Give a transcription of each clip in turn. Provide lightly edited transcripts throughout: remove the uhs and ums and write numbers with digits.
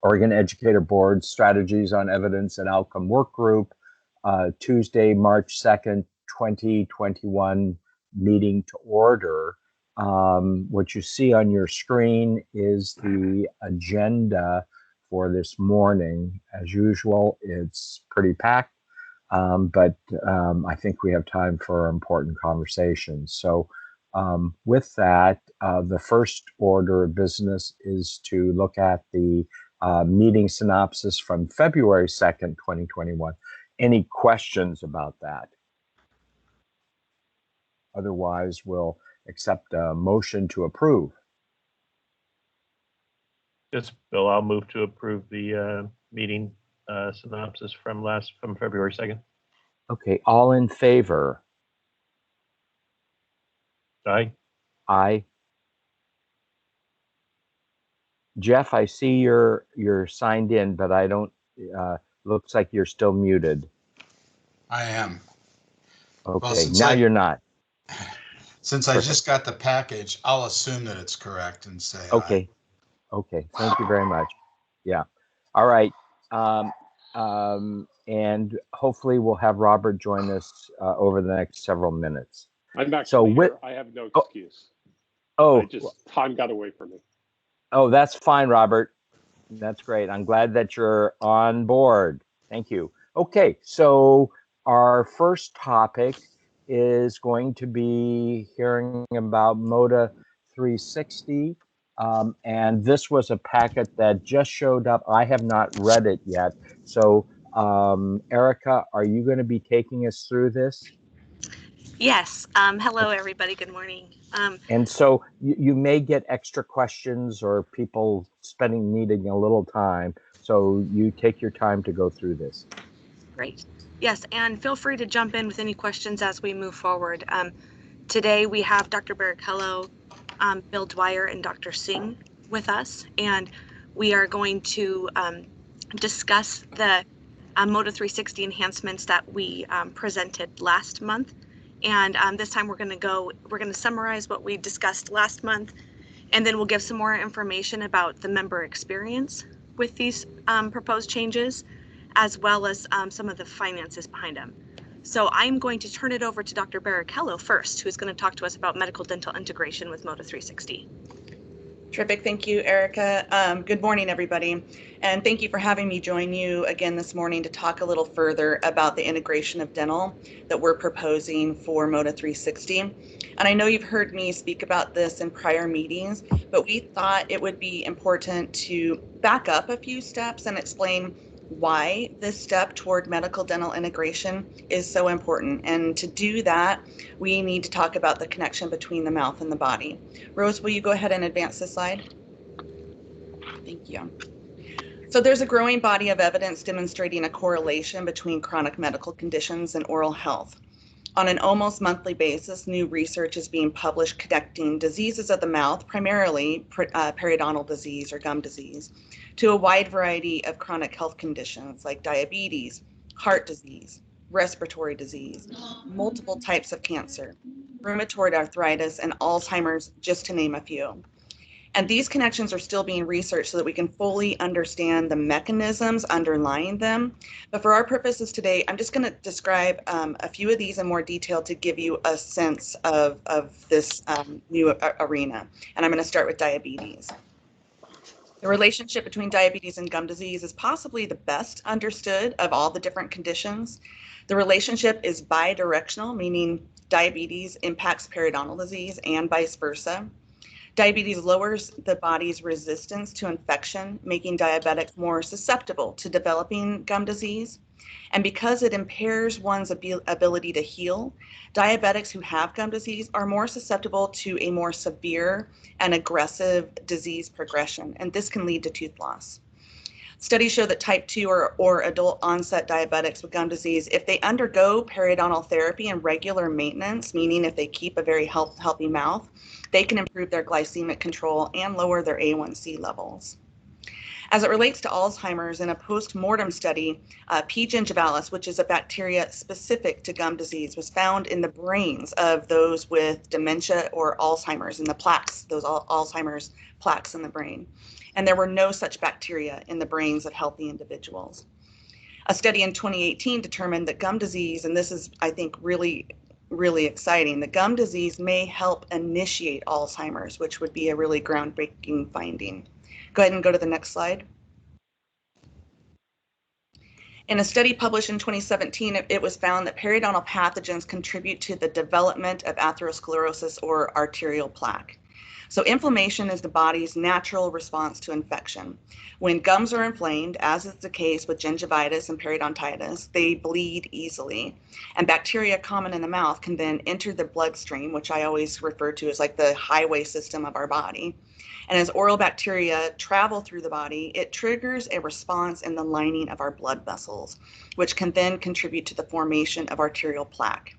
Oregon Educator Board Strategies on Evidence and Outcome Work Group, Tuesday, March 2nd, 2021 meeting to order. What you see on your screen is the agenda for this morning. As usual, it's pretty packed, but I think we have time for important conversations. So with that, the first order of business is to look at the meeting synopsis from February 2nd, 2021. Any questions about that? Otherwise, we'll accept a motion to approve. Yes, Bill, I'll move to approve the meeting synopsis from February 2nd. Okay, all in favor? Aye. Aye. Jeff, I see you're signed in, but I don't, looks like you're still muted. I am. Okay, Well, now you're not. Since I just got the package, I'll assume that it's correct and say okay. aye. Okay, thank you very much. Yeah, all right. And hopefully we'll have Robert join us over the next several minutes. I'm actually here. I have no excuse. Time got away from me. Oh, that's fine, Robert. That's great. I'm glad that you're on board. Thank you. Okay, so our first topic is going to be hearing about Moda 360. And this was a packet that just showed up. I have not read it yet. So, Erica, are you going to be taking us through this? Yes. Hello, everybody. Good morning. And so you may get extra questions or people needing a little time. So you take your time to go through this. Great. Yes, and feel free to jump in with any questions as we move forward. Today we have Dr. Barrichello, Bill Dwyer, and Dr. Singh with us, and we are going to discuss the Moda 360 enhancements that we presented last month. And this time we're going to summarize what we discussed last month, and then we'll give some more information about the member experience with these proposed changes, as well as some of the finances behind them. So I'm going to turn it over to Dr. Barrichello first, who's going to talk to us about medical dental integration with Moda 360. Terrific. Thank you, Erica. Good morning, everybody. And thank you for having me join you again this morning to talk a little further about the integration of dental that we're proposing for Moda 360. And I know you've heard me speak about this in prior meetings, but we thought it would be important to back up a few steps and explain why this step toward medical dental integration is so important. And to do that, we need to talk about the connection between the mouth and the body. Rose, will you go ahead and advance this slide? Thank you. So there's a growing body of evidence demonstrating a correlation between chronic medical conditions and oral health. On an almost monthly basis, new research is being published connecting diseases of the mouth, primarily periodontal disease or gum disease, to a wide variety of chronic health conditions like diabetes, heart disease, respiratory disease, multiple types of cancer, rheumatoid arthritis, and Alzheimer's, just to name a few. And these connections are still being researched so that we can fully understand the mechanisms underlying them. But for our purposes today, I'm just going to describe a few of these in more detail to give you a sense of this new arena. And I'm going to start with diabetes. The relationship between diabetes and gum disease is possibly the best understood of all the different conditions. The relationship is bidirectional, meaning diabetes impacts periodontal disease and vice versa. Diabetes lowers the body's resistance to infection, making diabetics more susceptible to developing gum disease. And because it impairs one's ability to heal, diabetics who have gum disease are more susceptible to a more severe and aggressive disease progression, and this can lead to tooth loss. Studies show that type 2 or adult onset diabetics with gum disease, if they undergo periodontal therapy and regular maintenance, meaning if they keep a very healthy mouth, they can improve their glycemic control and lower their A1C levels. As it relates to Alzheimer's, in a post-mortem study, P. gingivalis, which is a bacteria specific to gum disease, was found in the brains of those with dementia or Alzheimer's, in the plaques, those Alzheimer's plaques in the brain. And there were no such bacteria in the brains of healthy individuals. A study in 2018 determined that gum disease, and this is, I think, really exciting, that gum disease may help initiate Alzheimer's, which would be a really groundbreaking finding. Go ahead and go to the next slide. In a study published in 2017, it was found that periodontal pathogens contribute to the development of atherosclerosis or arterial plaque. So inflammation is the body's natural response to infection. When gums are inflamed, as is the case with gingivitis and periodontitis, they bleed easily. And bacteria common in the mouth can then enter the bloodstream, which I always refer to as like the highway system of our body. And as oral bacteria travel through the body, it triggers a response in the lining of our blood vessels, which can then contribute to the formation of arterial plaque.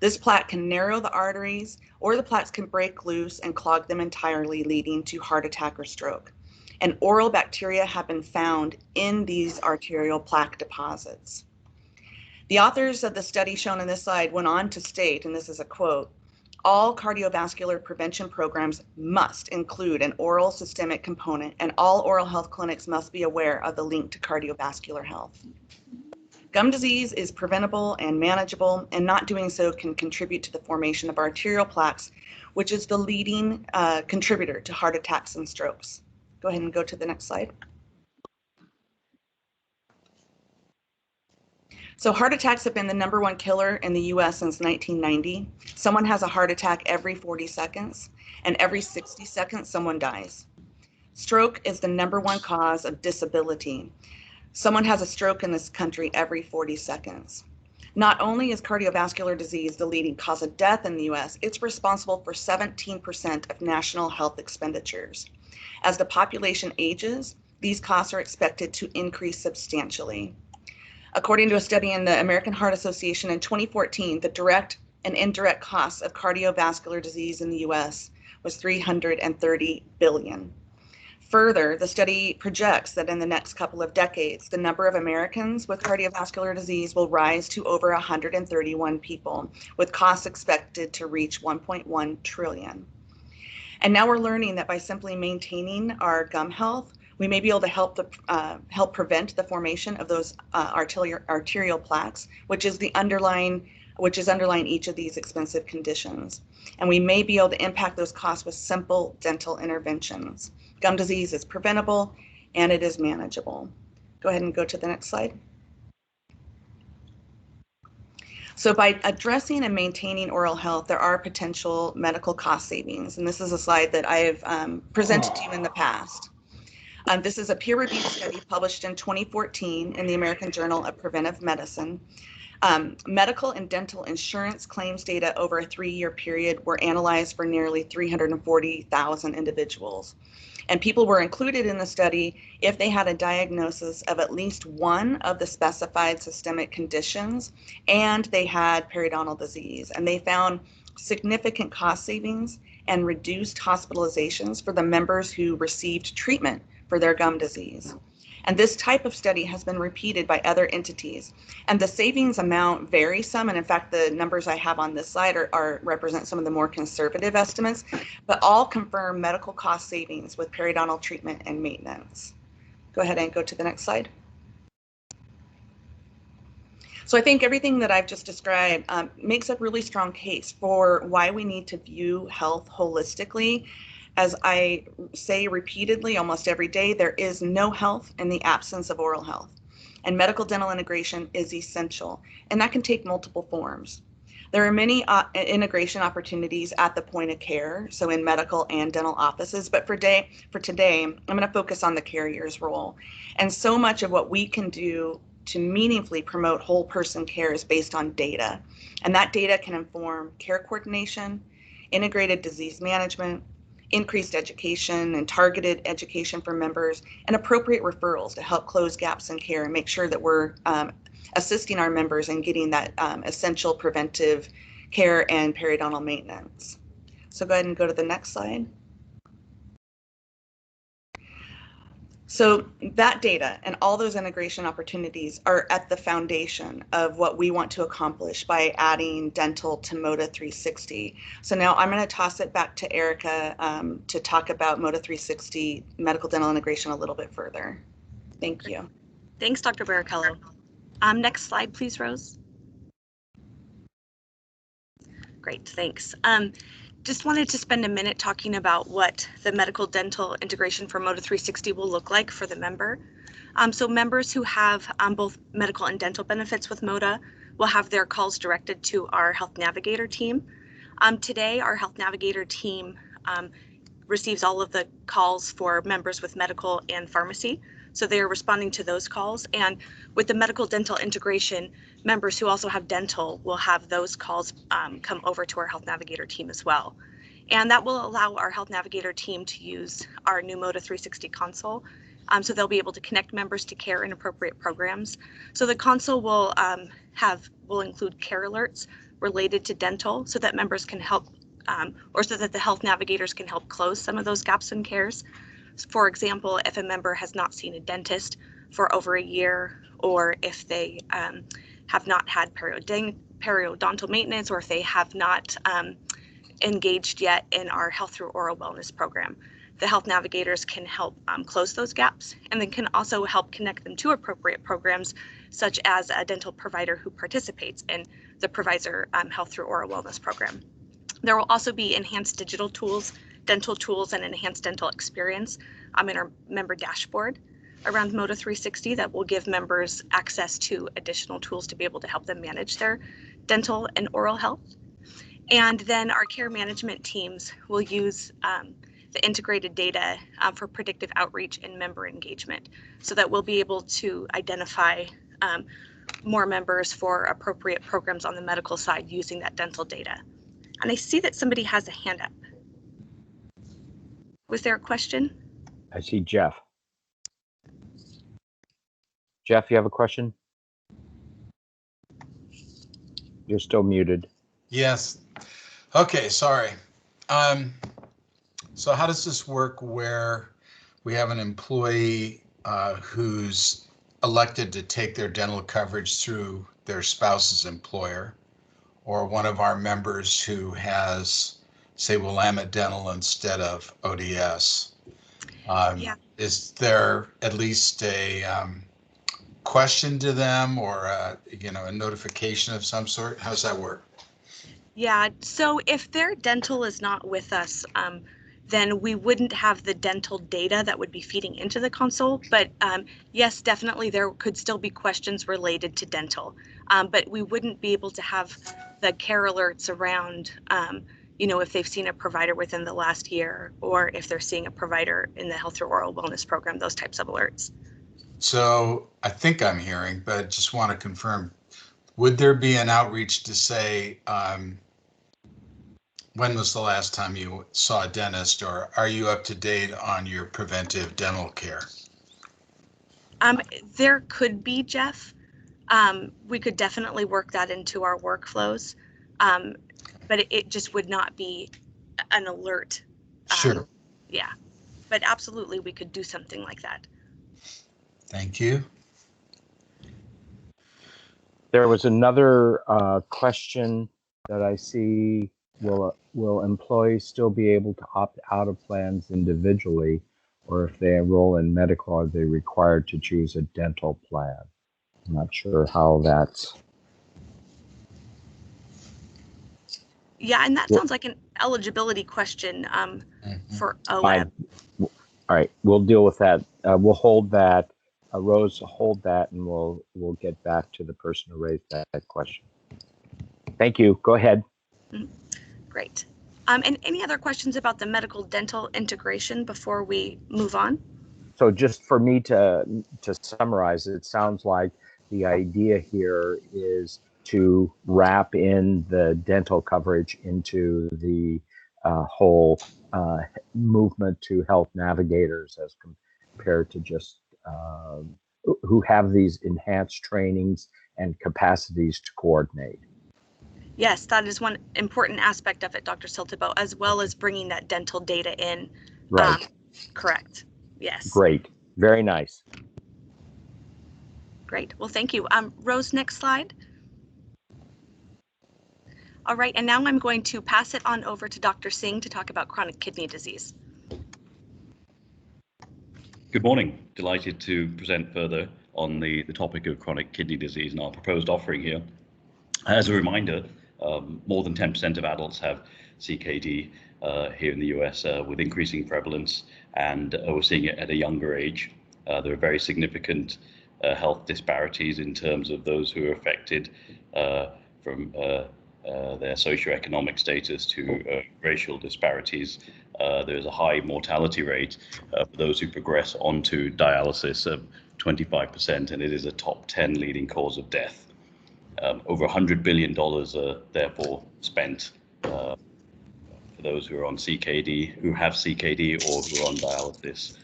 This plaque can narrow the arteries, or the plaques can break loose and clog them entirely, leading to heart attack or stroke. And oral bacteria have been found in these arterial plaque deposits. The authors of the study shown in this slide went on to state, and this is a quote, "All cardiovascular prevention programs must include an oral systemic component, and all oral health clinics must be aware of the link to cardiovascular health." Gum disease is preventable and manageable, and not doing so can contribute to the formation of arterial plaques, which is the leading contributor to heart attacks and strokes. Go ahead and go to the next slide. So heart attacks have been the #1 killer in the US since 1990. Someone has a heart attack every 40 seconds, and every 60 seconds someone dies. Stroke is the #1 cause of disability. Someone has a stroke in this country every 40 seconds. Not only is cardiovascular disease the leading cause of death in the US, it's responsible for 17% of national health expenditures. As the population ages, these costs are expected to increase substantially. According to a study in the American Heart Association in 2014, the direct and indirect costs of cardiovascular disease in the US was $330 billion. Further, the study projects that in the next couple of decades, the number of Americans with cardiovascular disease will rise to over 131 people, with costs expected to reach 1.1 trillion. And now we're learning that by simply maintaining our gum health, we may be able to help prevent the formation of those arterial plaques, which is underlying each of these expensive conditions. And we may be able to impact those costs with simple dental interventions. Gum disease is preventable and it is manageable. Go ahead and go to the next slide. So by addressing and maintaining oral health, there are potential medical cost savings. And this is a slide that I have presented to you in the past. This is a peer-reviewed study published in 2014 in the American Journal of Preventive Medicine. Medical and dental insurance claims data over a 3-year period were analyzed for nearly 340,000 individuals. And people were included in the study if they had a diagnosis of at least one of the specified systemic conditions and they had periodontal disease. And they found significant cost savings and reduced hospitalizations for the members who received treatment for their gum disease. And this type of study has been repeated by other entities. And the savings amount varies some, and in fact, the numbers I have on this slide represent some of the more conservative estimates, but all confirm medical cost savings with periodontal treatment and maintenance. Go ahead and go to the next slide. So I think everything that I've just described makes a really strong case for why we need to view health holistically. As I say repeatedly almost every day, there is no health in the absence of oral health. And medical dental integration is essential, and that can take multiple forms. There are many integration opportunities at the point of care, so in medical and dental offices, but for today, I'm going to focus on the carrier's role. And so much of what we can do to meaningfully promote whole person care is based on data. And that data can inform care coordination, integrated disease management, increased education and targeted education for members, and appropriate referrals to help close gaps in care and make sure that we're assisting our members in getting that essential preventive care and periodontal maintenance. So go ahead and go to the next slide. So that data and all those integration opportunities are at the foundation of what we want to accomplish by adding dental to Moda 360. So now I'm going to toss it back to Erica to talk about Moda 360 medical dental integration a little bit further. Thank you. Thanks, Dr. Barrichello. Next slide, please, Rose. Great, thanks. Just wanted to spend a minute talking about what the medical dental integration for Moda 360 will look like for the member. So members who have both medical and dental benefits with Moda will have their calls directed to our Health Navigator team. Today, our Health Navigator team receives all of the calls for members with medical and pharmacy. So they are responding to those calls. And with the medical dental integration, members who also have dental will have those calls come over to our Health Navigator team as well. And that will allow our Health Navigator team to use our new Moda 360 console. So they'll be able to connect members to care and appropriate programs. So the console will include care alerts related to dental so that members can help or so that the health navigators can help close some of those gaps in cares. For example, if a member has not seen a dentist for over a year, or if they have not had periodontal maintenance, or if they have not engaged yet in our Health Through Oral Wellness program, the health navigators can help close those gaps, and then can also help connect them to appropriate programs, such as a dental provider who participates in the Supervisor Health Through Oral Wellness program. There will also be enhanced digital tools, dental tools, and enhanced dental experience in our member dashboard around Moda 360 that will give members access to additional tools to be able to help them manage their dental and oral health. And then our care management teams will use the integrated data for predictive outreach and member engagement, so that we'll be able to identify more members for appropriate programs on the medical side using that dental data. And I see that somebody has a hand up. Was there a question? I see Jeff. Jeff, you have a question? You're still muted. Yes. Okay, sorry. So how does this work where we have an employee who's elected to take their dental coverage through their spouse's employer, or one of our members who has, say, Willamette Dental instead of ODS? Yeah. Is there at least a question to them, or a notification of some sort? How does that work? Yeah, so if their dental is not with us, then we wouldn't have the dental data that would be feeding into the console. But yes, definitely there could still be questions related to dental, but we wouldn't be able to have the care alerts around, if they've seen a provider within the last year, or if they're seeing a provider in the Health Through Oral Wellness program, those types of alerts. So I think I'm hearing, but just want to confirm, would there be an outreach to say, when was the last time you saw a dentist, or are you up to date on your preventive dental care? There could be, Jeff. We could definitely work that into our workflows, but it just would not be an alert. Sure. Yeah, but absolutely we could do something like that. Thank you. There was another question that I see. Will employees still be able to opt out of plans individually, or if they enroll in medical, are they required to choose a dental plan? I'm not sure how that's. Yeah, and that sounds like an eligibility question for OWEB. All right, we'll deal with that. We'll hold that. Rose, hold that, and we'll get back to the person who raised that question. Thank you. Go ahead. Great. And any other questions about the medical dental integration before we move on? So just for me to summarize, it sounds like the idea here is to wrap in the dental coverage into the whole movement to health navigators, as compared to just who have these enhanced trainings and capacities to coordinate. Yes, that is one important aspect of it, Dr. Siltebo, as well as bringing that dental data in. Right. Correct. Yes. Great. Very nice. Great. Well, thank you. Rose, next slide. All right, and now I'm going to pass it on over to Dr. Singh to talk about chronic kidney disease. Good morning. Delighted to present further on the topic of chronic kidney disease and our proposed offering here. As a reminder, more than 10% of adults have CKD here in the US with increasing prevalence, and we're seeing it at a younger age. There are very significant health disparities in terms of those who are affected from their socioeconomic status to racial disparities. There's a high mortality rate for those who progress onto dialysis of 25%, and it is a top 10 leading cause of death. Over $100 billion are therefore spent for those who are on CKD, who have CKD, or who are on dialysis.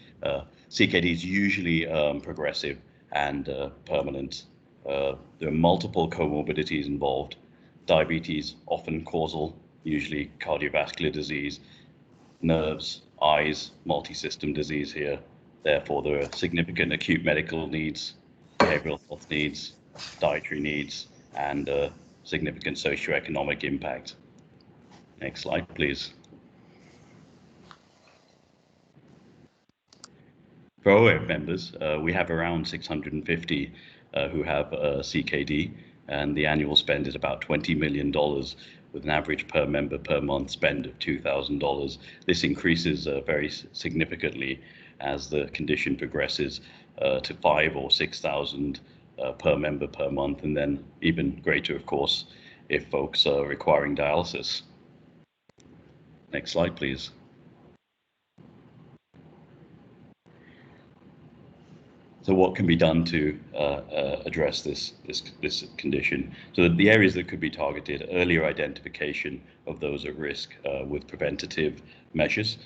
CKD is usually progressive and permanent. There are multiple comorbidities involved. Diabetes, often causal, usually cardiovascular disease, nerves, eyes, multi-system disease here. Therefore, there are significant acute medical needs, behavioral health needs, dietary needs, and significant socioeconomic impact. Next slide, please. For OA members, we have around 650 who have CKD, and the annual spend is about $20 million with an average per member per month spend of $2,000. This increases very significantly as the condition progresses to 5,000 or 6,000 per member per month, and then even greater, of course, if folks are requiring dialysis. Next slide, please. So what can be done to address this condition? So the areas that could be targeted: earlier identification of those at risk with preventative measures,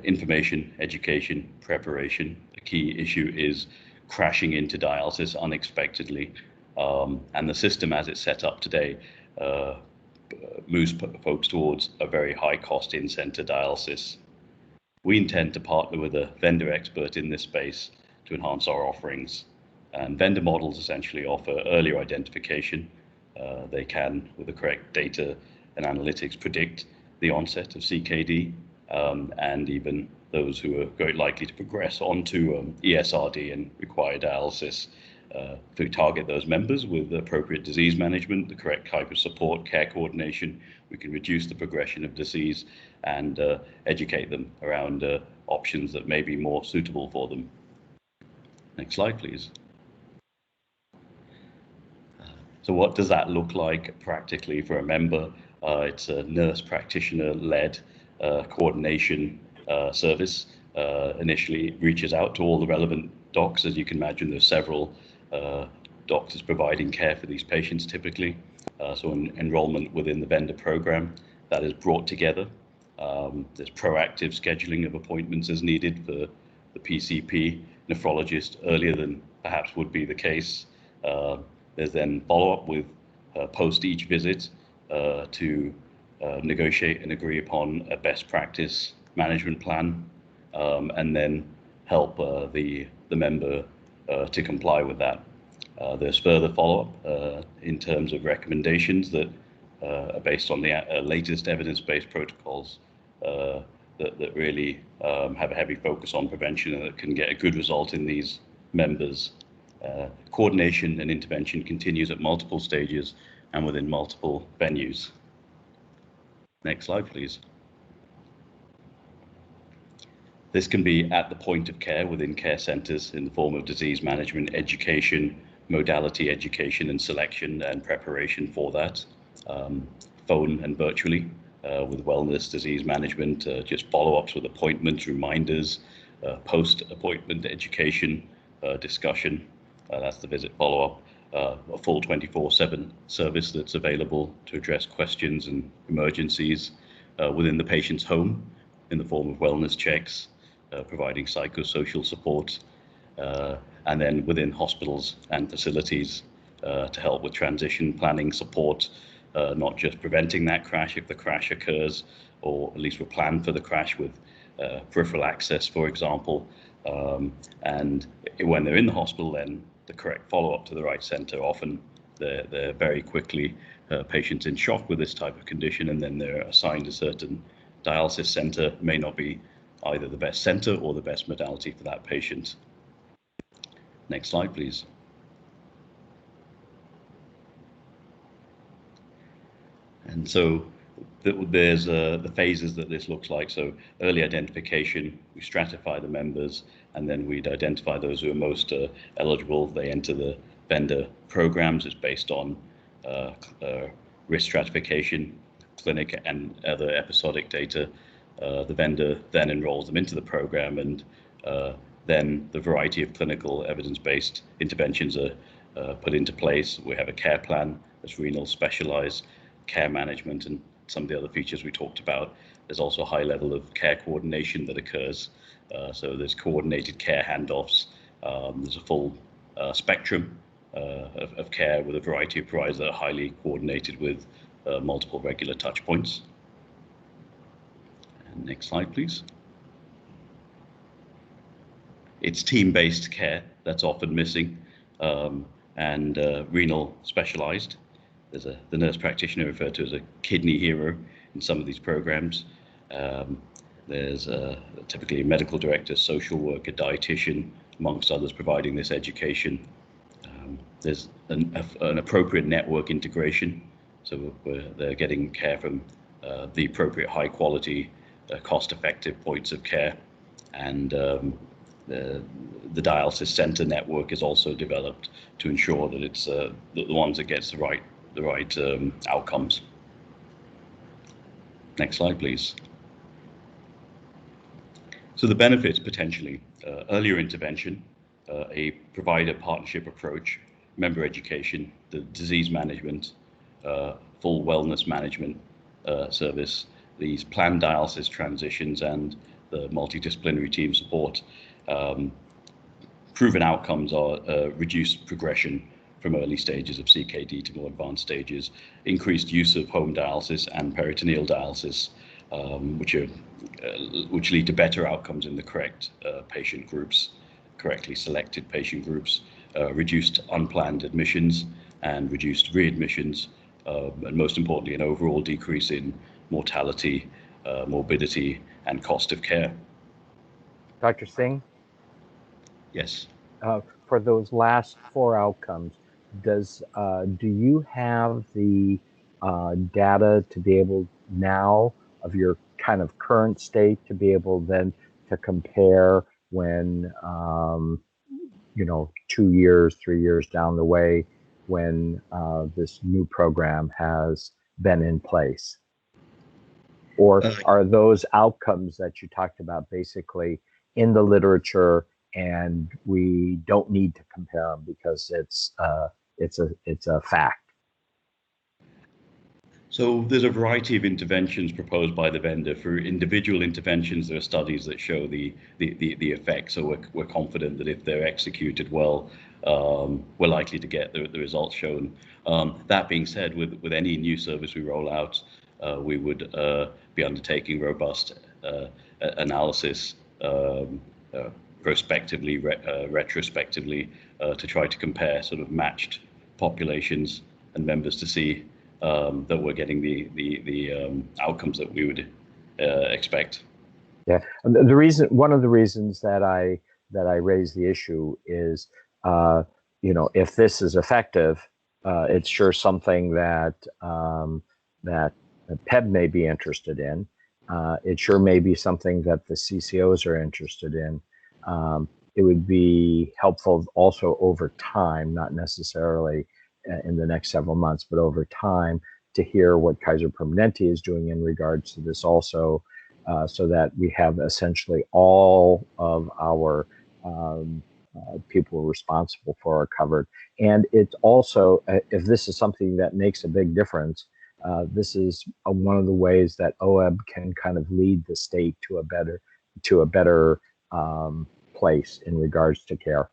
information, education, preparation. The key issue is crashing into dialysis unexpectedly, and the system as it's set up today moves folks towards a very high cost in-center dialysis. We intend to partner with a vendor expert in this space to enhance our offerings. And vendor models essentially offer earlier identification. They can, with the correct data and analytics, predict the onset of CKD, and even those who are very likely to progress onto ESRD and require dialysis. To target those members with appropriate disease management, the correct type of support, care coordination, we can reduce the progression of disease and educate them around options that may be more suitable for them. Next slide, please. So what does that look like practically for a member? It's a nurse practitioner-led coordination service. Initially reaches out to all the relevant docs. As you can imagine, there's several doctors providing care for these patients typically. So enrollment within the vendor program that is brought together. There's proactive scheduling of appointments as needed for the PCP nephrologist earlier than perhaps would be the case. There's then follow-up with post each visit to negotiate and agree upon a best practice management plan, and then help the member to comply with that. There's further follow-up in terms of recommendations that are based on the latest evidence-based protocols that really have a heavy focus on prevention and that can get a good result in these members. Coordination and intervention continues at multiple stages and within multiple venues. Next slide, please. This can be at the point of care within care centers in the form of disease management, education, modality education and selection and preparation for that. Phone and virtually with wellness, disease management, just follow-ups with appointments, reminders, post-appointment education, discussion. That's the visit follow-up. A full 24/7 service that's available to address questions and emergencies within the patient's home in the form of wellness checks, providing psychosocial support, and then within hospitals and facilities to help with transition planning support, not just preventing that crash if the crash occurs, or at least we're planned for the crash with peripheral access, for example, And when they're in the hospital, then the correct follow-up to the right center. Often they're very quickly patients in shock with this type of condition, and then they're assigned a certain dialysis center. May not be either the best center or the best modality for that patient. Next slide, please. And so there's the phases that this looks like. So early identification, we stratify the members, and then we'd identify those who are most eligible. They enter the vendor programs. It's based on risk stratification, clinic, and other episodic data. The vendor then enrolls them into the program, and then the variety of clinical evidence-based interventions are put into place. We have a care plan that's renal specialized, care management, and some of the other features we talked about. There's also a high level of care coordination that occurs. So there's coordinated care handoffs. There's a full spectrum of care with a variety of providers that are highly coordinated with multiple regular touch points. And next slide, please. It's team-based care that's often missing, and renal specialized. There's the nurse practitioner referred to as a kidney hero in some of these programs. There's typically a medical director, social worker, dietitian, amongst others, providing this education. There's an appropriate network integration, so they're getting care from the appropriate high quality, cost-effective points of care, and the dialysis center network is also developed to ensure that it's the ones that gets the right outcomes. Next slide, please. So the benefits potentially, earlier intervention, a provider partnership approach, member education, the disease management, full wellness management service, these planned dialysis transitions, and the multidisciplinary team support. Proven outcomes are reduced progression from early stages of CKD to more advanced stages, increased use of home dialysis and peritoneal dialysis, which lead to better outcomes in the correct patient groups, correctly selected patient groups, reduced unplanned admissions and reduced readmissions, and most importantly, an overall decrease in mortality, morbidity, and cost of care. Dr. Singh? Yes. For those last four outcomes, do you have the data to be able now of your kind of current state to be able then to compare when 2 years, 3 years down the way when this new program has been in place? Or are those outcomes that you talked about basically in the literature and we don't need to compare them because it's a fact? So there's a variety of interventions proposed by the vendor. For individual interventions, there are studies that show the effect. So we're confident that if they're executed well, we're likely to get the results shown. That being said, with any new service we roll out, we would be undertaking robust analysis, prospectively, retrospectively, to try to compare sort of matched populations and members to see that we're getting the outcomes that we would expect. Yeah, one of the reasons that I raise the issue is, if this is effective, it's sure something that Ppe may be interested in. It sure may be something that the CCOs are interested in. It would be helpful also over time, not necessarily in the next several months, but over time, to hear what Kaiser Permanente is doing in regards to this also, so that we have essentially all of our people responsible for are covered. And it's also, if this is something that makes a big difference, this is one of the ways that OEB can kind of lead the state to a better place in regards to care.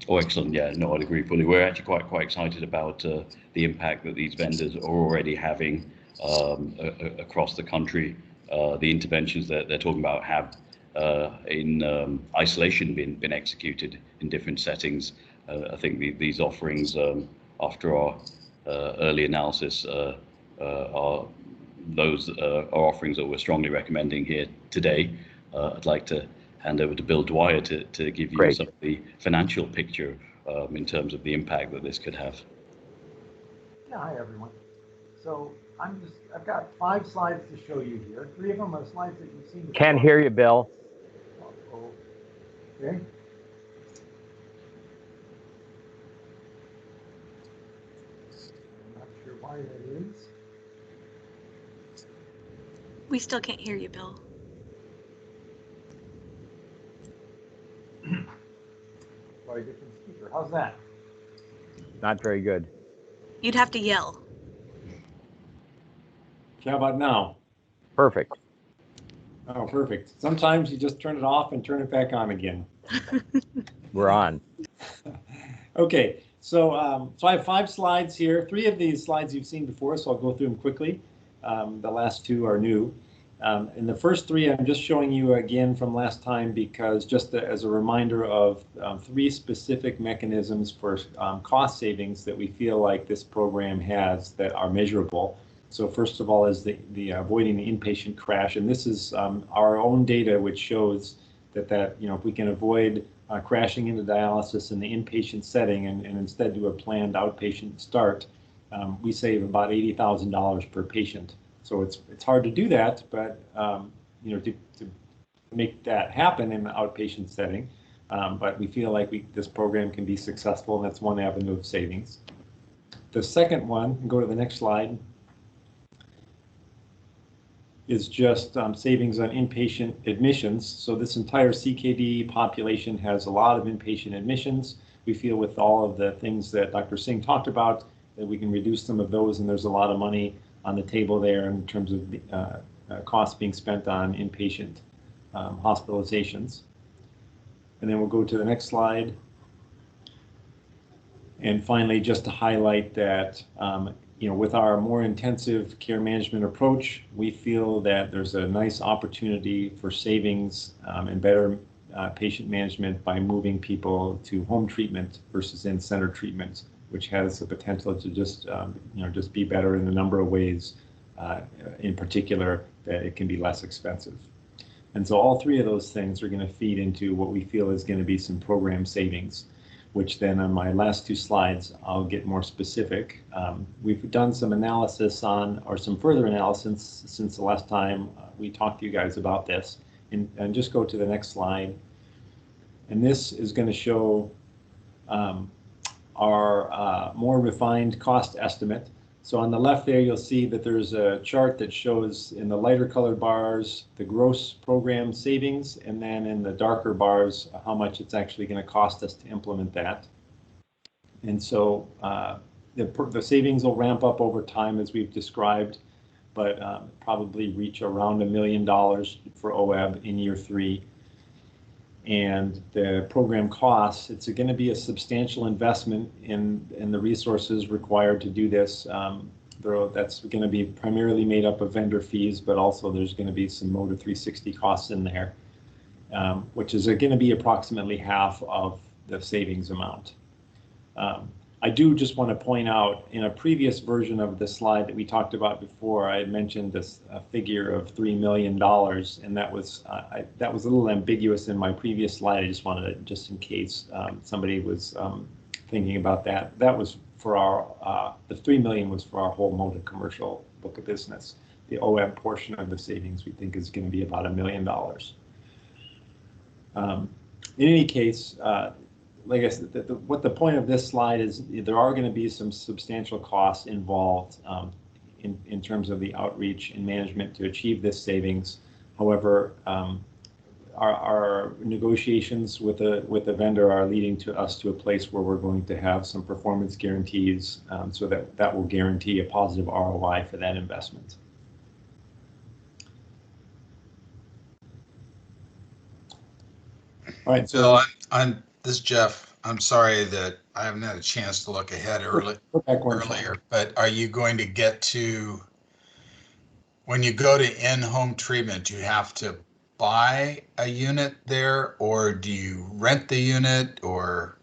Oh, excellent. Yeah, no, I'd agree fully. We're actually quite excited about the impact that these vendors are already having across the country. The interventions that they're talking about have in isolation been executed in different settings. I think these offerings, after our early analysis, are offerings that we're strongly recommending here today. I'd like to hand over to Bill Dwyer to give you some of the financial picture in terms of the impact that this could have. Yeah, hi everyone. So I've got 5 slides to show you here. 3 of them are slides that you've seen before. Can't hear you, Bill. Okay. I'm not sure why that is. We still can't hear you, Bill. Try a different speaker. How's that? Not very good. You'd have to yell. How about now? Perfect. Oh, perfect. Sometimes you just turn it off and turn it back on again. We're on. Okay, so I have 5 slides here. 3 of these slides you've seen before, so I'll go through them quickly. The last 2 are new. And the first 3 I'm just showing you again from last time because just as a reminder of 3 specific mechanisms for cost savings that we feel like this program has that are measurable. So first of all is the avoiding the inpatient crash, and this is our own data which shows that if we can avoid crashing into dialysis in the inpatient setting and instead do a planned outpatient start, we save about $80,000 per patient. So it's hard to do that, but to make that happen in the outpatient setting, but we feel like this program can be successful, and that's one avenue of savings. The second one, go to the next slide, is just savings on inpatient admissions. So this entire CKD population has a lot of inpatient admissions. We feel with all of the things that Dr. Singh talked about that we can reduce some of those, and there's a lot of money on the table there in terms of the costs being spent on inpatient hospitalizations. And then we'll go to the next slide. And finally, just to highlight that with our more intensive care management approach, we feel that there's a nice opportunity for savings and better patient management by moving people to home treatment versus in-center treatment, which has the potential to just be better in a number of ways, in particular that it can be less expensive. And so all 3 of those things are going to feed into what we feel is going to be some program savings, which then on my last 2 slides, I'll get more specific. We've done some analysis or some further analysis since the last time we talked to you guys about this. And just go to the next slide. And this is going to show our more refined cost estimate. So on the left there, you'll see that there's a chart that shows in the lighter colored bars the gross program savings, and then in the darker bars how much it's actually going to cost us to implement that. And so the savings will ramp up over time as we've described, but probably reach around $1 million for OEB in year 3. And the program costs, it's going to be a substantial investment in the resources required to do this. That's going to be primarily made up of vendor fees, but also there's going to be some Moda 360 costs in there, which is going to be approximately half of the savings amount. I do just want to point out, in a previous version of the slide that we talked about before, I had mentioned this figure of $3 million, and that was a little ambiguous in my previous slide. I just wanted to, just in case somebody was thinking about that. That was for our, the $3 million was for our whole Moda commercial book of business. The OEB portion of the savings we think is going to be about $1 million. In any case, like I said, what the point of this slide is, there are going to be some substantial costs involved in terms of the outreach and management to achieve this savings. However, our negotiations with the vendor are leading to us to a place where we're going to have some performance guarantees, so that will guarantee a positive ROI for that investment. All right, so this is Jeff. I'm sorry that I haven't had a chance to look ahead earlier, but are you going to get to, when you go to in-home treatment, you have to buy a unit there, or do you rent the unit, or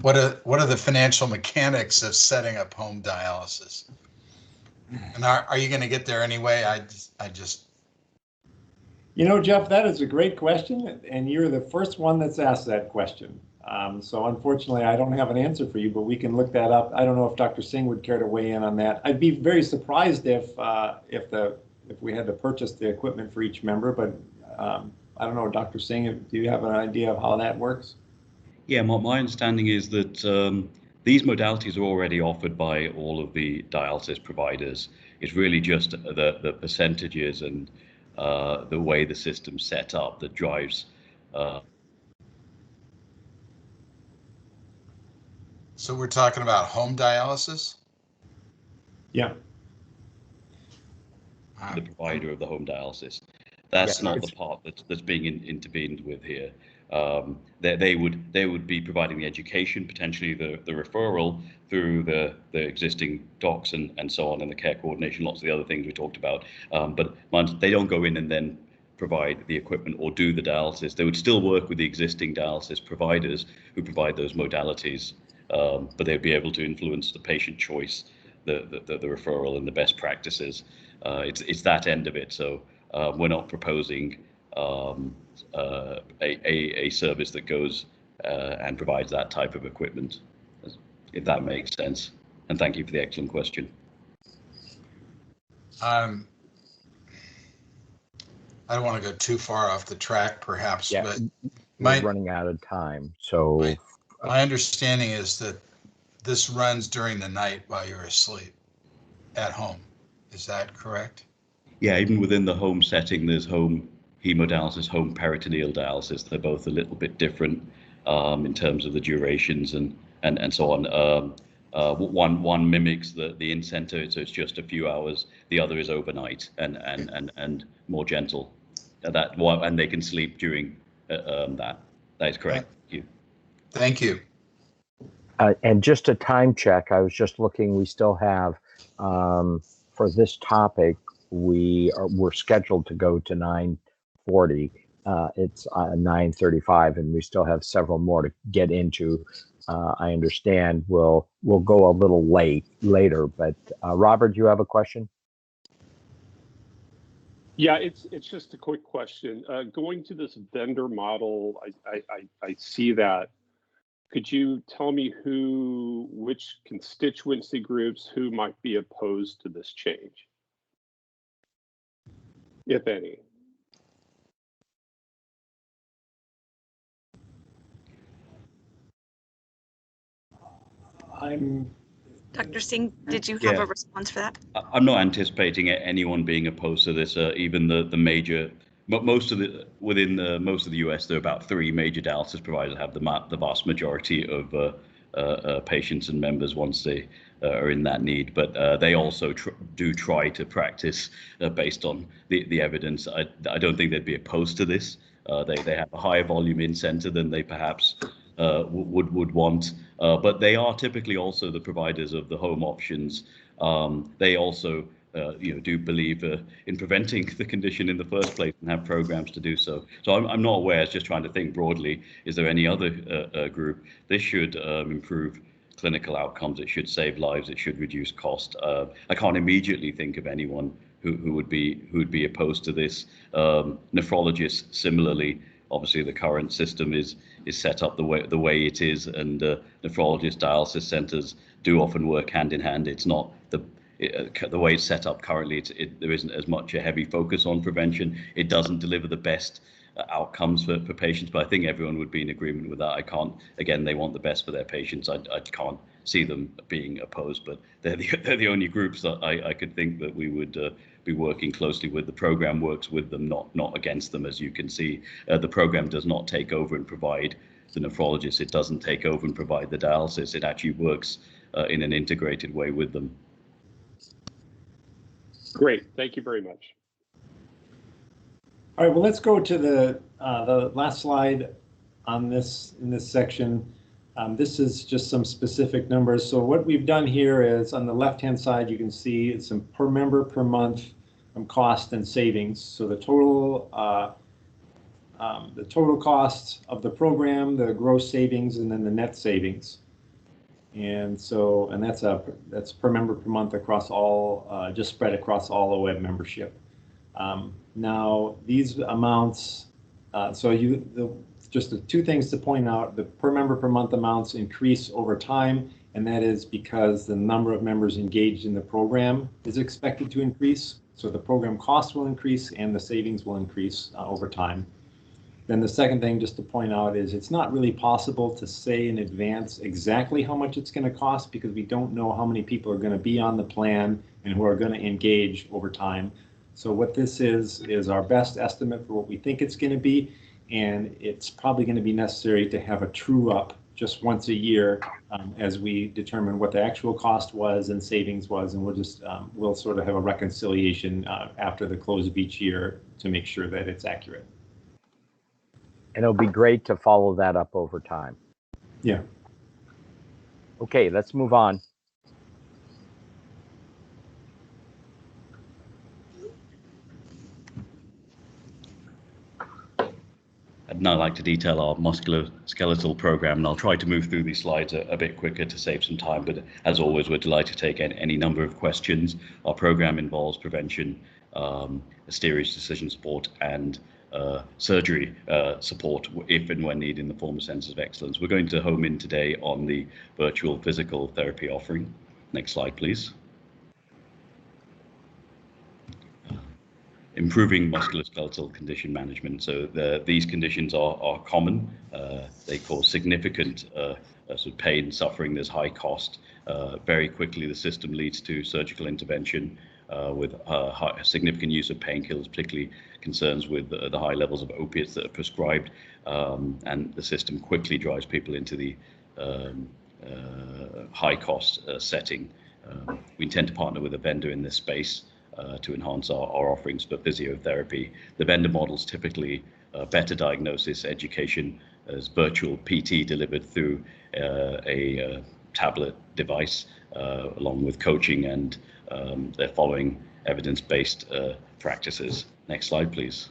what are the financial mechanics of setting up home dialysis? And are you going to get there anyway? I just. You know, Jeff, that is a great question, and you're the first one that's asked that question. So unfortunately, I don't have an answer for you, but we can look that up. I don't know if Dr. Singh would care to weigh in on that. I'd be very surprised if we had to purchase the equipment for each member, but I don't know, Dr. Singh, do you have an idea of how that works? Yeah, my understanding is that these modalities are already offered by all of the dialysis providers. It's really just the percentages and the way the system's set up that drives. So we're talking about home dialysis? Yeah. The provider of the home dialysis. That's not the part that's being intervened with here. They would be providing the education, potentially the referral through the existing docs and so on, and the care coordination, lots of the other things we talked about. But they don't go in and then provide the equipment or do the dialysis. They would still work with the existing dialysis providers who provide those modalities, but they'd be able to influence the patient choice, the referral, and the best practices. It's that end of it. So we're not proposing a service that goes and provides that type of equipment, if that makes sense. And thank you for the excellent question. I don't want to go too far off the track, perhaps, Yeah, but we're running out of time. So my understanding is that this runs during the night while you're asleep at home. Is that correct? Yeah, even within the home setting, there's home hemodialysis, home peritoneal dialysis. They're both a little bit different in terms of the durations and so on. One mimics the in-center, so it's just a few hours. The other is overnight and more gentle. And they can sleep during that. That is correct. Thank you. Thank you. And just a time check, I was just looking, we still have, for this topic, we're scheduled to go to 9:40. It's 9:35, and we still have several more to get into. I understand we'll go a little later, but Robert, do you have a question? Yeah, it's just a quick question. Going to this vendor model, I see that. Could you tell me which constituency groups who might be opposed to this change, if any? Dr. Singh, did you have a response for that? I'm not anticipating anyone being opposed to this. Even the major, but most of the US, there are about 3 major dialysis providers that have the vast majority of patients and members once they are in that need. But they also do try to practice based on the evidence. I don't think they'd be opposed to this. They have a higher volume in center than they perhaps would want, but they are typically also the providers of the home options. They also do believe in preventing the condition in the first place and have programs to do so. So I'm not aware. It's just trying to think broadly. Is there any other group? This should improve clinical outcomes. It should save lives. It should reduce cost. I can't immediately think of anyone who would be opposed to this. Nephrologists similarly. Obviously, the current system is set up the way it is, and nephrologist dialysis centers do often work hand in hand. It's not the way it's set up currently. There isn't as much a heavy focus on prevention. It doesn't deliver the best outcomes for patients, but I think everyone would be in agreement with that. Again, they want the best for their patients. I can't see them being opposed, but they're the only groups that I could think that we would be working closely with. The program works with them, not against them. As you can see, the program does not take over and provide the nephrologist. It doesn't take over and provide the dialysis. It actually works in an integrated way with them. Great, thank you very much. All right, well, let's go to the last slide on this in this section. This is just some specific numbers. So what we've done here is on the left-hand side, you can see it's some per member per month cost and savings. So the total cost of the program, the gross savings, and then the net savings. And so, and that's per member per month across all, just spread across all OEB membership. Now these amounts, just the two things to point out: the per member per month amounts increase over time, and that is because the number of members engaged in the program is expected to increase. So the program cost will increase and the savings will increase over time. Then the second thing just to point out is it's not really possible to say in advance exactly how much it's going to cost, because we don't know how many people are going to be on the plan and who are going to engage over time. So what this is our best estimate for what we think it's going to be, and it's probably going to be necessary to have a true up just once a year as we determine what the actual cost was and savings was, and we'll sort of have a reconciliation after the close of each year to make sure that it's accurate. And it'll be great to follow that up over time. Yeah. Okay, let's move on. I'd now like to detail our musculoskeletal program, and I'll try to move through these slides a bit quicker to save some time, but as always, we're delighted to take any number of questions. Our program involves prevention, steerage decision support, and surgery support if and when needed in the form of centers of excellence. We're going to home in today on the virtual physical therapy offering. Next slide, please. Improving musculoskeletal condition management. So these conditions are common. They cause significant sort of pain, suffering. There's high cost. Very quickly, the system leads to surgical intervention with significant use of painkillers, particularly concerns with the high levels of opiates that are prescribed, and the system quickly drives people into the high cost setting. We intend to partner with a vendor in this space to enhance our offerings for physiotherapy. The vendor models typically better diagnosis, education as virtual PT delivered through a tablet device, along with coaching, and they're following evidence-based practices. Next slide, please.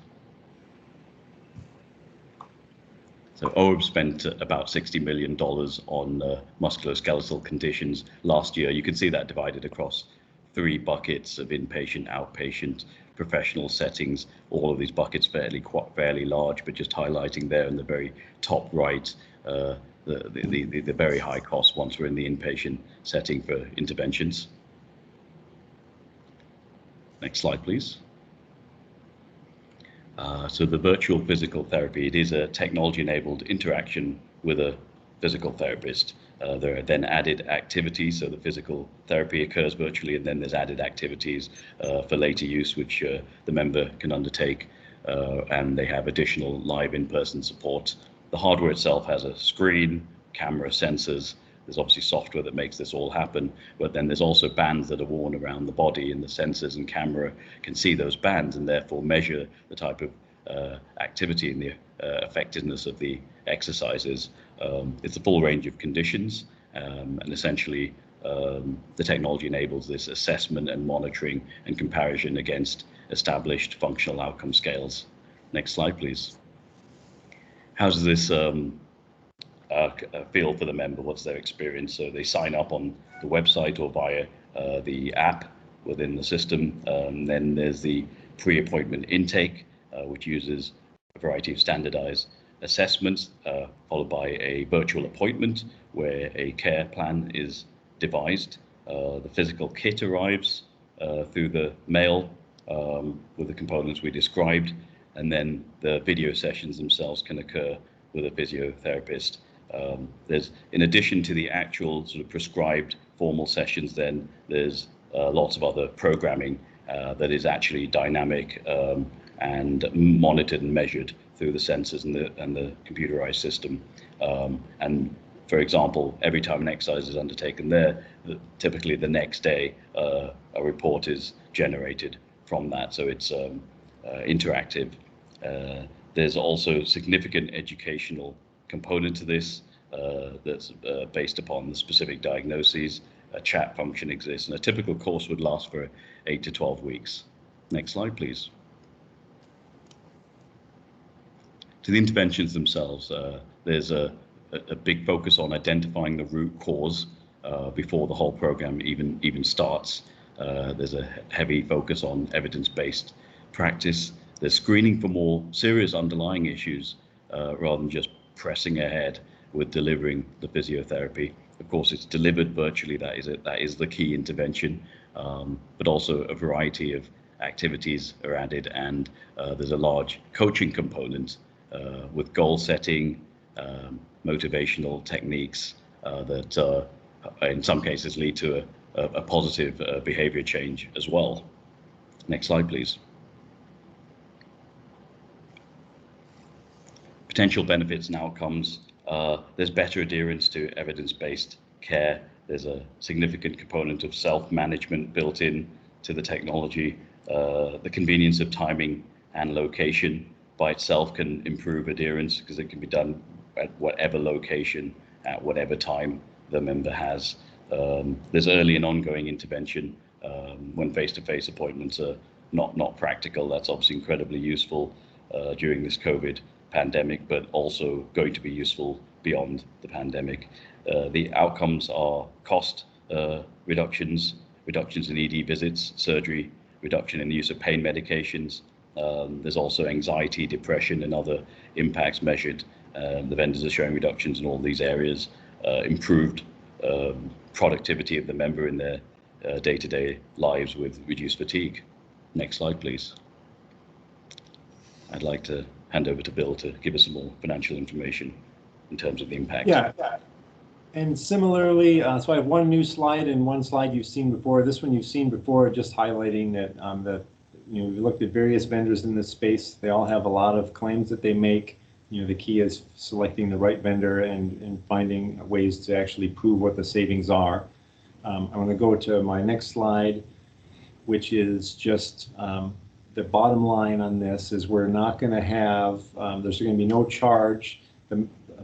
So OEB spent about $60 million on musculoskeletal conditions last year. You can see that divided across 3 buckets of inpatient, outpatient, professional settings. All of these buckets fairly large, but just highlighting there in the very top right the very high cost once we're in the inpatient setting for interventions. Next slide, please. So the virtual physical therapy, it is a technology-enabled interaction with a physical therapist. There are then added activities, so the physical therapy occurs virtually, and then there's added activities for later use, which the member can undertake, and they have additional live in-person support. The hardware itself has a screen, camera, sensors. There's obviously software that makes this all happen, but then there's also bands that are worn around the body, and the sensors and camera can see those bands and therefore measure the type of activity and the effectiveness of the exercises. It's a full range of conditions, and essentially the technology enables this assessment and monitoring and comparison against established functional outcome scales. Next slide, please. How does this feel for the member? What's their experience? So they sign up on the website or via the app within the system. Then there's the pre-appointment intake, which uses a variety of standardized assessments, followed by a virtual appointment where a care plan is devised. The physical kit arrives through the mail with the components we described, and then the video sessions themselves can occur with a physiotherapist. There's, in addition to the actual sort of prescribed formal sessions, then there's lots of other programming that is actually dynamic and monitored and measured through the sensors and the computerized system. And for example, every time an exercise is undertaken there, typically the next day a report is generated from that. So it's interactive. There's also significant educational component to this that's based upon the specific diagnoses. A chat function exists, and a typical course would last for 8 to 12 weeks. Next slide, please. To the interventions themselves, there's a big focus on identifying the root cause before the whole program even starts. There's a heavy focus on evidence-based practice. There's screening for more serious underlying issues rather than just pressing ahead with delivering the physiotherapy. Of course, it's delivered virtually. That is the key intervention, but also a variety of activities are added, and there's a large coaching component with goal setting, motivational techniques that in some cases lead to a positive behavior change as well. Next slide, please. Potential benefits and outcomes. There's better adherence to evidence-based care. There's a significant component of self-management built in to the technology. The convenience of timing and location by itself can improve adherence because it can be done at whatever location, at whatever time the member has. There's early and ongoing intervention when face-to-face appointments are not practical. That's obviously incredibly useful during this COVID pandemic, but also going to be useful beyond the pandemic. The outcomes are cost reductions in ED visits, surgery, reduction in the use of pain medications. There's also anxiety, depression, and other impacts measured. The vendors are showing reductions in all these areas, improved productivity of the member in their day-to-day lives with reduced fatigue. Next slide, please. I'd like to hand over to Bill to give us some more financial information in terms of the impact. Yeah. And similarly, so I have one new slide and one slide you've seen before. This one you've seen before, just highlighting that we looked at various vendors in this space. They all have a lot of claims that they make. The key is selecting the right vendor and finding ways to actually prove what the savings are. I'm going to go to my next slide, which is just the bottom line on this is we're not going to have, there's going to be no charge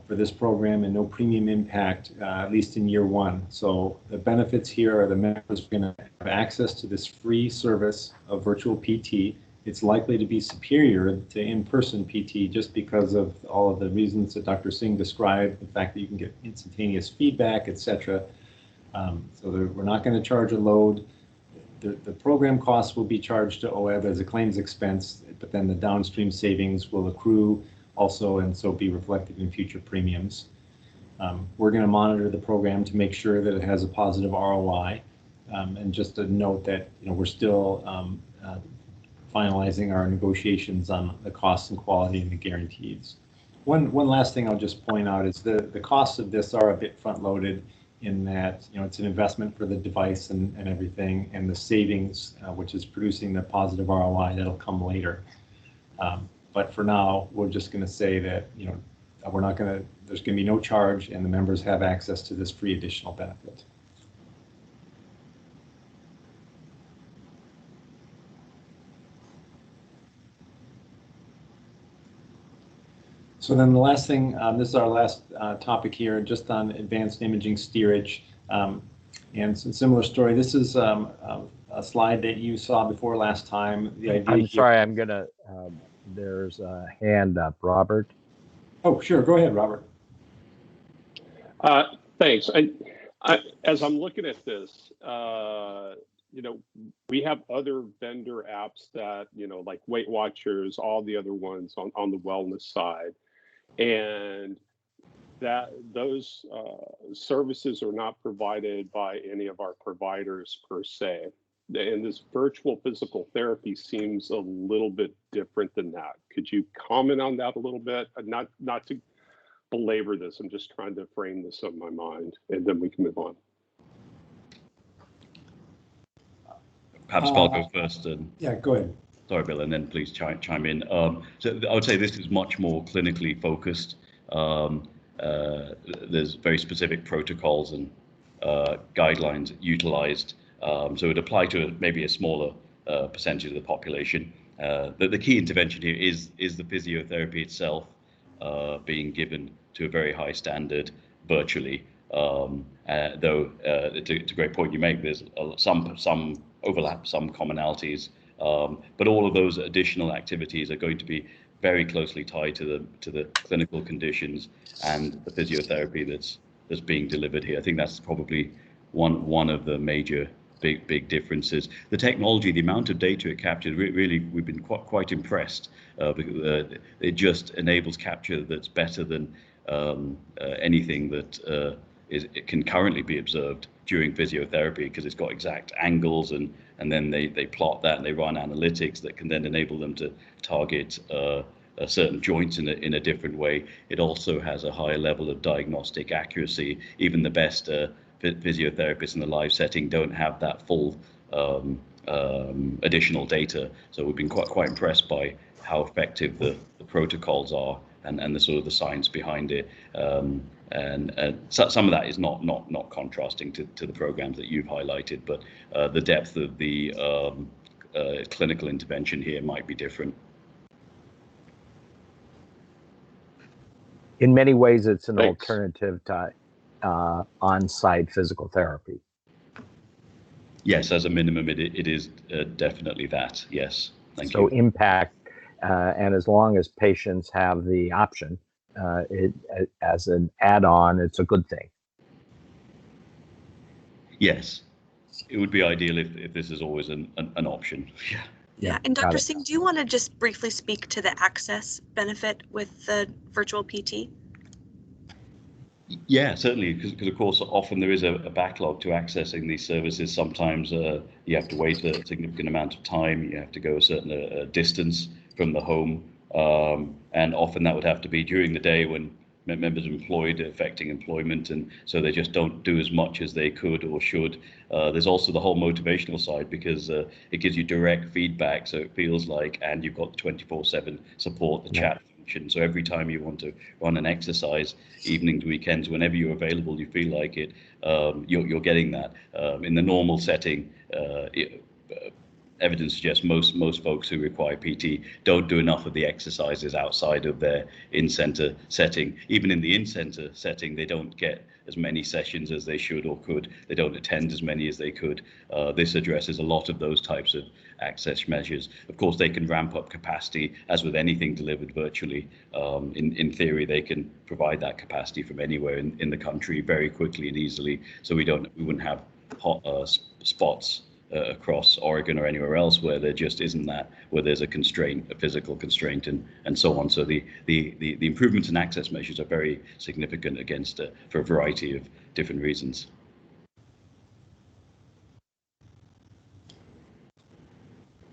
for this program and no premium impact, at least in year one. So the benefits here are the members are going to have access to this free service of virtual PT. It's likely to be superior to in-person PT just because of all of the reasons that Dr. Singh described, the fact that you can get instantaneous feedback, etc. We're not going to charge a load. The program costs will be charged to OEB as a claims expense, but then the downstream savings will accrue also and so be reflected in future premiums. We're going to monitor the program to make sure that it has a positive ROI. And just a note that we're still finalizing our negotiations on the costs and quality and the guarantees. One last thing I'll just point out is the costs of this are a bit front-loaded in that it's an investment for the device and everything, and the savings, which is producing the positive ROI, that'll come later. But for now, we're just going to say that we're not going to. There's going to be no charge, and the members have access to this free additional benefit. So then the last thing, this is our last topic here, just on advanced imaging steerage. And similar story. This is a slide that you saw before last time. The idea I'm sorry, I'm going to, there's a hand up. Robert? Oh, sure. Go ahead, Robert. Thanks. As I'm looking at this, we have other vendor apps that, like Weight Watchers, all the other ones on the wellness side. And that those services are not provided by any of our providers per se. And this virtual physical therapy seems a little bit different than that. Could you comment on that a little bit? Not to belabor this, I'm just trying to frame this in my mind, and then we can move on. Perhaps I'll go first. Yeah, go ahead. Sorry, Bill, and then please chime in. So I would say this is much more clinically focused. There's very specific protocols and guidelines utilized. So it would apply to maybe a smaller percentage of the population. The key intervention here is the physiotherapy itself being given to a very high standard virtually. Though it's a great point you make. There's some overlap, some commonalities But all of those additional activities are going to be very closely tied to the clinical conditions and the physiotherapy that's being delivered here. I think that's probably one of the major big differences. The technology, the amount of data it captured, really we've been quite impressed. It just enables capture that's better than anything that it can currently be observed during physiotherapy, because it's got exact angles, and then they plot that and they run analytics that can then enable them to target certain joints in a different way. It also has a higher level of diagnostic accuracy. Even the best physiotherapists in the live setting don't have that full additional data. So we've been quite impressed by how effective the protocols are and the sort of the science behind it. And so some of that is not contrasting to the programs that you've highlighted, but the depth of the clinical intervention here might be different. In many ways, it's an Thanks. alternative to on-site physical therapy. Yes, as a minimum, it is definitely that. Yes, thank you. So impact, and as long as patients have the option, as an add-on, it's a good thing. Yes, it would be ideal if this is always an option. Yeah. Yeah, and Dr. Singh, do you want to just briefly speak to the access benefit with the virtual PT? Yeah, certainly, because of course often there is a backlog to accessing these services. Sometimes you have to wait a significant amount of time. You have to go a certain distance from the home, and often that would have to be during the day when members are employed, affecting employment, and so they just don't do as much as they could or should. There's also the whole motivational side, because it gives you direct feedback, so it feels like, and you've got 24/7 support, the chat function. So every time you want to run an exercise, evenings, weekends, whenever you're available, you feel like it, you're getting that. In the normal setting, evidence suggests most folks who require PT don't do enough of the exercises outside of their in-center setting. Even in the in-center setting, they don't get as many sessions as they should or could. They don't attend as many as they could. This addresses a lot of those types of access measures. Of course, they can ramp up capacity, as with anything delivered virtually. In theory, they can provide that capacity from anywhere in the country very quickly and easily. So we wouldn't have hot spots across Oregon or anywhere else where there just isn't that, where there's a constraint, a physical constraint, and so on. So the improvements in access measures are very significant against for a variety of different reasons.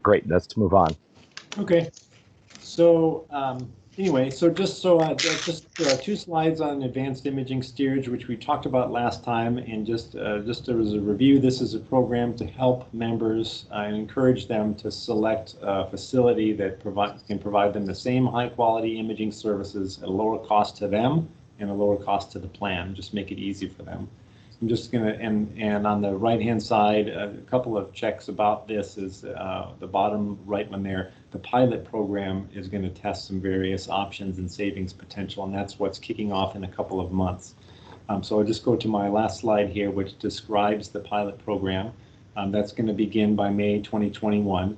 Great, let's move on. Okay, so anyway, so just 2 slides on advanced imaging steerage, which we talked about last time, and just as a review, this is a program to help members and encourage them to select a facility that can provide them the same high quality imaging services at a lower cost to them and a lower cost to the plan. Just make it easy for them. I'm just gonna, and on the right hand side, a couple of checks about this is the bottom right one there. The pilot program is going to test some various options and savings potential, and that's what's kicking off in a couple of months. So I'll just go to my last slide here, which describes the pilot program. That's going to begin by May 2021.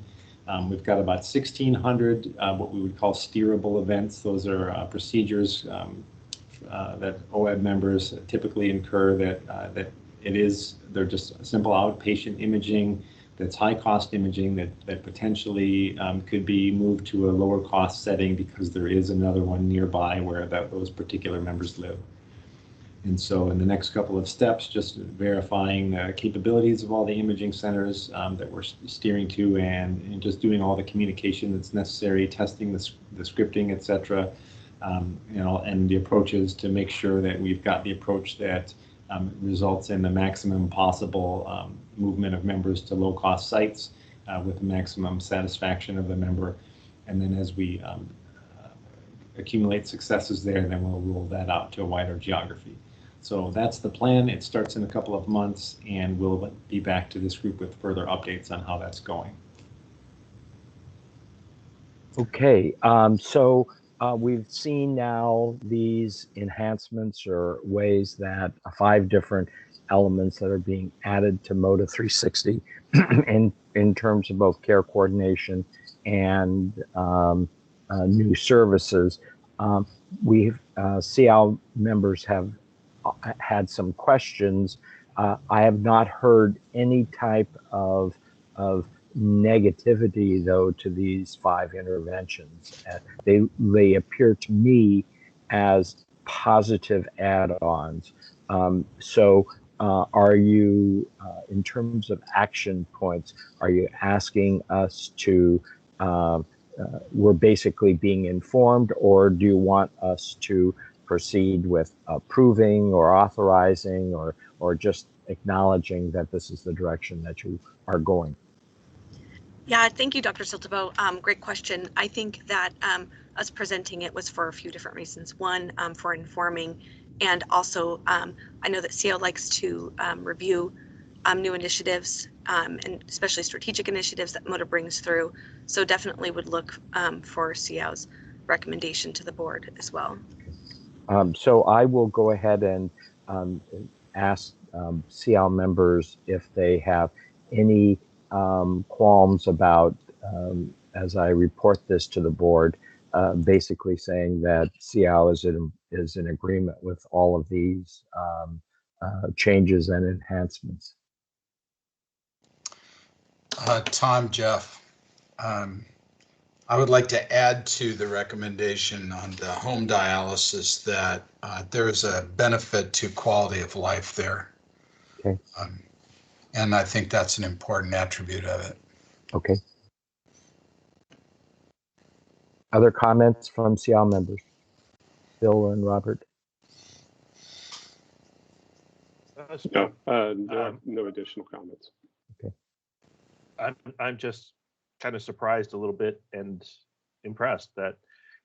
We've got about 1,600 what we would call steerable events. Those are procedures that OEB members typically incur that they're just simple outpatient imaging that's high cost imaging that potentially could be moved to a lower cost setting because there is another one nearby where those particular members live. And so in the next couple of steps, just verifying the capabilities of all the imaging centers that we're steering to, and just doing all the communication that's necessary, testing the scripting, etc. And the approaches to make sure that we've got the approach that results in the maximum possible movement of members to low-cost sites with the maximum satisfaction of the member. And then as we accumulate successes there, then we'll roll that out to a wider geography. So that's the plan. It starts in a couple of months, and we'll be back to this group with further updates on how that's going. Okay, so we've seen now these enhancements or ways that 5 different elements that are being added to Moda 360 in terms of both care coordination and new services. SEOW members have had some questions. I have not heard any type of negativity, though, to these 5 interventions. They appear to me as positive add-ons. Are you, in terms of action points, are you asking us to, we're basically being informed, or do you want us to proceed with approving or authorizing or just acknowledging that this is the direction that you are going? Yeah, thank you, Dr. Siltebo. Great question. I think that us presenting it was for a few different reasons. One, for informing, and also I know that SEOW likes to review new initiatives and especially strategic initiatives that Moda brings through. So definitely would look for SEOW's recommendation to the board as well. So I will go ahead and ask SEOW members if they have any qualms about, as I report this to the board, basically saying that SEOW is in agreement with all of these changes and enhancements. Tom, Jeff, I would like to add to the recommendation on the home dialysis that there is a benefit to quality of life there. Okay. And I think that's an important attribute of it. Okay. Other comments from SEOW members? Bill and Robert? No additional comments. Okay. I'm just kind of surprised a little bit and impressed that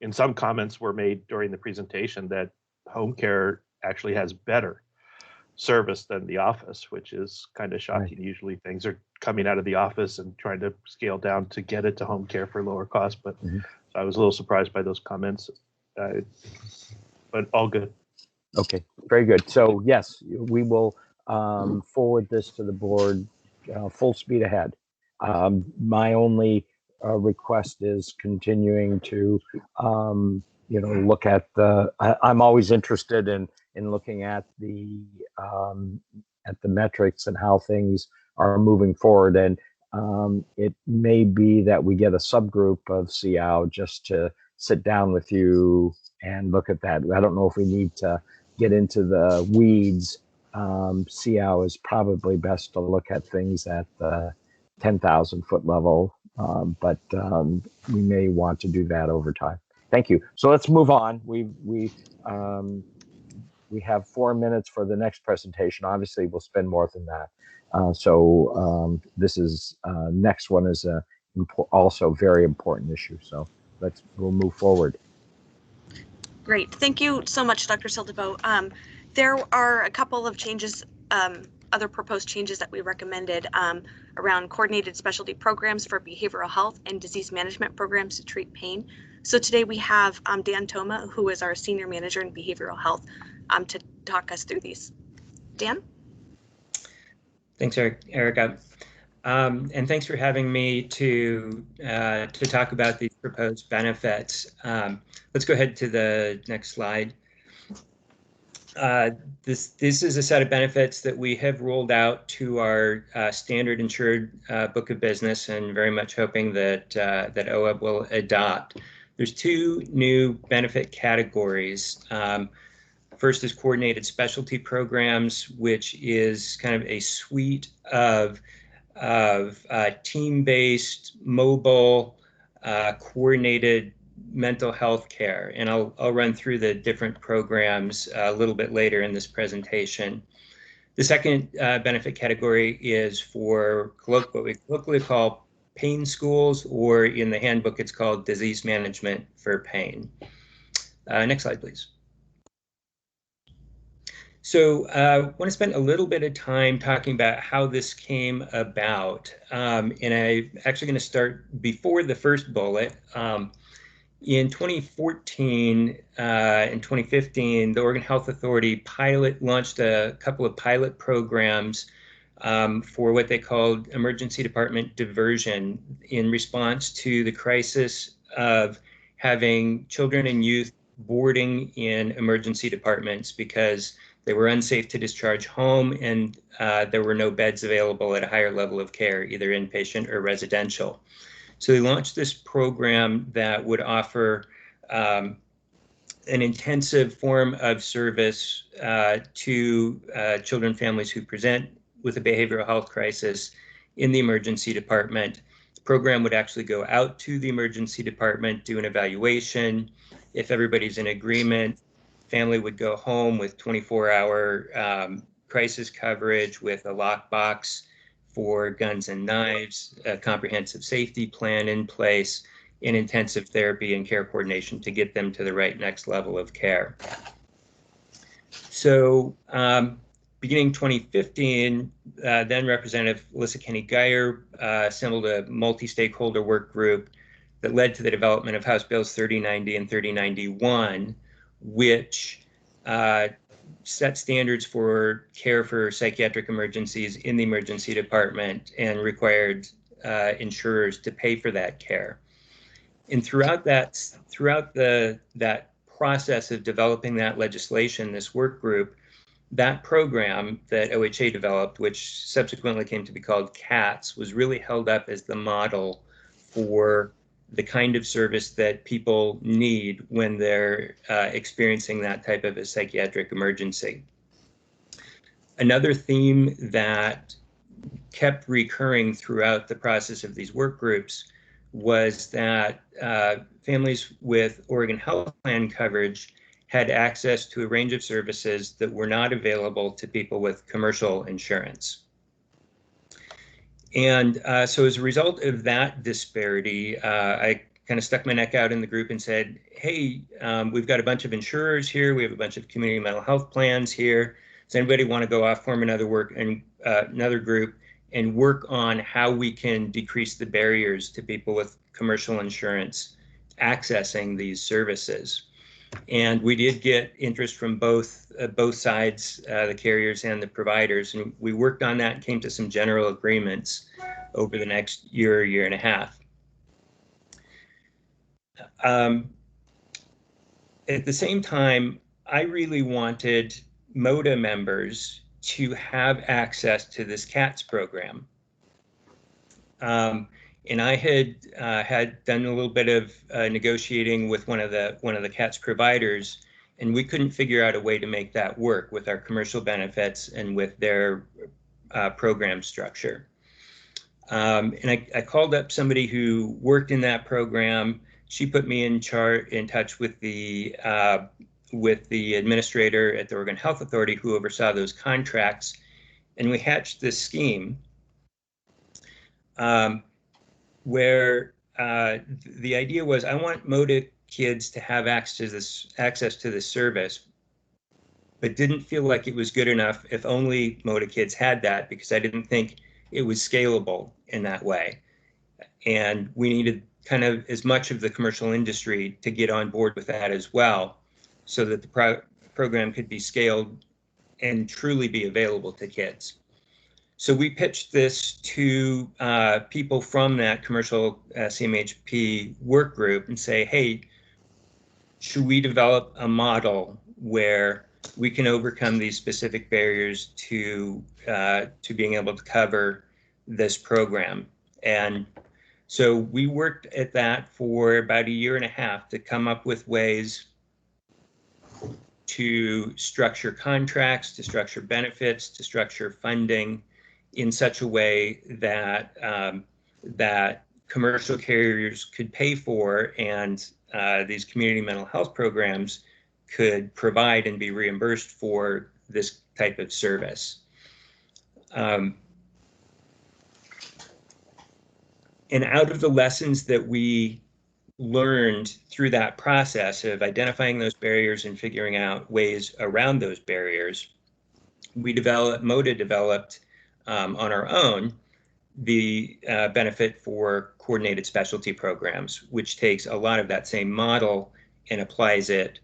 in some comments were made during the presentation that home care actually has better service than the office, which is kind of shocking. Right. Usually things are coming out of the office and trying to scale down to get it to home care for lower cost, but so I was a little surprised by those comments, but all good. Okay, very good. So yes, we will forward this to the board full speed ahead. My only request is continuing to look at I'm always interested in looking at the metrics and how things are moving forward, and it may be that we get a subgroup of SEOW just to sit down with you and look at that. I don't know if we need to get into the weeds. SEOW is probably best to look at things at the 10,000 foot level, but we may want to do that over time. Thank you. So let's move on. We have 4 minutes for the next presentation. Obviously, we'll spend more than that. This is next one is a also very important issue. So we'll move forward. Great. Thank you so much, Dr. Siltebo. There are a couple of changes, other proposed changes that we recommended around coordinated specialty programs for behavioral health and disease management programs to treat pain. So today we have Dan Toma, who is our Senior Manager in Behavioral Health, to talk us through these. Dan? Thanks, Erica. And thanks for having me to talk about these proposed benefits. Let's go ahead to the next slide. This is a set of benefits that we have rolled out to our standard insured book of business, and very much hoping that OAB will adopt. There's 2 new benefit categories. First is coordinated specialty programs, which is kind of a suite of team-based, mobile, coordinated mental health care. And I'll run through the different programs a little bit later in this presentation. The second benefit category is for what we colloquially call pain schools, or in the handbook, it's called disease management for pain. Next slide, please. So I want to spend a little bit of time talking about how this came about. And I'm actually going to start before the first bullet. In 2014 and 2015, the Oregon Health Authority launched a couple of pilot programs for what they called emergency department diversion in response to the crisis of having children and youth boarding in emergency departments because they were unsafe to discharge home and there were no beds available at a higher level of care, either inpatient or residential. So they launched this program that would offer an intensive form of service to children and families who present with a behavioral health crisis in the emergency department. The program would actually go out to the emergency department, do an evaluation. If everybody's in agreement, family would go home with 24-hour crisis coverage with a lockbox for guns and knives, a comprehensive safety plan in place, and intensive therapy and care coordination to get them to the right next level of care. So beginning 2015, then Representative Alyssa Kenny-Geyer assembled a multi-stakeholder work group that led to the development of House Bills 3090 and 3091, which set standards for care for psychiatric emergencies in the emergency department and required insurers to pay for that care. And throughout that process of developing that legislation, this work group, that program that OHA developed, which subsequently came to be called CATS, was really held up as the model for the kind of service that people need when they're experiencing that type of a psychiatric emergency. Another theme that kept recurring throughout the process of these work groups was that families with Oregon Health Plan coverage had access to a range of services that were not available to people with commercial insurance. And so as a result of that disparity, I kind of stuck my neck out in the group and said, hey, we've got a bunch of insurers here. We have a bunch of community mental health plans here. Does anybody want to go off, form another group and work on how we can decrease the barriers to people with commercial insurance accessing these services? And we did get interest from both sides, the carriers and the providers, and we worked on that and came to some general agreements over the next year and a half. At the same time, I really wanted Moda members to have access to this CATS program. And I had done a little bit of negotiating with one of the CATS providers, and we couldn't figure out a way to make that work with our commercial benefits and with their program structure. And I called up somebody who worked in that program. She put me in touch with the administrator at the Oregon Health Authority who oversaw those contracts, and we hatched this scheme. Where the idea was, I want Moda kids to have access to this service, but didn't feel like it was good enough if only Moda kids had that, because I didn't think it was scalable in that way. And we needed kind of as much of the commercial industry to get on board with that as well, so that the program could be scaled and truly be available to kids. So we pitched this to people from that commercial CMHP work group and say, hey, should we develop a model where we can overcome these specific barriers to being able to cover this program? And so we worked at that for about a year and a half to come up with ways to structure contracts, to structure benefits, to structure funding in such a way that that commercial carriers could pay for and these community mental health programs could provide and be reimbursed for this type of service. And out of the lessons that we learned through that process of identifying those barriers and figuring out ways around those barriers, Moda developed on our own the benefit for coordinated specialty programs, which takes a lot of that same model and applies it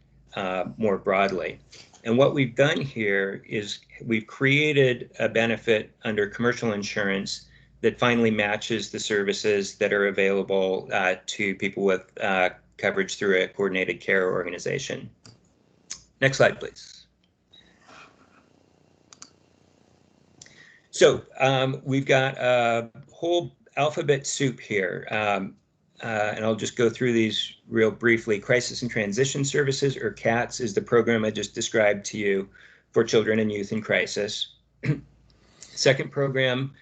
more broadly. And what we've done here is we've created a benefit under commercial insurance that finally matches the services that are available to people with coverage through a coordinated care organization. Next slide, please. So we've got a whole alphabet soup here, and I'll just go through these real briefly. Crisis and Transition Services, or CATS, is the program I just described to you for children and youth in crisis. Second program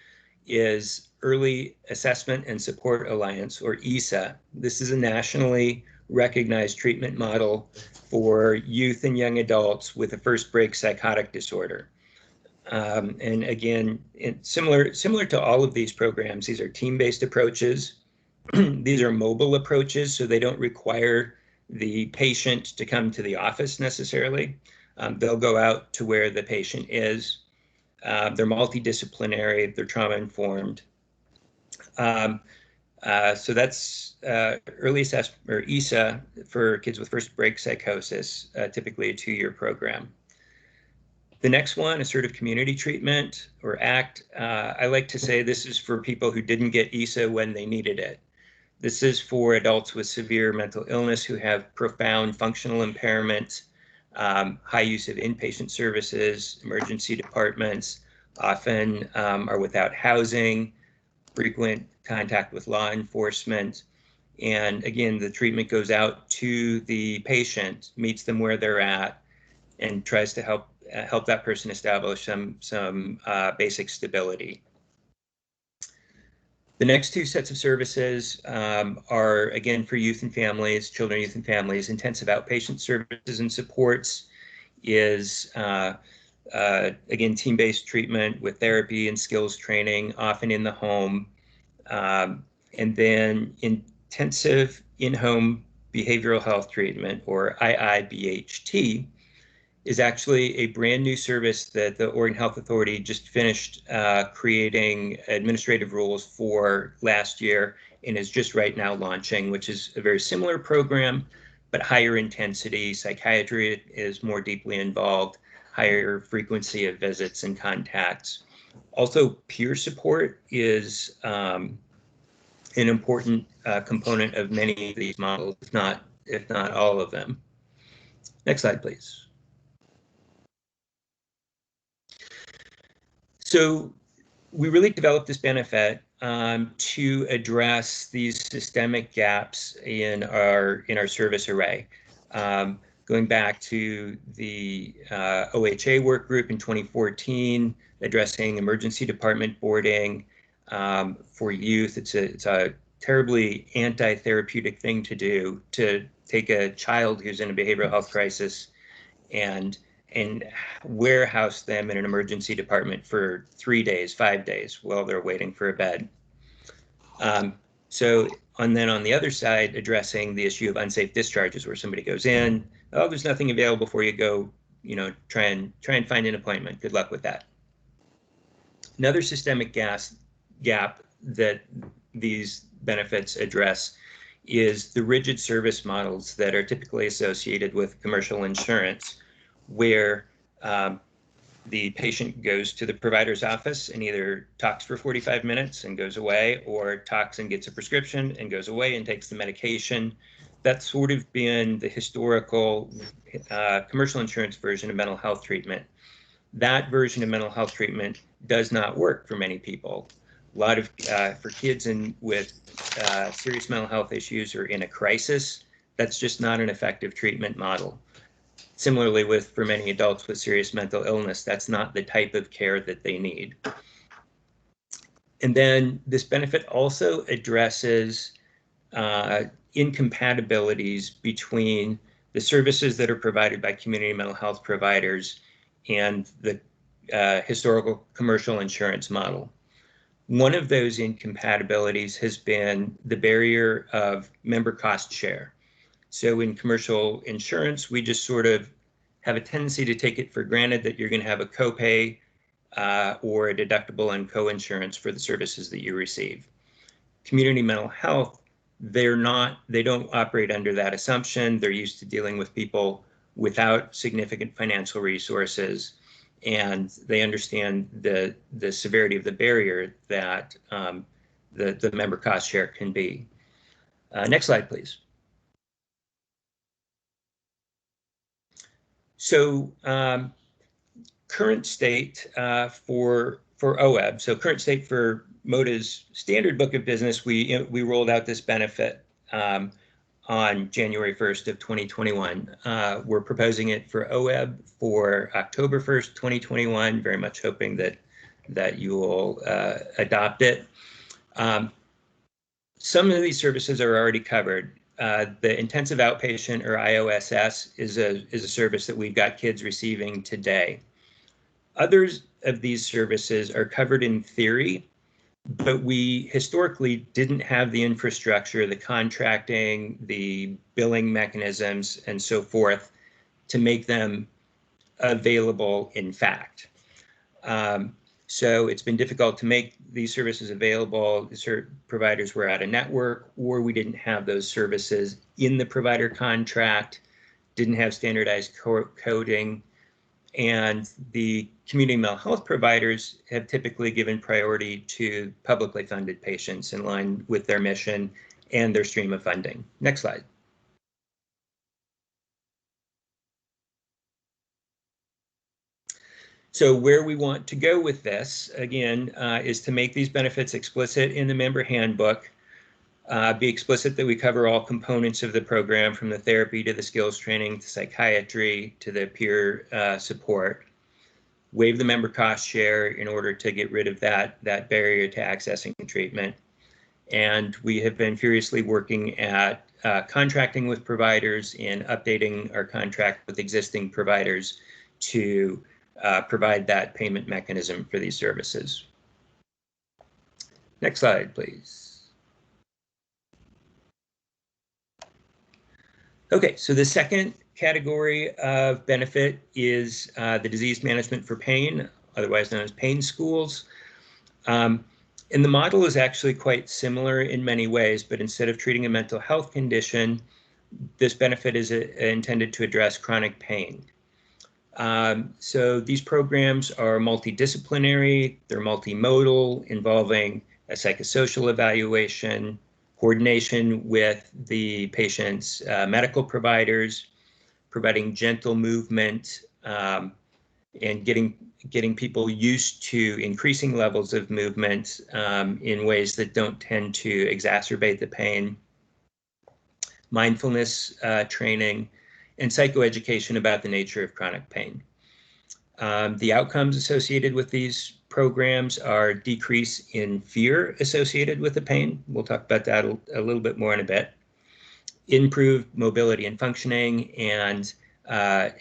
is Early Assessment and Support Alliance, or ESA. This is a nationally recognized treatment model for youth and young adults with a first break psychotic disorder. And again, similar to all of these programs, these are team-based approaches. These are mobile approaches, so they don't require the patient to come to the office necessarily. They'll go out to where the patient is. They're multidisciplinary, they're trauma-informed. So that's early assessment, or ESA, for kids with first break psychosis, typically a 2-year program. The next one, Assertive Community Treatment, or ACT. I like to say this is for people who didn't get ESA when they needed it. This is for adults with severe mental illness who have profound functional impairment, high use of inpatient services, emergency departments, often are without housing, frequent contact with law enforcement. And again, the treatment goes out to the patient, meets them where they're at, and tries to help that person establish some basic stability. The next 2 sets of services are, again, for youth and families, children, youth, and families. Intensive outpatient services and supports is, again, team-based treatment with therapy and skills training, often in the home. And then intensive in-home behavioral health treatment, or IIBHT, is actually a brand new service that the Oregon Health Authority just finished creating administrative rules for last year and is just right now launching, which is a very similar program, but higher intensity. Psychiatry is more deeply involved, higher frequency of visits and contacts. Also, peer support is an important component of many of these models, if not all of them. Next slide, please. So we really developed this benefit to address these systemic gaps in our service array. Going back to the OHA work group in 2014, addressing emergency department boarding for youth. It's a terribly anti-therapeutic thing to do, to take a child who's in a behavioral health crisis and warehouse them in an emergency department for 3 days, 5 days while they're waiting for a bed. And then on the other side, addressing the issue of unsafe discharges, where somebody goes in, oh, there's nothing available for you, go, try and find an appointment. Good luck with that. Another systemic gap that these benefits address is the rigid service models that are typically associated with commercial insurance, where the patient goes to the provider's office and either talks for 45 minutes and goes away, or talks and gets a prescription and goes away and takes the medication. That's sort of been the historical commercial insurance version of mental health treatment. That version of mental health treatment does not work for many people. A lot of, for kids with serious mental health issues or in a crisis, that's just not an effective treatment model. Similarly, for many adults with serious mental illness, that's not the type of care that they need. And then this benefit also addresses incompatibilities between the services that are provided by community mental health providers and the historical commercial insurance model. One of those incompatibilities has been the barrier of member cost share. So in commercial insurance, we just sort of have a tendency to take it for granted that you're going to have a copay or a deductible and co-insurance for the services that you receive. Community mental health, they don't operate under that assumption. They're used to dealing with people without significant financial resources, and they understand the severity of the barrier that the member cost share can be. Next slide, please. So current state for OEB, so current state for Moda's standard book of business, we rolled out this benefit on January 1st of 2021. We're proposing it for OEB for October 1st, 2021, very much hoping that you will adopt it. Some of these services are already covered. The intensive outpatient, or IOSS, is a service that we've got kids receiving today. Others of these services are covered in theory, but we historically didn't have the infrastructure, the contracting, the billing mechanisms, and so forth to make them available in fact. So it's been difficult to make these services available. Certain providers were out of network, or we didn't have those services in the provider contract, didn't have standardized coding, and the community mental health providers have typically given priority to publicly funded patients in line with their mission and their stream of funding. Next slide. So where we want to go with this, again, is to make these benefits explicit in the member handbook, be explicit that we cover all components of the program, from the therapy to the skills training to psychiatry to the peer support, waive the member cost share in order to get rid of that barrier to accessing treatment. And we have been furiously working at contracting with providers and updating our contract with existing providers to provide that payment mechanism for these services. Next slide, please. Okay, so the second category of benefit is the disease management for pain, otherwise known as pain schools. And the model is actually quite similar in many ways, but instead of treating a mental health condition, this benefit is intended to address chronic pain. So these programs are multidisciplinary, they're multimodal, involving a psychosocial evaluation, coordination with the patient's medical providers, providing gentle movement, and getting people used to increasing levels of movement in ways that don't tend to exacerbate the pain, mindfulness training, and psychoeducation about the nature of chronic pain. The outcomes associated with these programs are decrease in fear associated with the pain. We'll talk about that a little bit more in a bit. Improved mobility and functioning, and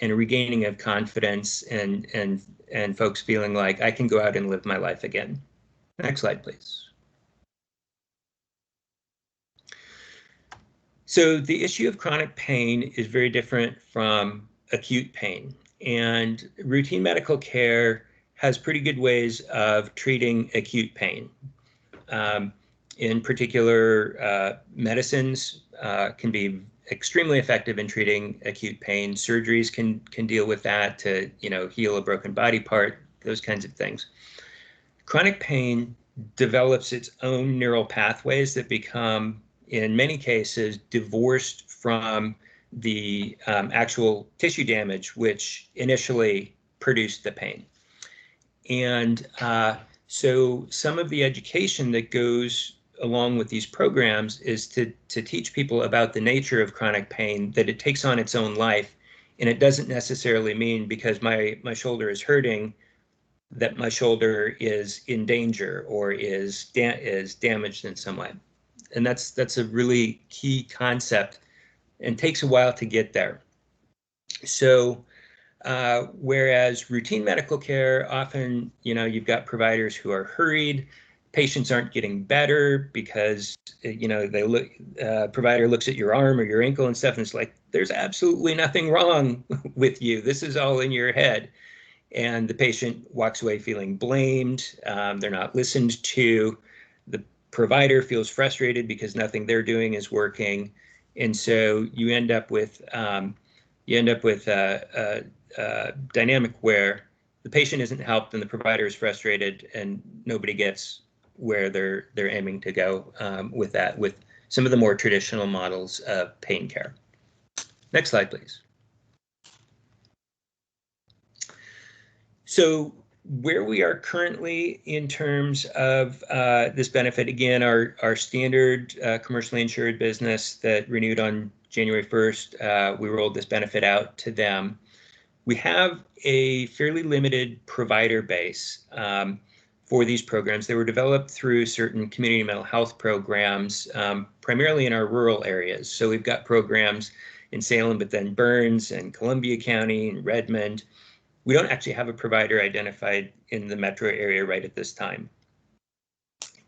regaining of confidence, and folks feeling like I can go out and live my life again. Next slide, please. So the issue of chronic pain is very different from acute pain, and routine medical care has pretty good ways of treating acute pain. In particular, medicines can be extremely effective in treating acute pain. Surgeries can deal with that to, heal a broken body part, those kinds of things. Chronic pain develops its own neural pathways that become, in many cases, divorced from the actual tissue damage which initially produced the pain. And so some of the education that goes along with these programs is to teach people about the nature of chronic pain, that it takes on its own life. And it doesn't necessarily mean because my shoulder is hurting that my shoulder is in danger or is damaged in some way. And that's a really key concept and takes a while to get there. So whereas routine medical care, often, you've got providers who are hurried, patients aren't getting better because, provider looks at your arm or your ankle and stuff, and it's like, there's absolutely nothing wrong with you. This is all in your head. and the patient walks away feeling blamed. They're not listened to. The provider feels frustrated because nothing they're doing is working, and so you end up with a dynamic where the patient isn't helped and the provider is frustrated, and nobody gets where they're aiming to go with some of the more traditional models of pain care. Next slide, please. So where we are currently in terms of this benefit, again, our standard commercially insured business that renewed on January 1st, we rolled this benefit out to them. We have a fairly limited provider base for these programs. They were developed through certain community mental health programs, primarily in our rural areas. So we've got programs in Salem, but then Burns and Columbia County and Redmond. We don't actually have a provider identified in the metro area right at this time.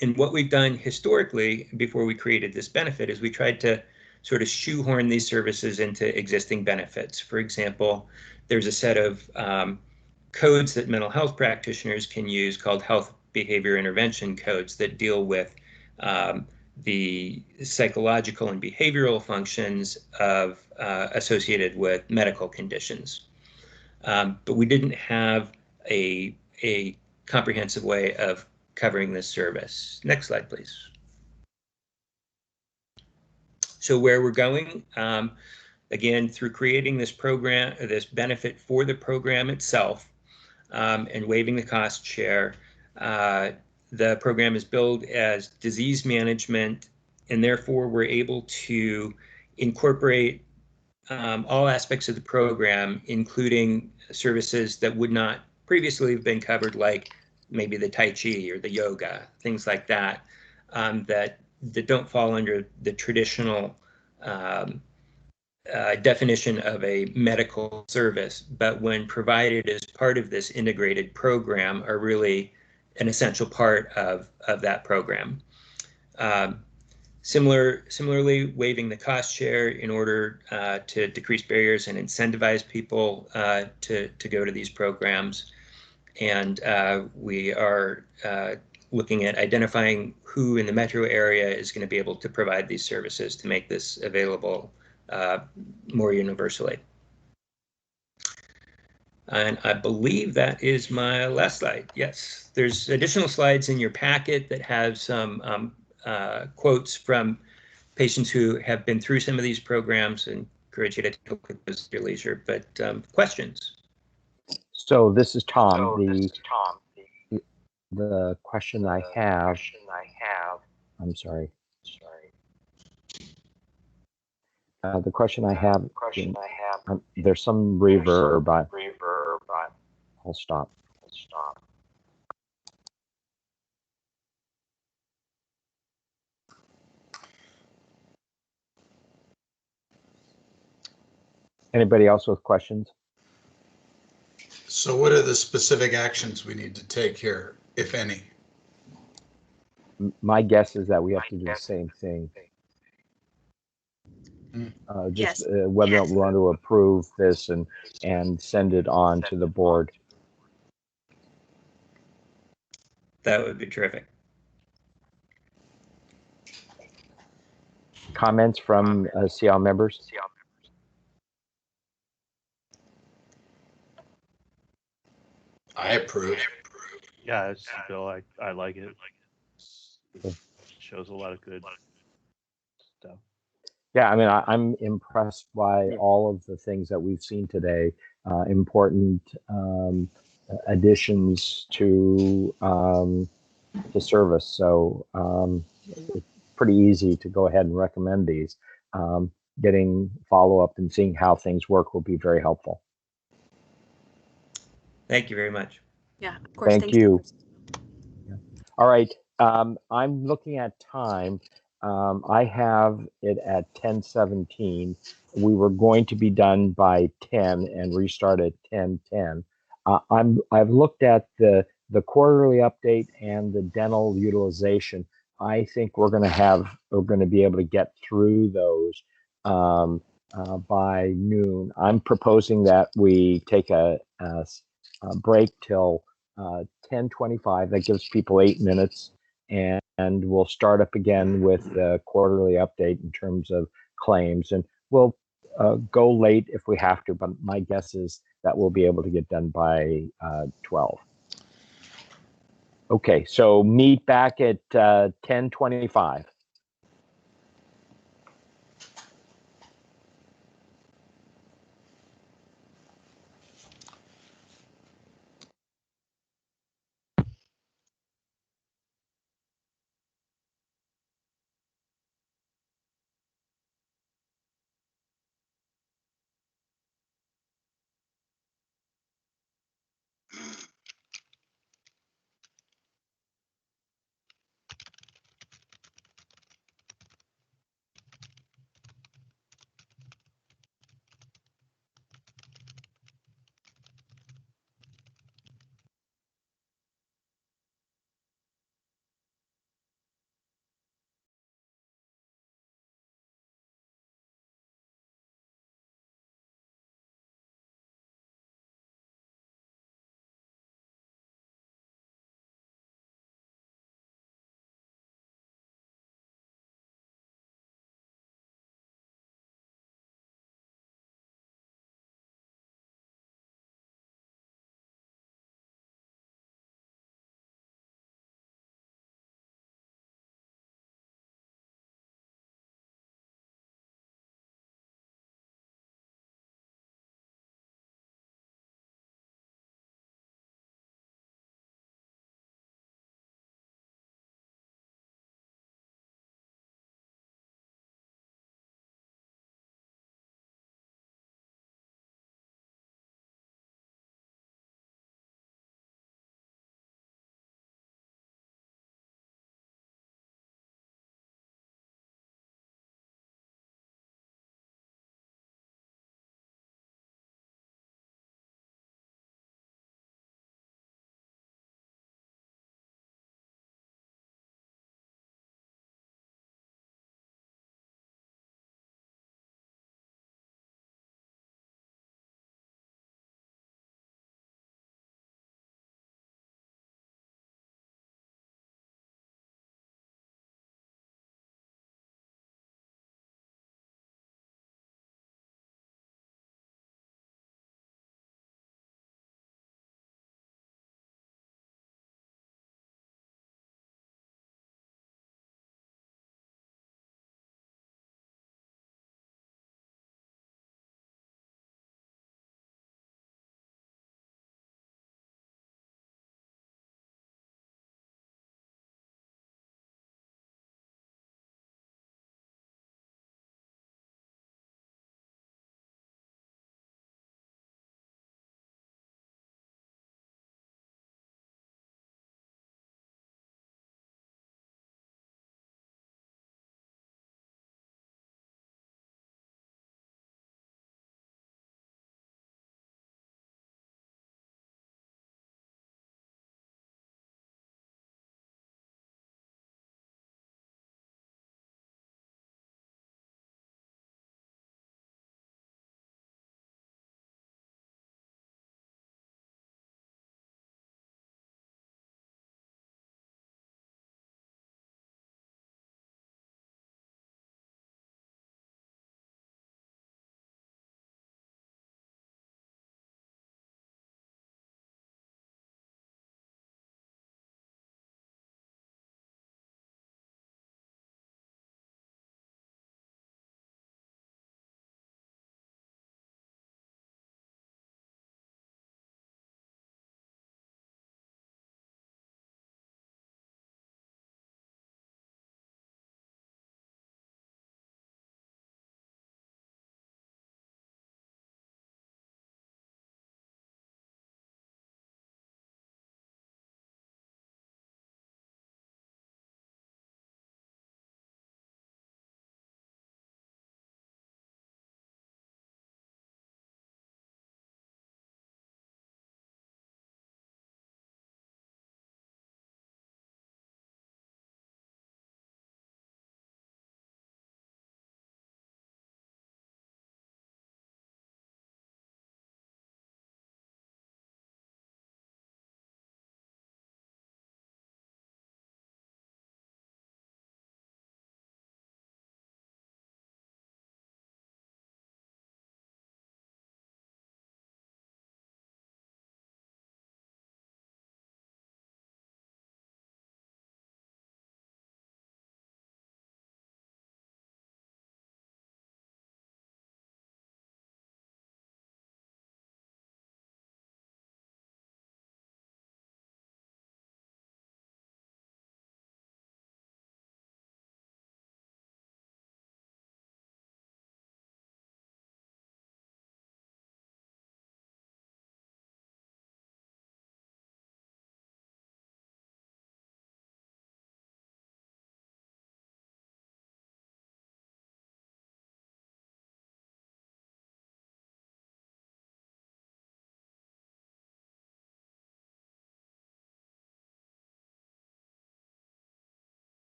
And what we've done historically, before we created this benefit, is we tried to sort of shoehorn these services into existing benefits. For example, there's a set of codes that mental health practitioners can use called health behavior intervention codes that deal with the psychological and behavioral functions associated with medical conditions. But we didn't have a comprehensive way of covering this service. Next slide, please. So where we're going, again, through creating this program, this benefit for the program itself, and waiving the cost share, the program is billed as disease management, and therefore we're able to incorporate all aspects of the program, including services that would not previously have been covered, like maybe the Tai Chi or the yoga, things like that, that don't fall under the traditional definition of a medical service, but when provided as part of this integrated program are really an essential part of that program. Similarly, waiving the cost share in order to decrease barriers and incentivize people to go to these programs. And we are looking at identifying who in the metro area is going to be able to provide these services to make this available more universally. And I believe that is my last slide. Yes, there's additional slides in your packet that have some quotes from patients who have been through some of these programs, and encourage you to take a look at those at your leisure. But questions? So this is Tom. The question I have. I'm sorry. The question I have. There's some reverb. I'll stop. Anybody else with questions? So what are the specific actions we need to take here, if any? My guess is that we have to do the same thing. Just whether or not we want to approve this and send it on to the board. That would be terrific. Comments from SEOW members? I approve. Yeah, it's Bill. I like it. It shows a lot of good stuff. Yeah, I mean, I'm impressed by all of the things that we've seen today. Important additions to service. So it's pretty easy to go ahead and recommend these. Getting follow-up and seeing how things work will be very helpful. Thank you very much. Yeah, of course. Thank you. Yeah. All right. I'm looking at time. I have it at 10:17. We were going to be done by 10 and restart at 10:10. I've looked at the quarterly update and the dental utilization. I think we're going to be able to get through those by noon. I'm proposing that we take a break till 10:25. That gives people 8 minutes, and we'll start up again with the quarterly update in terms of claims. And we'll go late if we have to, but my guess is that we'll be able to get done by 12. Okay, so meet back at 10:25.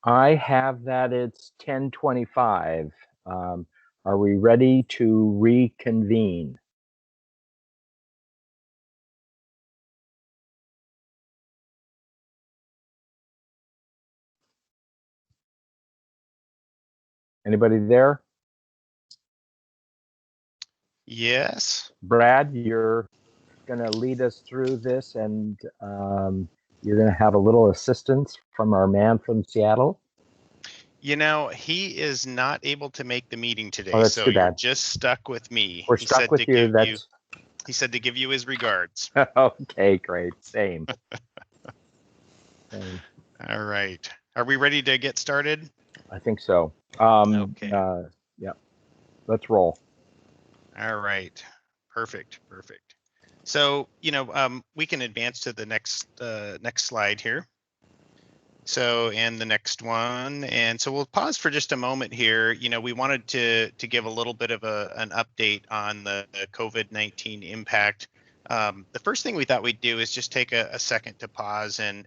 I have that it's 10:25. Are we ready to reconvene? Anybody there? Yes. Brad, you're going to lead us through this, and you're going to have a little assistance from our man from Seattle. You know, he is not able to make the meeting today, Oh, that's so too you're bad. just stuck with me. We're He stuck said with to you. give That's he said to give you his regards. okay. Great. Same. Same. All right. Are we ready to get started? I think so. Okay. Yeah. Let's roll. All right. Perfect. Perfect. So, you know, we can advance to the next slide here. So, and the next one. And so we'll pause for just a moment here. You know, we wanted to give a little bit of an update on the COVID-19 impact. The first thing we thought we'd do is just take a second to pause and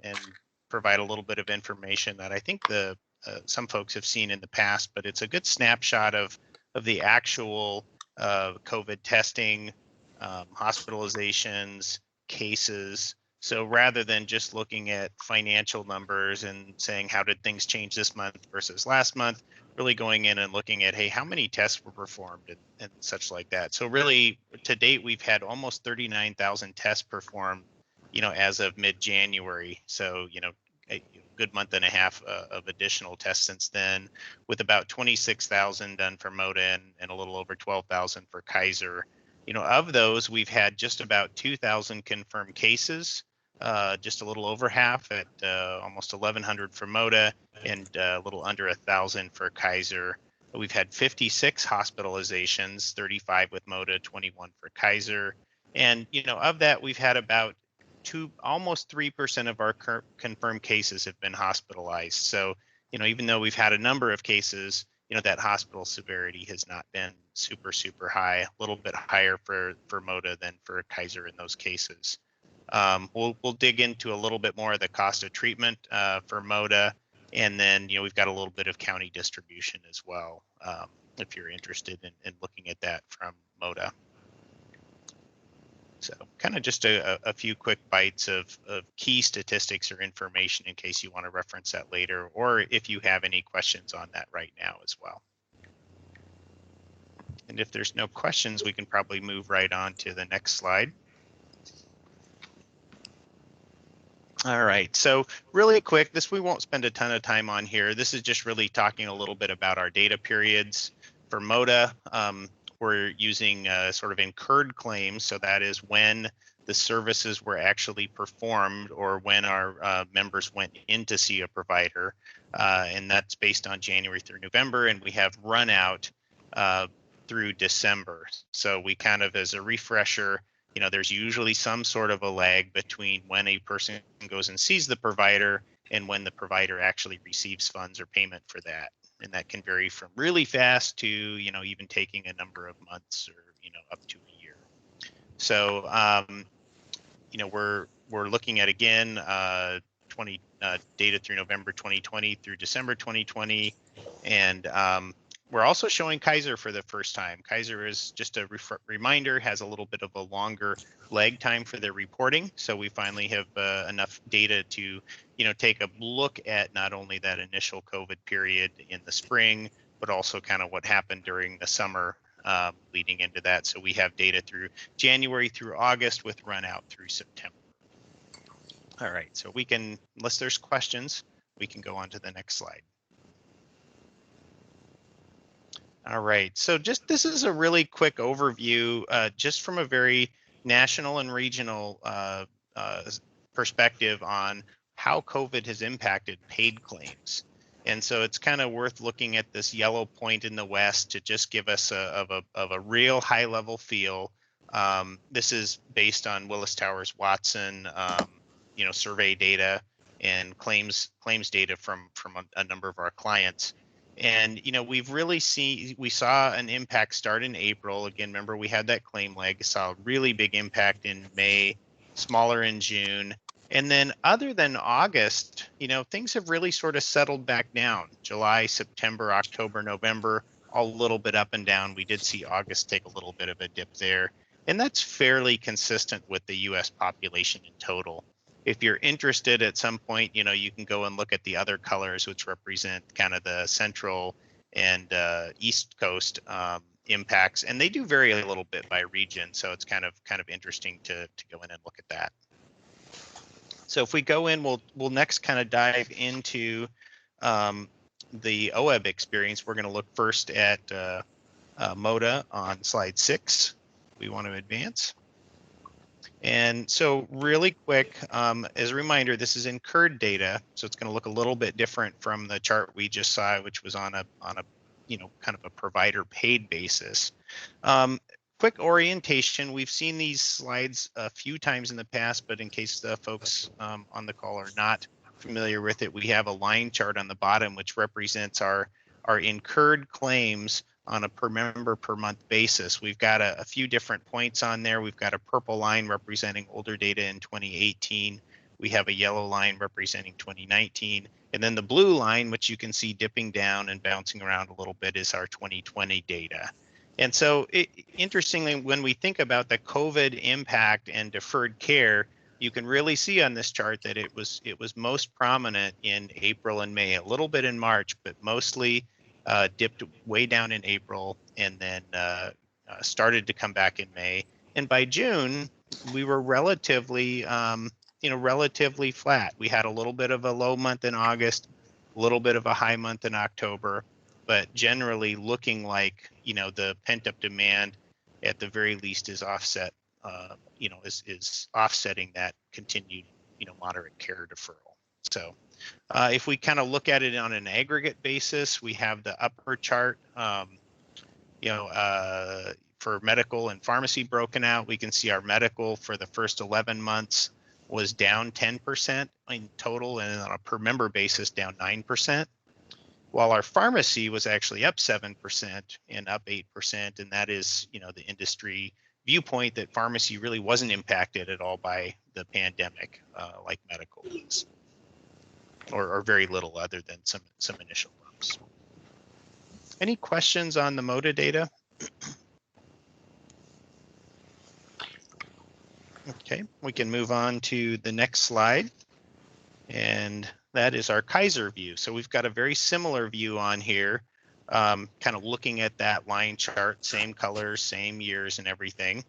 provide a little bit of information that I think some folks have seen in the past, but it's a good snapshot of the actual COVID testing, hospitalizations, cases. So rather than just looking at financial numbers and saying, how did things change this month versus last month, really going in and looking at, hey, how many tests were performed and such like that. So really, to date, we've had almost 39,000 tests performed, you know, as of mid-January. So, you know, a good month and a half of additional tests since then, with about 26,000 done for Moda and a little over 12,000 for Kaiser. You know, of those, we've had just about 2,000 confirmed cases, just a little over half at almost 1,100 for Moda and a little under 1,000 for Kaiser. We've had 56 hospitalizations, 35 with Moda, 21 for Kaiser. And, you know, of that, we've had about almost 3% of our confirmed cases have been hospitalized. So, you know, even though we've had a number of cases, you know, that hospital severity has not been super high, a little bit higher for Moda than for Kaiser in those cases. We'll dig into a little bit more of the cost of treatment for Moda, and then, you know, we've got a little bit of county distribution as well, if you're interested in looking at that from Moda. So kind of just a few quick bites of key statistics or information in case you want to reference that later, or if you have any questions on that right now as well. And if there's no questions, we can probably move right on to the next slide. All right, so really quick, we won't spend a ton of time on here. This is just really talking a little bit about our data periods. For Moda, we're using sort of incurred claims, so that is when the services were actually performed or when our members went in to see a provider, and that's based on January through November, and we have run out through December. So we kind of, as a refresher, you know, there's usually some sort of a lag between when a person goes and sees the provider and when the provider actually receives funds or payment for that. And that can vary from really fast to, you know, even taking a number of months or, you know, up to a year. So, you know, we're looking at, again, data through November 2020 through December 2020. And we're also showing Kaiser for the first time. Kaiser, is just a reminder, has a little bit of a longer lag time for their reporting. So we finally have enough data to, you know, take a look at not only that initial COVID period in the spring, but also kind of what happened during the summer leading into that. So we have data through January through August with run out through September. All right, so we can, unless there's questions, we can go on to the next slide. All right, so just this is a really quick overview, just from a very national and regional perspective on how COVID has impacted paid claims. And so it's kind of worth looking at this yellow point in the West to just give us a real high level feel. This is based on Willis Towers Watson, you know, survey data and claims data from a number of our clients. And, you know, we saw an impact start in April. Again, remember, we had that claim lag, saw a really big impact in May, smaller in June, And then other than August, things have really sort of settled back down. July, September, October, November, all a little bit up and down. We did see August take a little bit of a dip there. And that's fairly consistent with the US population in total. If you're interested at some point, you can go and look at the other colors, which represent kind of the central and East Coast impacts. And they do vary a little bit by region. So it's kind of interesting to go in and look at that. So if we go in, we'll next kind of dive into the OEB experience. We're going to look first at Moda on slide 6. We want to advance. And so really quick, as a reminder, this is incurred data. So it's going to look a little bit different from the chart we just saw, which was on a kind of a provider paid basis. Quick orientation. We've seen these slides a few times in the past, but in case the folks on the call are not familiar with it, we have a line chart on the bottom which represents our incurred claims on a per member per month basis. We've got a few different points on there. We've got a purple line representing older data in 2018. We have a yellow line representing 2019. And then the blue line, which you can see dipping down and bouncing around a little bit, is our 2020 data. And so interestingly, when we think about the COVID impact and deferred care, you can really see on this chart that it was most prominent in April and May, a little bit in March, but mostly dipped way down in April and then started to come back in May. And by June, we were relatively flat. We had a little bit of a low month in August, a little bit of a high month in October, but generally looking like, the pent-up demand at the very least is offset, is offsetting that continued, moderate care deferral. So if we kind of look at it on an aggregate basis, we have the upper chart, for medical and pharmacy broken out. We can see our medical for the first 11 months was down 10% in total, and on a per member basis, down 9%. While our pharmacy was actually up 7% and up 8%, and that is, the industry viewpoint that pharmacy really wasn't impacted at all by the pandemic, like medical was, or very little other than some initial bumps. Any questions on the Moda data? Okay, we can move on to the next slide, and that is our Kaiser view. So we've got a very similar view on here, kind of looking at that line chart, same colors, same years and everything.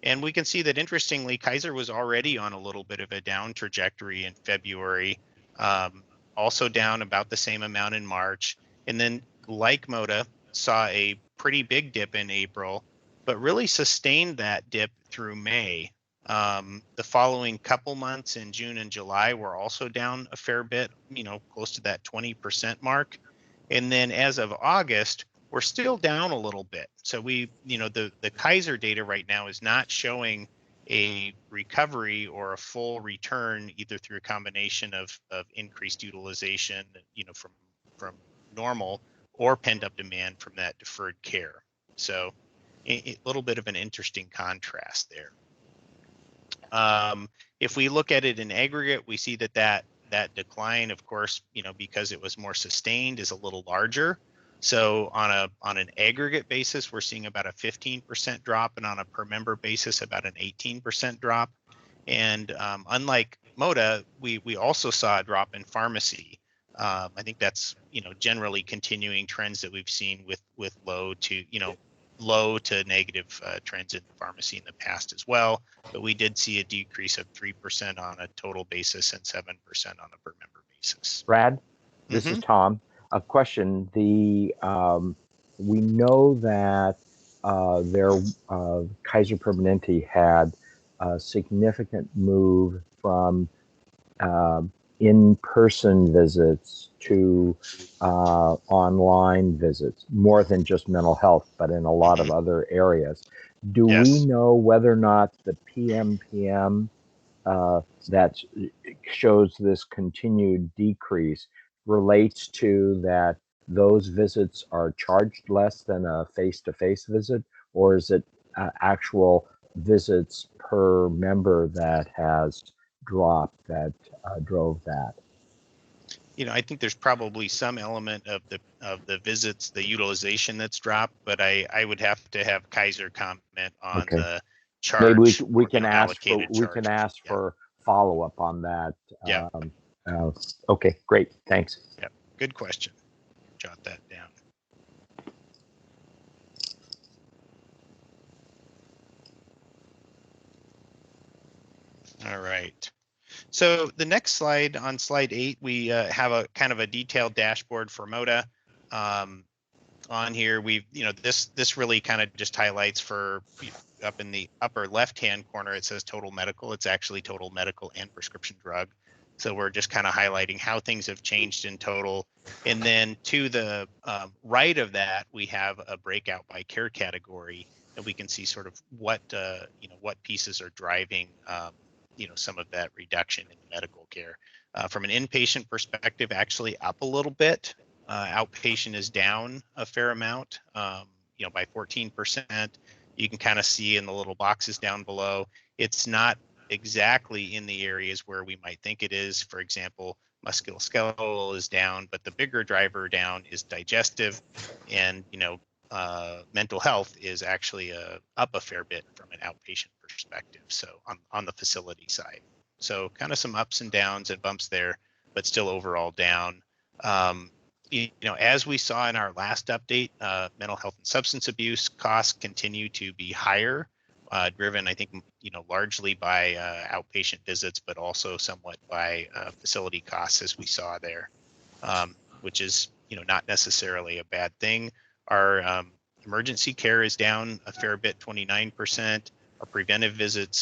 And we can see that interestingly, Kaiser was already on a little bit of a down trajectory in February, also down about the same amount in March. And then like Moda, saw a pretty big dip in April, but really sustained that dip through May. The following couple months in June and July were also down a fair bit, close to that 20% mark. And then as of August, we're still down a little bit. So the Kaiser data right now is not showing a recovery or a full return, either through a combination of increased utilization, from normal, or pent-up demand from that deferred care. So a little bit of an interesting contrast there. If we look at it in aggregate, we see that decline, of course, because it was more sustained, is a little larger. So on an aggregate basis, we're seeing about a 15% drop, and on a per member basis, about an 18% drop. And unlike Moda, we also saw a drop in pharmacy. I think that's generally continuing trends that we've seen with low to negative trends in pharmacy in the past as well. But we did see a decrease of 3% on a total basis and 7% on a per member basis. Brad, this is Tom. A question. We know that Kaiser Permanente had a significant move from in-person visits to online visits, more than just mental health, but in a lot of other areas. Do we know whether or not the PMPM that shows this continued decrease relates to that those visits are charged less than a face-to-face visit, or is it actual visits per member that has drop that drove that? I think there's probably some element of the visits, the utilization that's dropped, but I would have to have Kaiser comment on the charge. Maybe we can ask charge. for follow-up on that. Yeah. Okay, great. Thanks. Yeah. Good question. Jot that down. All right. So the next slide, on slide 8, we have a kind of a detailed dashboard for Moda. On here, we've, this really kind of just highlights for up in the upper left-hand corner, it says total medical. It's actually total medical and prescription drug. So we're just kind of highlighting how things have changed in total. And then to the right of that, we have a breakout by care category, and we can see sort of what pieces are driving some of that reduction in medical care. From an inpatient perspective, actually up a little bit. Outpatient is down a fair amount, by 14%. You can kind of see in the little boxes down below. It's not exactly in the areas where we might think it is. For example, musculoskeletal is down, but the bigger driver down is digestive, and mental health is actually up a fair bit from an outpatient perspective. So on the facility side, so kind of some ups and downs and bumps there, but still overall down. As we saw in our last update, mental health and substance abuse costs continue to be higher, driven, I think, largely by outpatient visits, but also somewhat by facility costs, as we saw there, which is, not necessarily a bad thing. Our emergency care is down a fair bit, 29%. Our preventive visit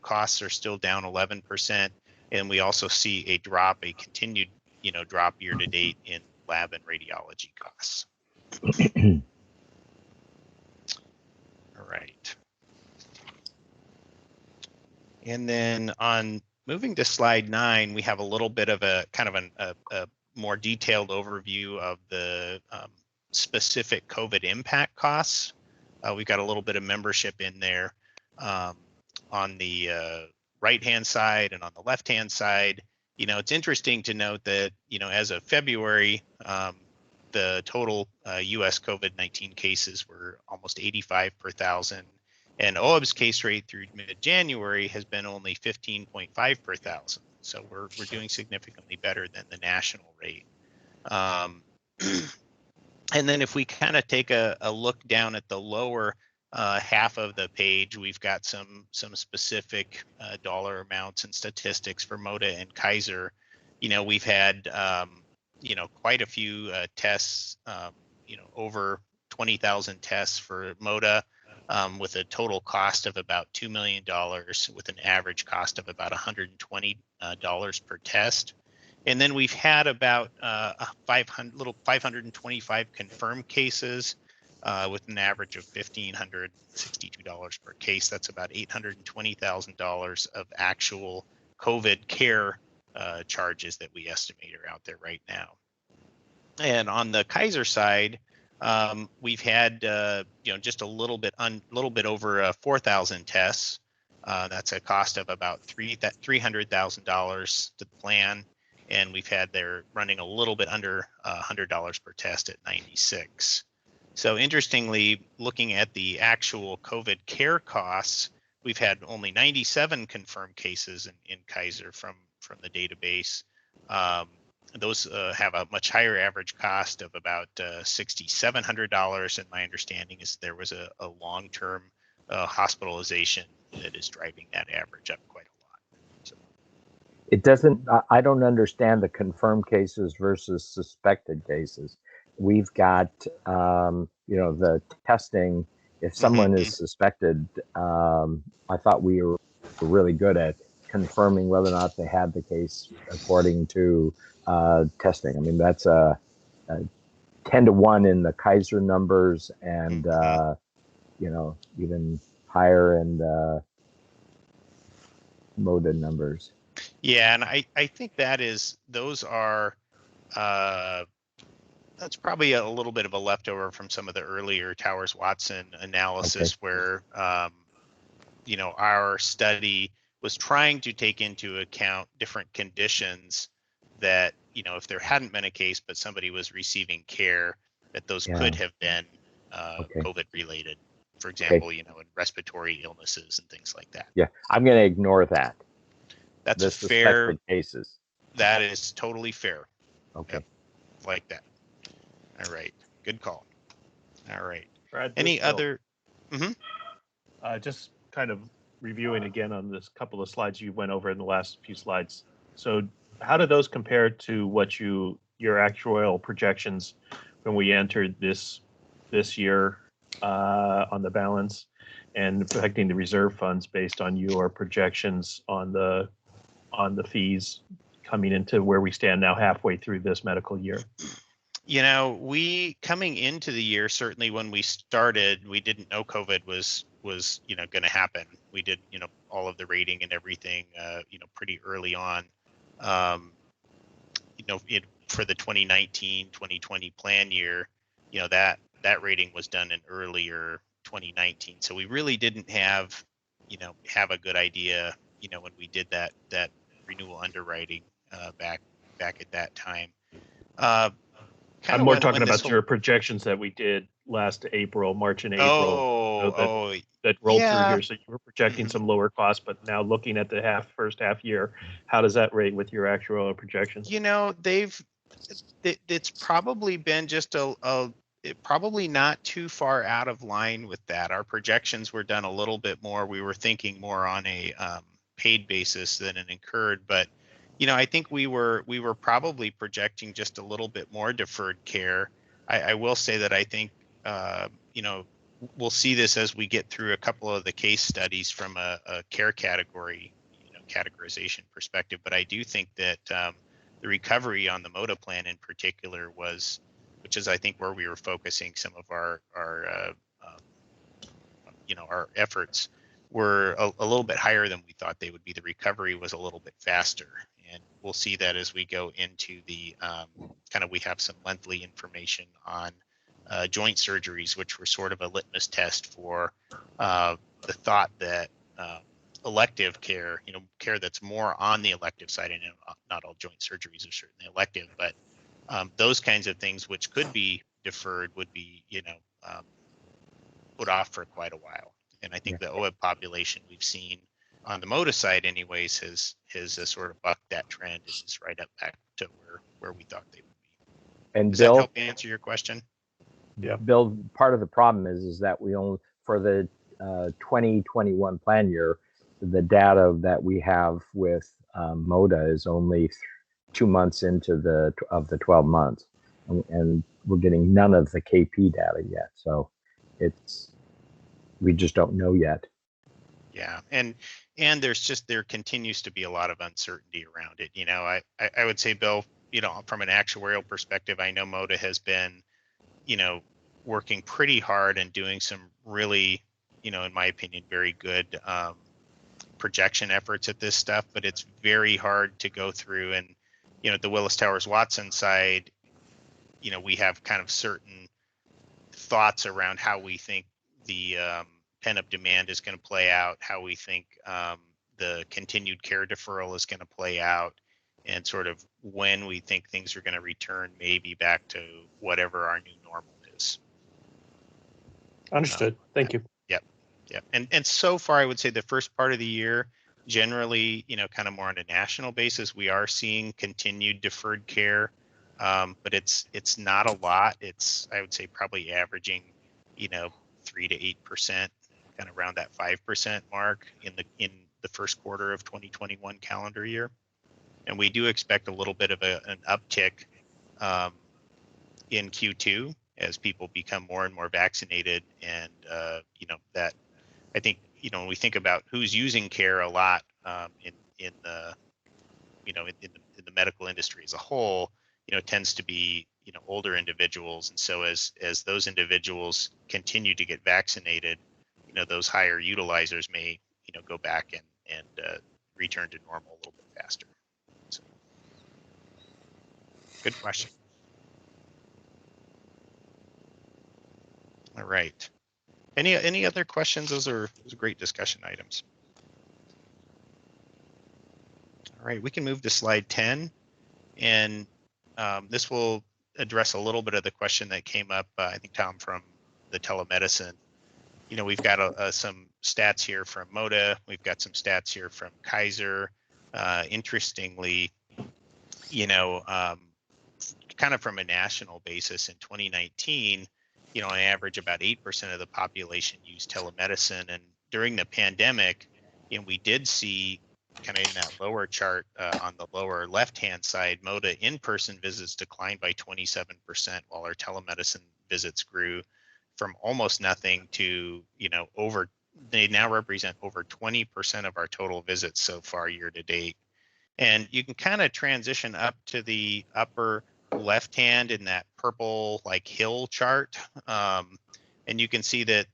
costs are still down 11%. And we also see a continued, drop year to date in lab and radiology costs. All right. And then on moving to slide 9, we have a little bit of a kind of a more detailed overview of the specific COVID impact costs. We've got a little bit of membership in there on the right-hand side and on the left-hand side. It's interesting to note that, as of February, the total U.S. COVID-19 cases were almost 85 per thousand, and OAB's case rate through mid-January has been only 15.5 per thousand. So we're doing significantly better than the national rate. And then if we kind of take a look down at the lower half of the page, we've got some specific dollar amounts and statistics for Moda and Kaiser. We've had quite a few tests, over 20,000 tests for Moda, with a total cost of about $2 million, with an average cost of about $120 per test. And then we've had about 525 confirmed cases, with an average of $1,562 per case. That's about $820,000 of actual COVID care charges that we estimate are out there right now. And on the Kaiser side, we've had just a little bit over 4,000 tests. That's a cost of about $300,000 to the plan, and we've had they're running a little bit under $100 per test at 96. So interestingly, looking at the actual COVID care costs, we've had only 97 confirmed cases in Kaiser from the database. Those have a much higher average cost of about $6,700, and my understanding is there was a long-term hospitalization that is driving that average up quite a lot. So. It doesn't. I don't understand the confirmed cases versus suspected cases. We've got, the testing. If someone is suspected, I thought we were really good at confirming whether or not they had the case according to testing. I mean, that's a 10-to-1 in the Kaiser numbers, and even higher in the Moda numbers. Yeah, and I think that's probably a little bit of a leftover from some of the earlier Towers Watson analysis, where our study was trying to take into account different conditions that, if there hadn't been a case, but somebody was receiving care, that those could have been COVID related. For example, in respiratory illnesses and things like that. Yeah, I'm going to ignore that. That's the fair. Suspected cases. That is totally fair. Okay. Yep, like that. All right. Good call. All right. Brad, Any other? Just kind of reviewing again on this couple of slides you went over in the last few slides. So how do those compare to what your actuarial projections when we entered this year on the balance and affecting the reserve funds based on your projections on the fees coming into where we stand now halfway through this medical year? We coming into the year, certainly when we started, we didn't know COVID was going to happen. We did, all of the rating and everything, pretty early on. For the 2019-2020 plan year, that rating was done in earlier 2019. So we really didn't have a good idea, when we did that renewal underwriting back at that time. I'm more talking about your projections that we did last March and April. That rolled through here. So you were projecting some lower costs, but now looking at the first half year, how does that rate with your actual projections? It's probably been just probably not too far out of line with that. Our projections were done a little bit more. We were thinking more on a paid basis than an incurred, but I think we were probably projecting just a little bit more deferred care. I will say that I think we'll see this as we get through a couple of the case studies from a care category categorization perspective. But I do think that the recovery on the Moda plan in particular which is I think where we were focusing some of our efforts, were a little bit higher than we thought they would be. The recovery was a little bit faster. And we'll see that as we go into the we have some monthly information on joint surgeries, which were sort of a litmus test for the thought that elective care, care that's more on the elective side, and not all joint surgeries are certainly elective, but those kinds of things which could be deferred would be, put off for quite a while. And I think the OEB population we've seen on the Moda side anyways has sort of bucked that trend and is right up back to where we thought they would be. And Does Bill, that help answer your question? Yeah. Bill, part of the problem is that we only, for the 2021 plan year, the data that we have with Moda is only 2 months into the 12 months, and we're getting none of the KP data yet. So we just don't know yet. Yeah, and there continues to be a lot of uncertainty around it. I would say, Bill, from an actuarial perspective, I know Moda has been, working pretty hard and doing some really, in my opinion, very good projection efforts at this stuff, but it's very hard to go through and, at the Willis Towers Watson side, we have kind of certain thoughts around how we think the pent-up demand is going to play out, how we think the continued care deferral is going to play out, and sort of when we think things are going to return maybe back to whatever our new normal is. Understood. Thank you. Yep. And so far, I would say the first part of the year, generally, kind of more on a national basis, we are seeing continued deferred care, but it's not a lot. It's, I would say, probably averaging, 3 to 8%, kind of around that 5% mark in the first quarter of 2021 calendar year. And we do expect a little bit of an uptick in Q2 as people become more and more vaccinated, and that I think when we think about who's using care a lot in the medical industry as a whole, it tends to be older individuals, and so as those individuals continue to get vaccinated, those higher utilizers may go back and return to normal a little bit faster. So, good question. All right. Any other questions? Those are great discussion items. All right, we can move to slide 10, and this will address a little bit of the question that came up, I think, Tom, from the telemedicine. You know, we've got some stats here from Moda. We've got some stats here from Kaiser. Interestingly, you know, kind of from a national basis in 2019, you know, on average, about 8% of the population used telemedicine. And during the pandemic, you know, we did see kind of in that lower chart on the lower left-hand side, Moda in-person visits declined by 27%, while our telemedicine visits grew from almost nothing to, you know, they now represent over 20% of our total visits so far year to date. And you can kind of transition up to the upper left hand in that purple like hill chart. And you can see that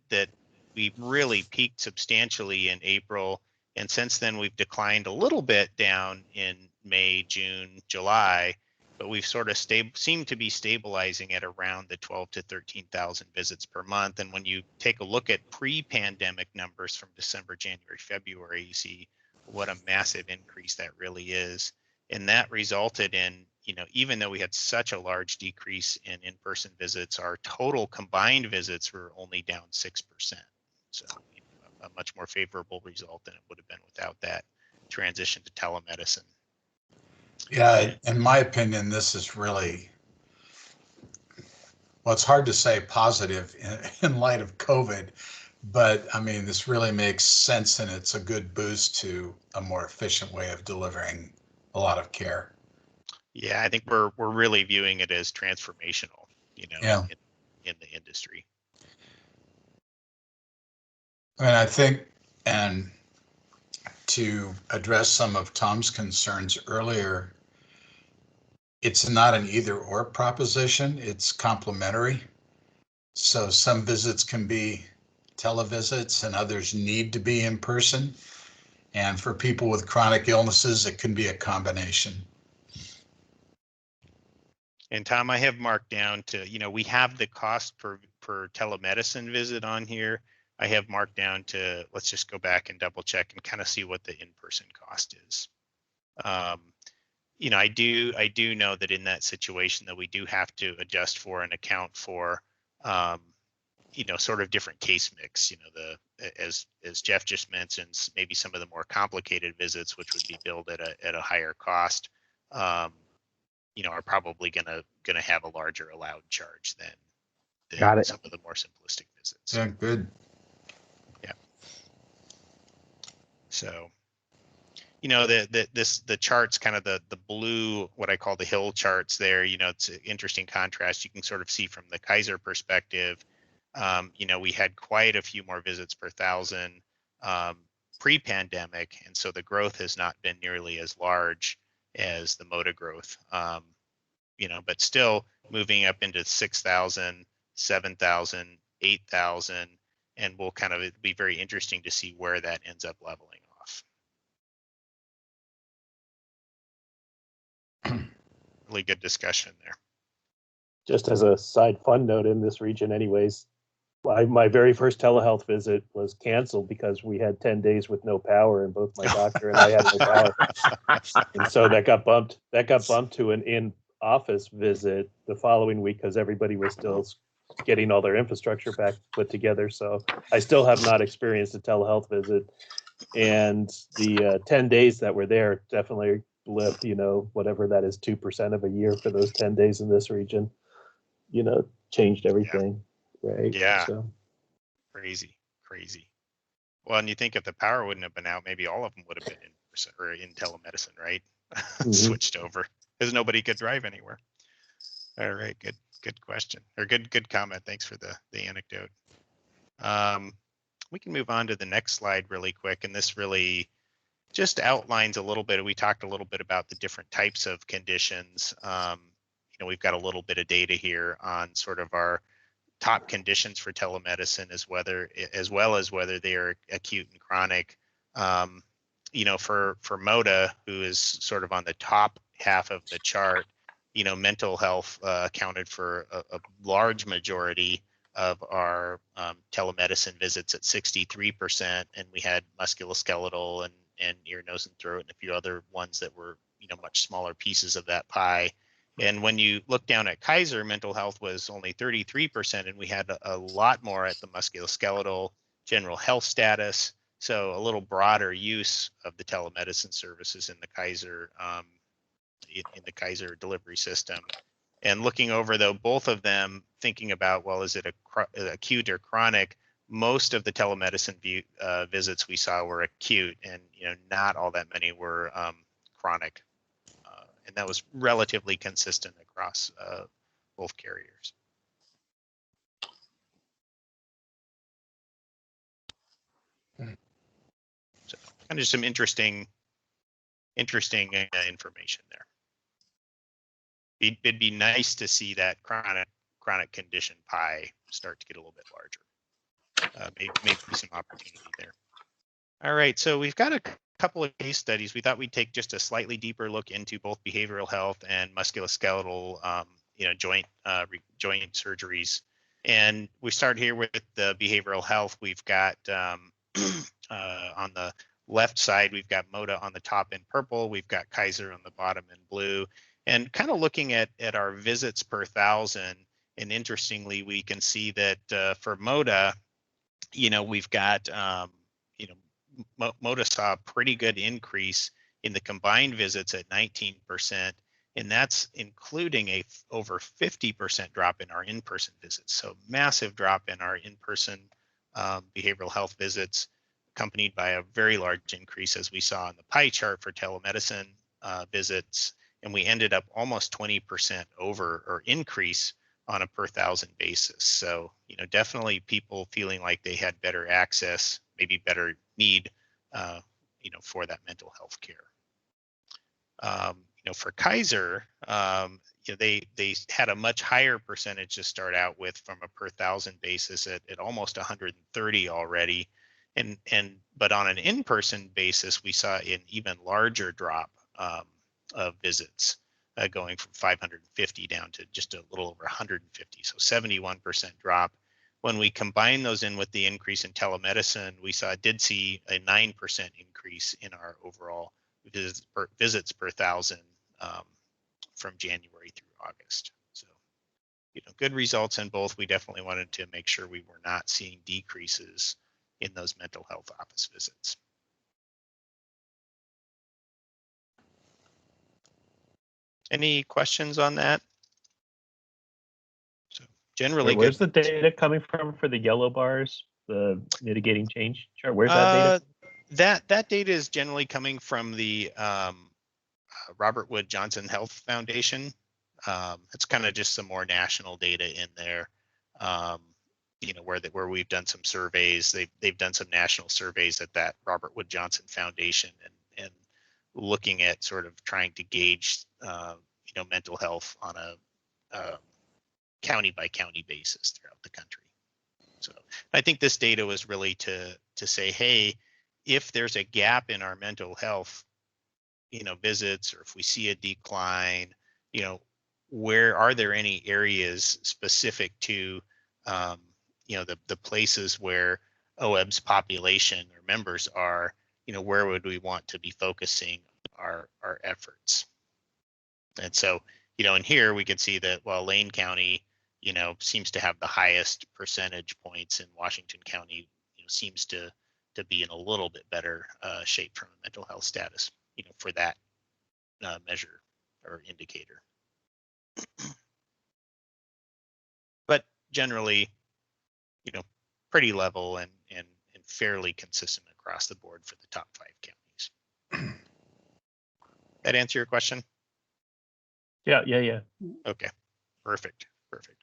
we really peaked substantially in April. And since then, we've declined a little bit down in May, June, July, but we've sort of seemed to be stabilizing at around the 12 to 13,000 visits per month. And when you take a look at pre-pandemic numbers from December, January, February, you see what a massive increase that really is. And that resulted in, you know, even though we had such a large decrease in in-person visits, our total combined visits were only down 6%. So a much more favorable result than it would have been without that transition to telemedicine. Yeah, in my opinion, this is really, well, it's hard to say positive in light of COVID, but I mean, this really makes sense, and it's a good boost to a more efficient way of delivering a lot of care. Yeah, I think we're really viewing it as transformational, you know, Yeah. in the industry. And I think, and to address some of Tom's concerns earlier, it's not an either or proposition, it's complementary. So some visits can be televisits and others need to be in person. And for people with chronic illnesses, it can be a combination. And Tom, I have marked down to, you know, we have the cost per telemedicine visit on here. I have marked down to, let's just go back and double check and kind of see what the in-person cost is. You know, I do know that in that situation that we do have to adjust for and account for, you know, sort of different case mix, you know, as Jeff just mentioned, maybe some of the more complicated visits, which would be billed at a higher cost, you know, are probably gonna have a larger allowed charge than some of the more simplistic visits. Yeah, good. Yeah. So, you know, the charts, kind of the blue, what I call the hill charts there, you know, it's an interesting contrast. You can sort of see from the Kaiser perspective, you know, we had quite a few more visits per thousand pre-pandemic, and so the growth has not been nearly as large as the Moda growth, you know, but still moving up into 6,000, 7,000, 8,000, and will kind of be very interesting to see where that ends up leveling off. Really good discussion there. Just as a side fun note, in this region anyways, my very first telehealth visit was canceled because we had 10 days with no power, and both my doctor and I had no power. And so that got bumped to an in-office visit the following week because everybody was still getting all their infrastructure back put together. So I still have not experienced a telehealth visit. And the 10 days that were there definitely blip, you know, whatever that is, 2% of a year for those 10 days in this region, you know, changed everything. Yeah. Right. Yeah. So. Crazy. Well, and you think if the power wouldn't have been out, maybe all of them would have been in person or in telemedicine, right? Mm-hmm. Switched over because nobody could drive anywhere. All right. Good question, or good comment. Thanks for the anecdote. We can move on to the next slide really quick. And this really just outlines a little bit. We talked a little bit about the different types of conditions. You know, we've got a little bit of data here on sort of our top conditions for telemedicine, as well as whether they are acute and chronic. You know, for Moda, who is sort of on the top half of the chart, you know, mental health accounted for a large majority of our telemedicine visits at 63%, and we had musculoskeletal and ear, nose, and throat, and a few other ones that were, much smaller pieces of that pie. And when you look down at Kaiser, mental health was only 33%, and we had a lot more at the musculoskeletal, general health status. So a little broader use of the telemedicine services in the Kaiser delivery system. And looking over, though, both of them, thinking about, well, is it acute or chronic? Most of the telemedicine visits we saw were acute, and not all that many were chronic. And that was relatively consistent across both carriers. So kind of some interesting information there. It'd be nice to see that chronic condition pie start to get a little bit larger. Maybe some opportunity there. All right, so we've got a couple of case studies. We thought we'd take just a slightly deeper look into both behavioral health and musculoskeletal, joint surgeries. And we start here with the behavioral health. We've got on the left side, we've got Moda on the top in purple. We've got Kaiser on the bottom in blue. And kind of looking at our visits per 1,000. And interestingly, we can see that for Moda, we've got Moda saw a pretty good increase in the combined visits at 19%, and that's including a over 50% drop in our in-person visits. So massive drop in our in-person behavioral health visits, accompanied by a very large increase, as we saw in the pie chart, for telemedicine visits, and we ended up almost 20% over or increase on a per 1,000 basis. So, definitely people feeling like they had better access, maybe better need, for that mental health care. For Kaiser, they had a much higher percentage to start out with from a per 1,000 basis at almost 130 already, but on an in-person basis, we saw an even larger drop of visits, going from 550 down to just a little over 150, so 71% drop. When we combine those in with the increase in telemedicine, we did see a 9% increase in our overall visits per 1,000 from January through August. So, good results in both. We definitely wanted to make sure we were not seeing decreases in those mental health office visits. Any questions on that? So generally, where's the data coming from for the yellow bars, the mitigating change chart? Where's that data? That data is generally coming from the Robert Wood Johnson Health Foundation. It's kind of just some more national data in there. Where we've done some surveys. They've done some national surveys at that Robert Wood Johnson Foundation, and looking at sort of trying to gauge mental health on a county by county basis throughout the country. So I think this data was really to say, hey, if there's a gap in our mental health visits, or if we see a decline, where are there any areas specific to the places where OEB's population or members are, where would we want to be focusing our efforts? And so, in here we can see that, well, Lane County, seems to have the highest percentage points, and Washington County, seems to be in a little bit better shape from a mental health status, for that measure or indicator. But generally, pretty level and fairly consistent across the board for the top 5 counties. That answer your question? Yeah. Okay, perfect.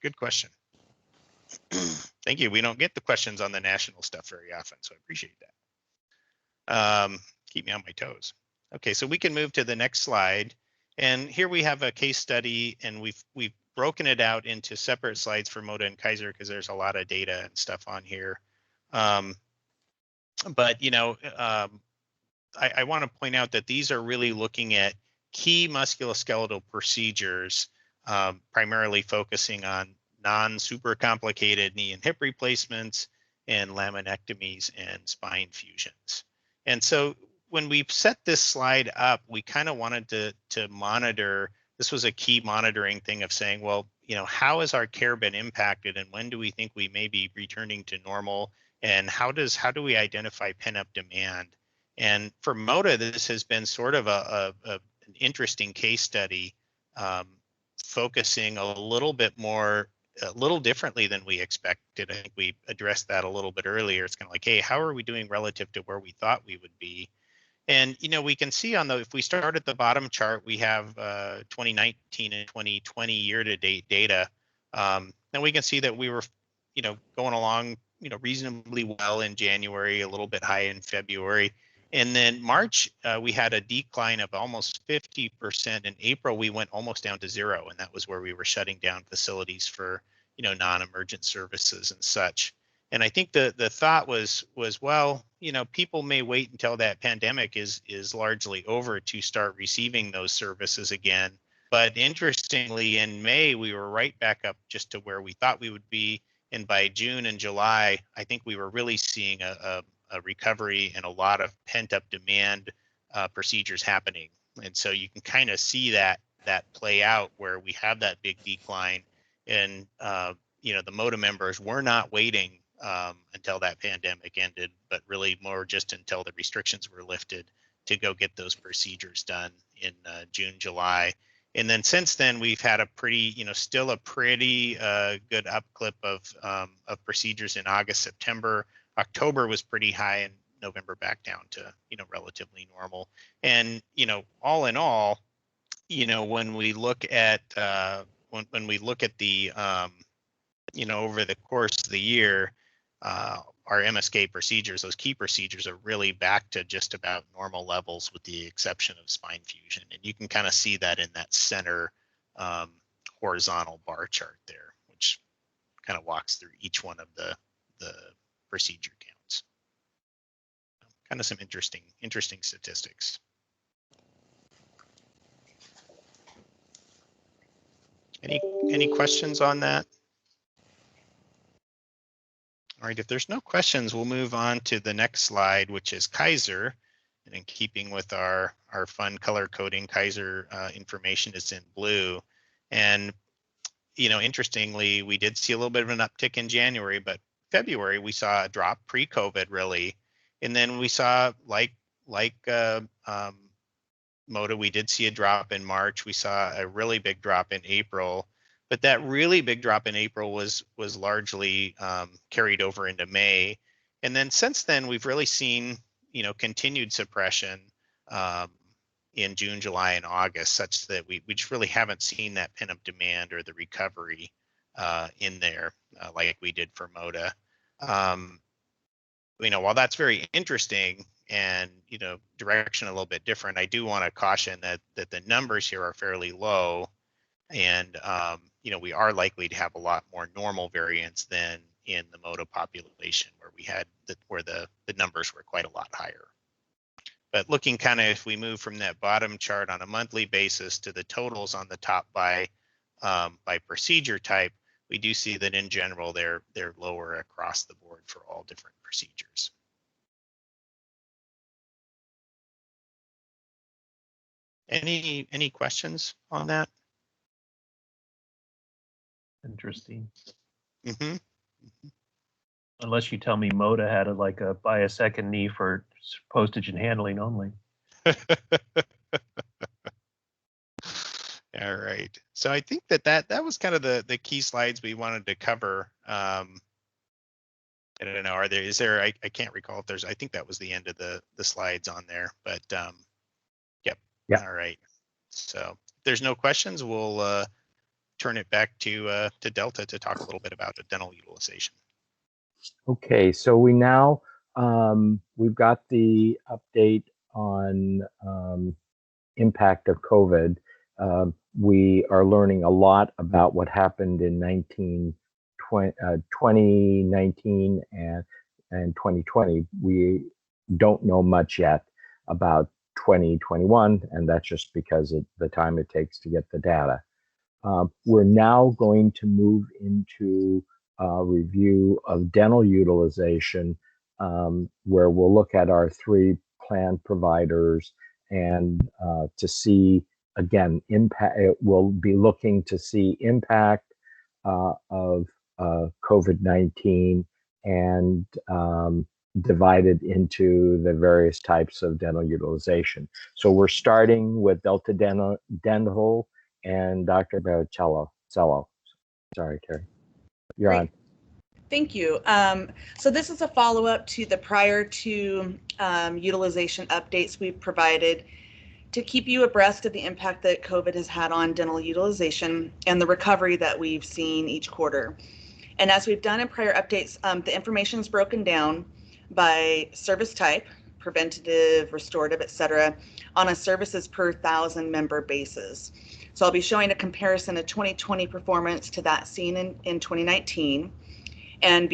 Good question. Thank you. We don't get the questions on the national stuff very often, so I appreciate that. Keep me on my toes. Okay, so we can move to the next slide. And here we have a case study, and we've broken it out into separate slides for Moda and Kaiser because there's a lot of data and stuff on here. But I want to point out that these are really looking at key musculoskeletal procedures, primarily focusing on non-super complicated knee and hip replacements and laminectomies and spine fusions. And so when we set this slide up, we kind of wanted to monitor. This was a key monitoring thing of saying, well, how has our care been impacted, and when do we think we may be returning to normal, and how do we identify pent-up demand? And for Moda, this has been sort of an interesting case study, focusing a little bit more, a little differently than we expected. I think we addressed that a little bit earlier. It's kind of like, hey, how are we doing relative to where we thought we would be? And we can see if we start at the bottom chart, we have 2019 and 2020 year-to-date data. And we can see that we were, going along, reasonably well in January, a little bit high in February. And then March, we had a decline of almost 50%. In April, we went almost down to zero, and that was where we were shutting down facilities for, non-emergent services and such. And I think the thought was, well, people may wait until that pandemic is largely over to start receiving those services again. But interestingly, in May, we were right back up just to where we thought we would be. And by June and July, I think we were really seeing a recovery and a lot of pent-up demand procedures happening. And so you can kind of see that play out where we have that big decline. And, the Moda members were not waiting until that pandemic ended, but really more just until the restrictions were lifted to go get those procedures done in June, July. And then since then, we've had a pretty, still a pretty good upclip of procedures in August, September. October was pretty high, and November back down to, relatively normal. And, all in all, when we look at when we look at the, over the course of the year, our MSK procedures, those key procedures, are really back to just about normal levels with the exception of spine fusion. And you can kind of see that in that center horizontal bar chart there, which kind of walks through each one of the procedure counts. Kind of some interesting statistics. Any questions on that? All right, if there's no questions, we'll move on to the next slide, which is Kaiser. And in keeping with our fun color coding, Kaiser information is in blue. And, interestingly, we did see a little bit of an uptick in January, but February we saw a drop pre-COVID really. And then we saw like Moda, we did see a drop in March. We saw a really big drop in April. But that really big drop in April was largely carried over into May. And then since then, we've really seen, continued suppression in June, July, and August, such that we just really haven't seen that pent-up demand or the recovery in there like we did for Moda. While that's very interesting and, direction a little bit different, I do want to caution that the numbers here are fairly low. And, we are likely to have a lot more normal variance than in the Moda population where we had where the numbers were quite a lot higher. But looking kind of, if we move from that bottom chart on a monthly basis to the totals on the top by procedure type, we do see that in general, they're lower across the board for all different procedures. Any questions on that? Interesting. Mm-hmm. Unless you tell me Moda had a buy a second knee for postage and handling only. All right. So I think that was kind of the key slides we wanted to cover. I don't know. Is there? I can't recall if there's. I think that was the end of the slides on there. But yep. All right. So if there's no questions, we'll turn it back to Delta to talk a little bit about the dental utilization. Okay, so we now we've got the update on impact of COVID. We are learning a lot about what happened in 2019 and 2020. We don't know much yet about 2021, and that's just because of the time it takes to get the data. We're now going to move into a review of dental utilization, where we'll look at our three plan providers, and to see, again, impact. It will be looking to see impact of COVID-19 and divided into the various types of dental utilization. So we're starting with Delta Dental and Dr. Baricello. Sorry, Terry. You're Great. on. Thank you. So this is a follow-up to the prior two utilization updates we've provided to keep you abreast of the impact that COVID has had on dental utilization and the recovery that we've seen each quarter. And as we've done in prior updates, the information is broken down by service type, preventative, restorative, et cetera, on a services per 1,000 member basis. So I'll be showing a comparison of 2020 performance to that seen in 2019. And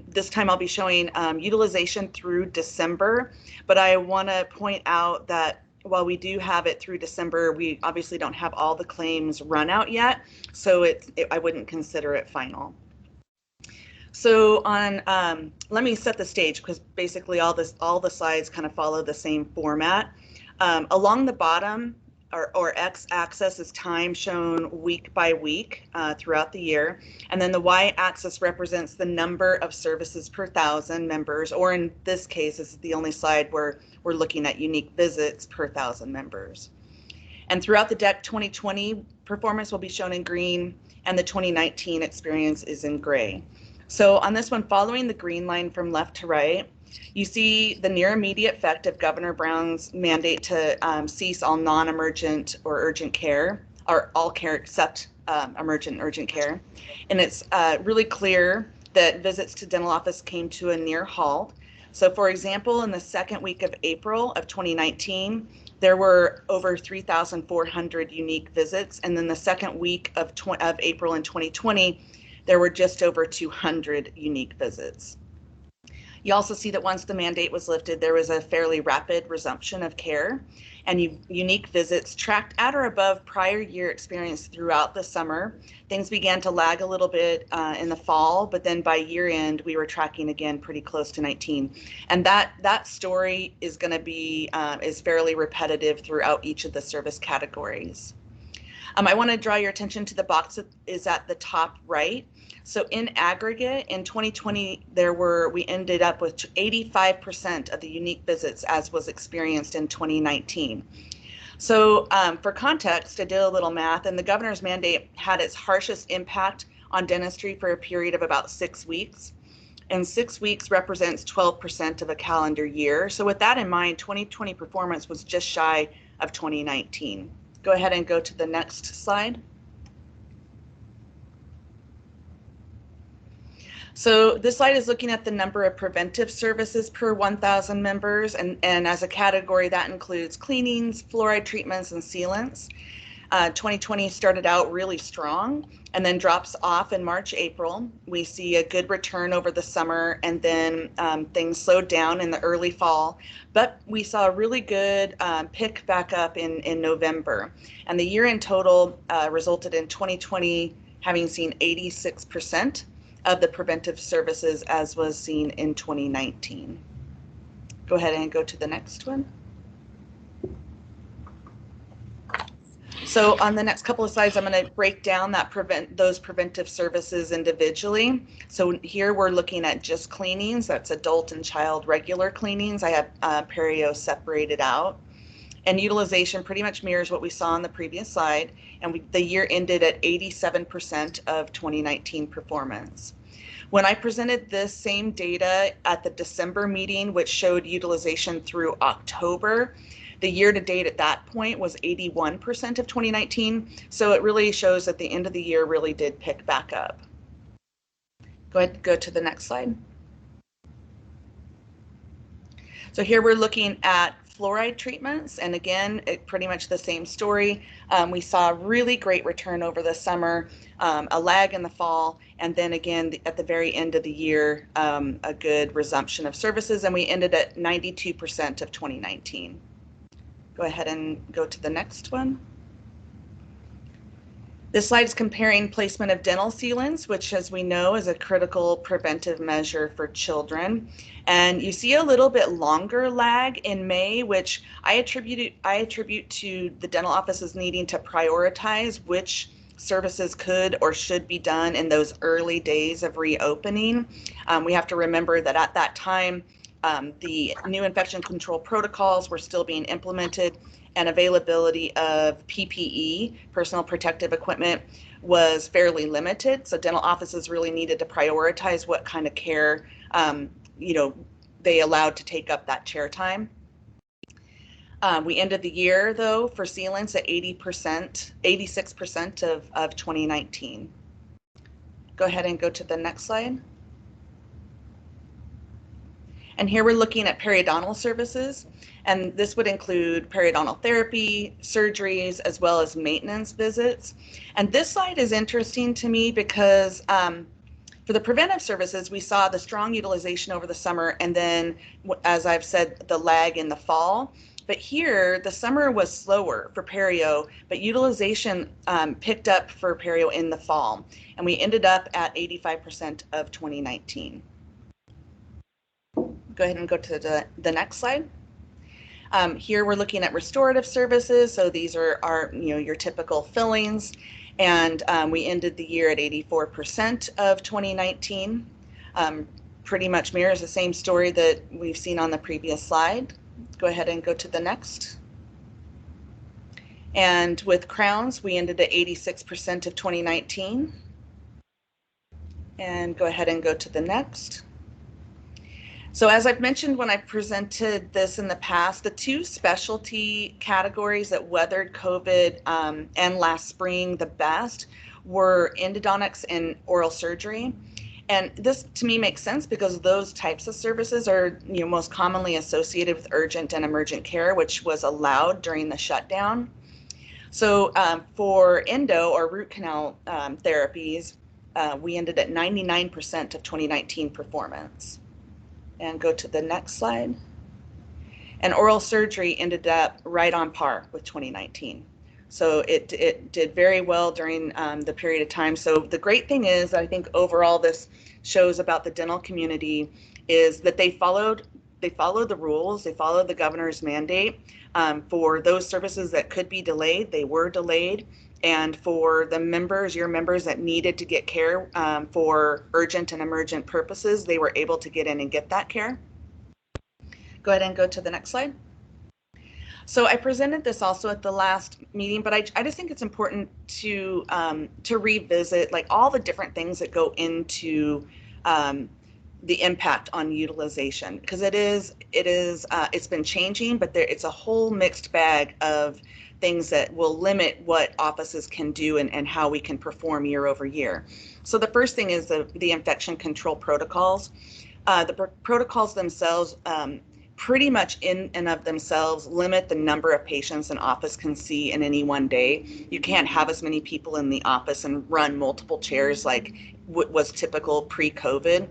this time I'll be showing utilization through December, but I want to point out that while we do have it through December, we obviously don't have all the claims run out yet, so I wouldn't consider it final. So let me set the stage, because basically all the slides kind of follow the same format. Along the bottom, or x-axis is time shown week by week throughout the year, and then the y-axis represents the number of services per 1,000 members, or in this case, this is the only slide where we're looking at unique visits per 1,000 members. And throughout the deck, 2020 performance will be shown in green, and the 2019 experience is in gray. So on this one, following the green line from left to right, you see the near immediate effect of Governor Brown's mandate to cease all non-emergent or urgent care, or all care except emergent and urgent care. And it's really clear that visits to dental office came to a near halt. So for example, in the second week of April of 2019, there were over 3,400 unique visits. And then the second week of April in 2020, there were just over 200 unique visits. You also see that once the mandate was lifted, there was a fairly rapid resumption of care, and unique visits tracked at or above prior year experience throughout the summer. Things began to lag a little bit in the fall, but then by year end, we were tracking again pretty close to 19. And that story is going to be is fairly repetitive throughout each of the service categories. I want to draw your attention to the box that is at the top right. So in aggregate, in 2020, we ended up with 85% of the unique visits as was experienced in 2019. So for context, I did a little math, and the governor's mandate had its harshest impact on dentistry for a period of about 6 weeks. And 6 weeks represents 12% of a calendar year. So with that in mind, 2020 performance was just shy of 2019. Go ahead and go to the next slide. So this slide is looking at the number of preventive services per 1,000 members, and as a category that includes cleanings, fluoride treatments, and sealants. 2020 started out really strong and then drops off in March, April. We see a good return over the summer, and then things slowed down in the early fall, but we saw a really good pick back up in November. And the year in total resulted in 2020 having seen 86% of the preventive services as was seen in 2019. Go ahead and go to the next one. So on the next couple of slides, I'm going to break down those preventive services individually. So here we're looking at just cleanings. That's adult and child regular cleanings. I have perio separated out. And utilization pretty much mirrors what we saw on the previous slide. And the year ended at 87% of 2019 performance. When I presented this same data at the December meeting, which showed utilization through October, the year to date at that point was 81% of 2019. So it really shows that the end of the year really did pick back up. Go ahead, go to the next slide. So here we're looking at fluoride treatments, and again, pretty much the same story. We saw a really great return over the summer, a lag in the fall, and then again at the very end of the year, a good resumption of services, and we ended at 92% of 2019. Go ahead and go to the next one. This slide is comparing placement of dental sealants, which, as we know, is a critical preventive measure for children. And you see a little bit longer lag in May, which I attribute to the dental offices needing to prioritize which services could or should be done in those early days of reopening. We have to remember that at that time, the new infection control protocols were still being implemented, and availability of PPE, personal protective equipment, was fairly limited. So dental offices really needed to prioritize what kind of care they allowed to take up that chair time. We ended the year, though, for sealants at 86% of 2019. Go ahead and go to the next slide. And here we're looking at periodontal services, and this would include periodontal therapy, surgeries, as well as maintenance visits. And this slide is interesting to me because for the preventive services, we saw the strong utilization over the summer, and then, as I've said, the lag in the fall. But here, the summer was slower for perio, but utilization picked up for perio in the fall, and we ended up at 85% of 2019. Go ahead and go to the next slide. Here we're looking at restorative services. So these are our, your typical fillings, and we ended the year at 84% of 2019. Pretty much mirrors the same story that we've seen on the previous slide. Go ahead and go to the next. And with crowns, we ended at 86% of 2019. And go ahead and go to the next. So as I've mentioned when I presented this in the past, the two specialty categories that weathered COVID and last spring the best were endodontics and oral surgery. And this to me makes sense because those types of services are most commonly associated with urgent and emergent care, which was allowed during the shutdown. So for endo or root canal therapies, we ended at 99% of 2019 performance. And go to the next slide. And oral surgery ended up right on par with 2019. So it did very well during the period of time. So the great thing is, I think overall this shows about the dental community is that they followed the rules, they followed the governor's mandate. For those services that could be delayed, they were delayed. And for the members, your members that needed to get care for urgent and emergent purposes, they were able to get in and get that care. Go ahead and go to the next slide. So I presented this also at the last meeting, but I just think it's important to revisit like all the different things that go into the impact on utilization, because it's been changing, but it's a whole mixed bag of things that will limit what offices can do and how we can perform year over year. So the first thing is the infection control protocols. The protocols themselves pretty much in and of themselves limit the number of patients an office can see in any one day. You can't have as many people in the office and run multiple chairs like what was typical pre-COVID.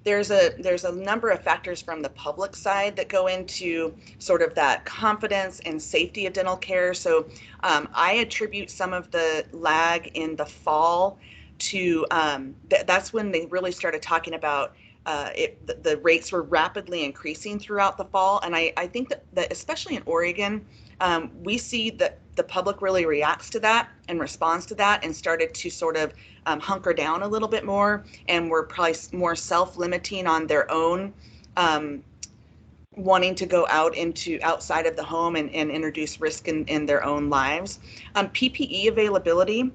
There's a number of factors from the public side that go into sort of that confidence and safety of dental care. So I attribute some of the lag in the fall to that's when they really started talking about the rates were rapidly increasing throughout the fall. And I think that especially in Oregon, we see that the public really reacts to that and responds to that and started to sort of hunker down a little bit more, and were probably more self-limiting on their own wanting to go outside of the home and introduce risk in their own lives. PPE availability,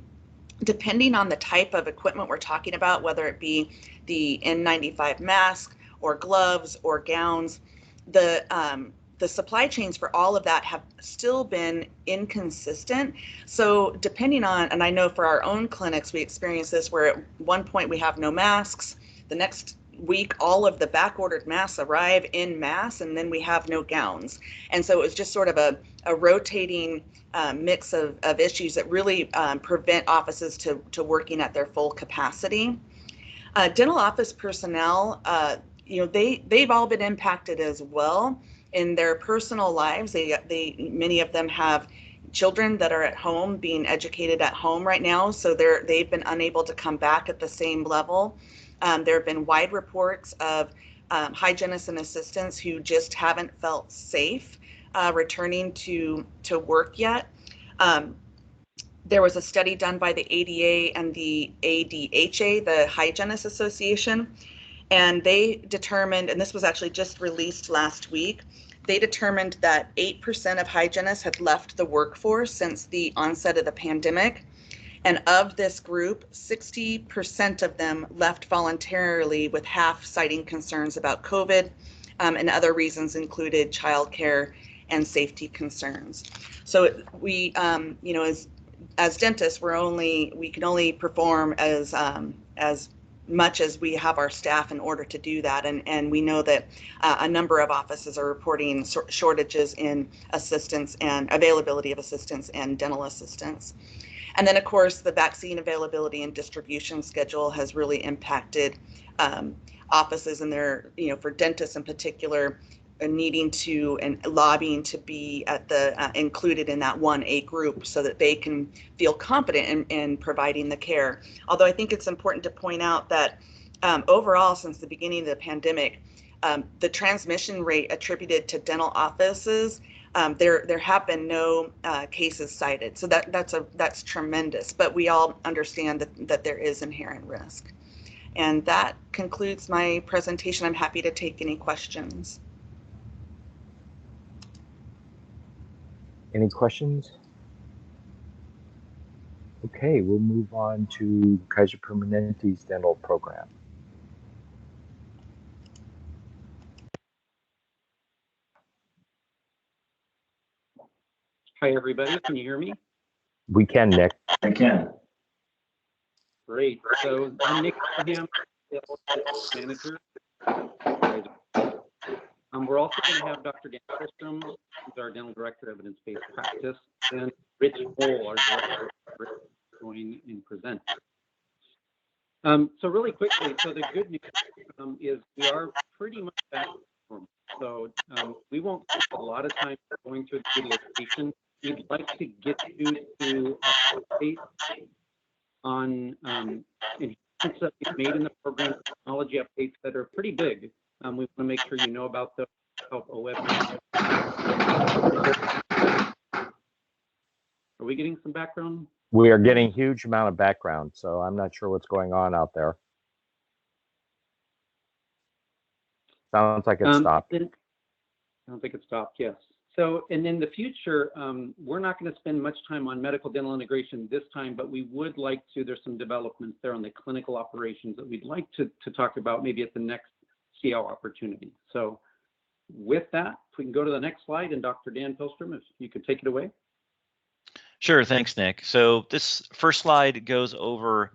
depending on the type of equipment we're talking about, whether it be the N95 mask or gloves or gowns, the supply chains for all of that have still been inconsistent. So depending on, and I know for our own clinics, we experienced this where at one point we have no masks, the next week all of the back-ordered masks arrive in mass, and then we have no gowns. And so it was just sort of a rotating mix of issues that really prevent offices to working at their full capacity. Dental office personnel, they've all been impacted as well in their personal lives. Many of them have children that are at home being educated at home right now, so they've been unable to come back at the same level. There have been wide reports of hygienists and assistants who just haven't felt safe returning to work yet. There was a study done by the ADA and the ADHA, the Hygienists Association, and they determined, and this was actually just released last week, they determined that 8% of hygienists had left the workforce since the onset of the pandemic. And of this group, 60% of them left voluntarily, with half citing concerns about COVID, and other reasons included childcare and safety concerns. So we, you know, as dentists, we can only perform as much as we have our staff in order to do that. And we know that a number of offices are reporting shortages in assistants and availability of assistants and dental assistants. And then, of course, the vaccine availability and distribution schedule has really impacted offices and their, you know, for dentists in particular, needing to and lobbying to be at the included in that 1A group so that they can feel confident in providing the care. Although I think it's important to point out that overall, since the beginning of the pandemic, the transmission rate attributed to dental offices, there have been no cases cited. So that's tremendous. But we all understand that there is inherent risk. And that concludes my presentation. I'm happy to take any questions. Any questions? Okay, we'll move on to Kaiser Permanente's dental program. Hi, everybody. Can you hear me? We can, Nick. I can. Great. So I'm Nick Abraham, sales manager. We're also going to have Dr. Dan Holstrom, who's our dental director of evidence-based practice, and Rich Cole, our director of join and present. So really quickly, so the good news is we are pretty much back to normal. So we won't spend a lot of time going through the utilization. We'd like to get you to update on enhancements that we've made in the program, technology updates that are pretty big. We want to make sure you know about those. Help OF. Are we getting some background? We are getting huge amount of background, so I'm not sure what's going on out there. Sounds like it stopped. Sounds like it stopped, yes. So, and in the future, we're not going to spend much time on medical dental integration this time, but we would like to, there's some developments there on the clinical operations that we'd like to talk about maybe at the next SEOW opportunity. So with that, if we can go to the next slide, and Dr. Dan Holstrom, if you could take it away. Sure, thanks, Nick. So this first slide goes over,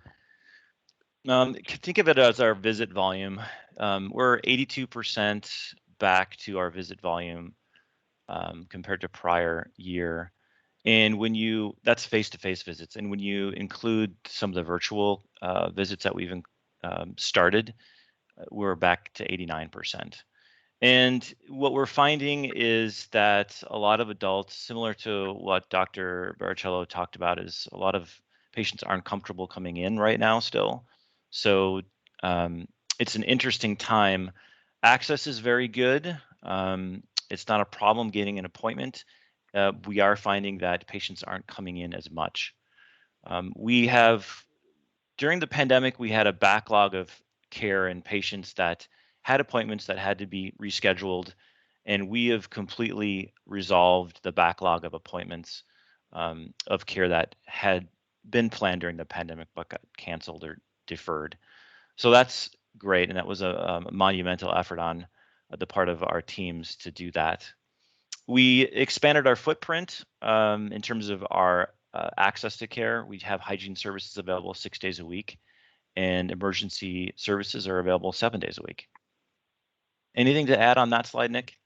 think of it as our visit volume. We're 82% back to our visit volume compared to prior year. And when you, that's face-to-face visits. And when you include some of the virtual visits that we've started, we're back to 89%. And what we're finding is that a lot of adults, similar to what Dr. Baricello talked about, is a lot of patients aren't comfortable coming in right now still. So it's an interesting time. Access is very good. It's not a problem getting an appointment. We are finding that patients aren't coming in as much. During the pandemic, we had a backlog of care and patients that had appointments that had to be rescheduled, and we have completely resolved the backlog of appointments of care that had been planned during the pandemic but got canceled or deferred. So that's great, and that was a monumental effort on the part of our teams to do that. We expanded our footprint in terms of our access to care. We have hygiene services available 6 days a week, and emergency services are available 7 days a week. Anything to add on that slide, Nick?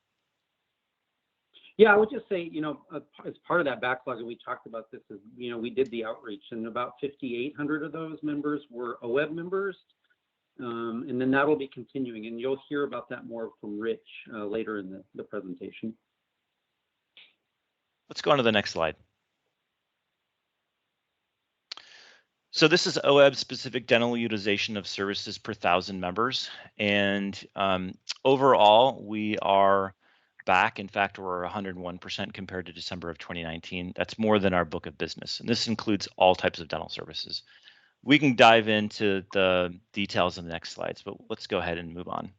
Yeah, I would just say, as part of that backlog, and we talked about this, is, we did the outreach, and about 5,800 of those members were OEB members. And then that will be continuing, and you'll hear about that more from Rich later in the presentation. Let's go on to the next slide. So this is OEB specific dental utilization of services per 1,000 members. And overall, we are back. In fact, we're 101% compared to December of 2019. That's more than our book of business. And this includes all types of dental services. We can dive into the details in the next slides, but let's go ahead and move on.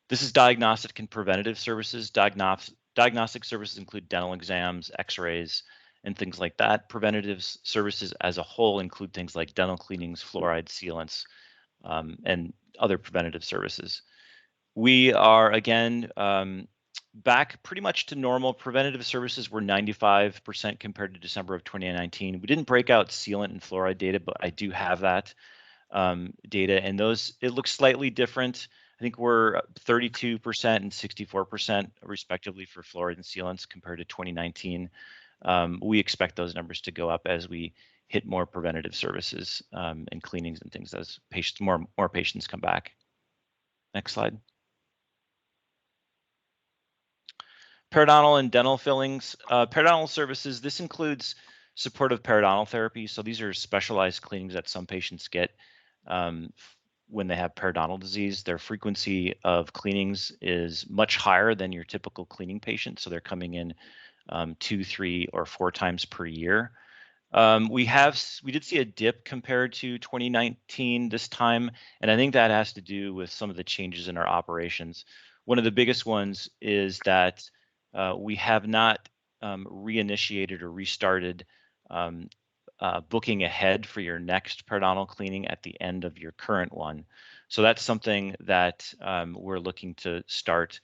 This is diagnostic and preventative services. Diagnostic services include dental exams, x-rays, and things like that. Preventative services as a whole include things like dental cleanings, fluoride, sealants, and other preventative services. We are, again, back pretty much to normal. Preventative services were 95% compared to December of 2019. We didn't break out sealant and fluoride data, but I do have that data, and those, it looks slightly different. I think we're 32% and 64% respectively for fluoride and sealants compared to 2019. We expect those numbers to go up as we hit more preventative services and cleanings and things as patients, more patients come back. Next slide. Periodontal and dental fillings. Periodontal services, this includes supportive periodontal therapy. So these are specialized cleanings that some patients get when they have periodontal disease. Their frequency of cleanings is much higher than your typical cleaning patient. So they're coming in 2, 3, or 4 times per year. We did see a dip compared to 2019 this time, and I think that has to do with some of the changes in our operations. One of the biggest ones is that we have not reinitiated or restarted booking ahead for your next periodontal cleaning at the end of your current one. So that's something that we're looking to start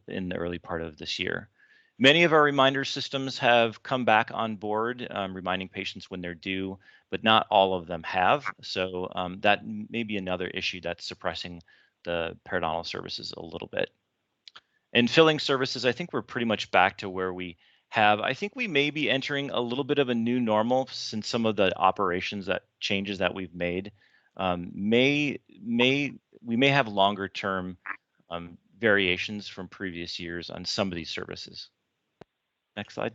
in the early part of this year. Many of our reminder systems have come back on board, reminding patients when they're due, but not all of them have. So that may be another issue that's suppressing the periodontal services a little bit. And filling services, I think we're pretty much back to where we have. I think we may be entering a little bit of a new normal since some of the operations changes that we've made we may have longer term variations from previous years on some of these services. Next slide.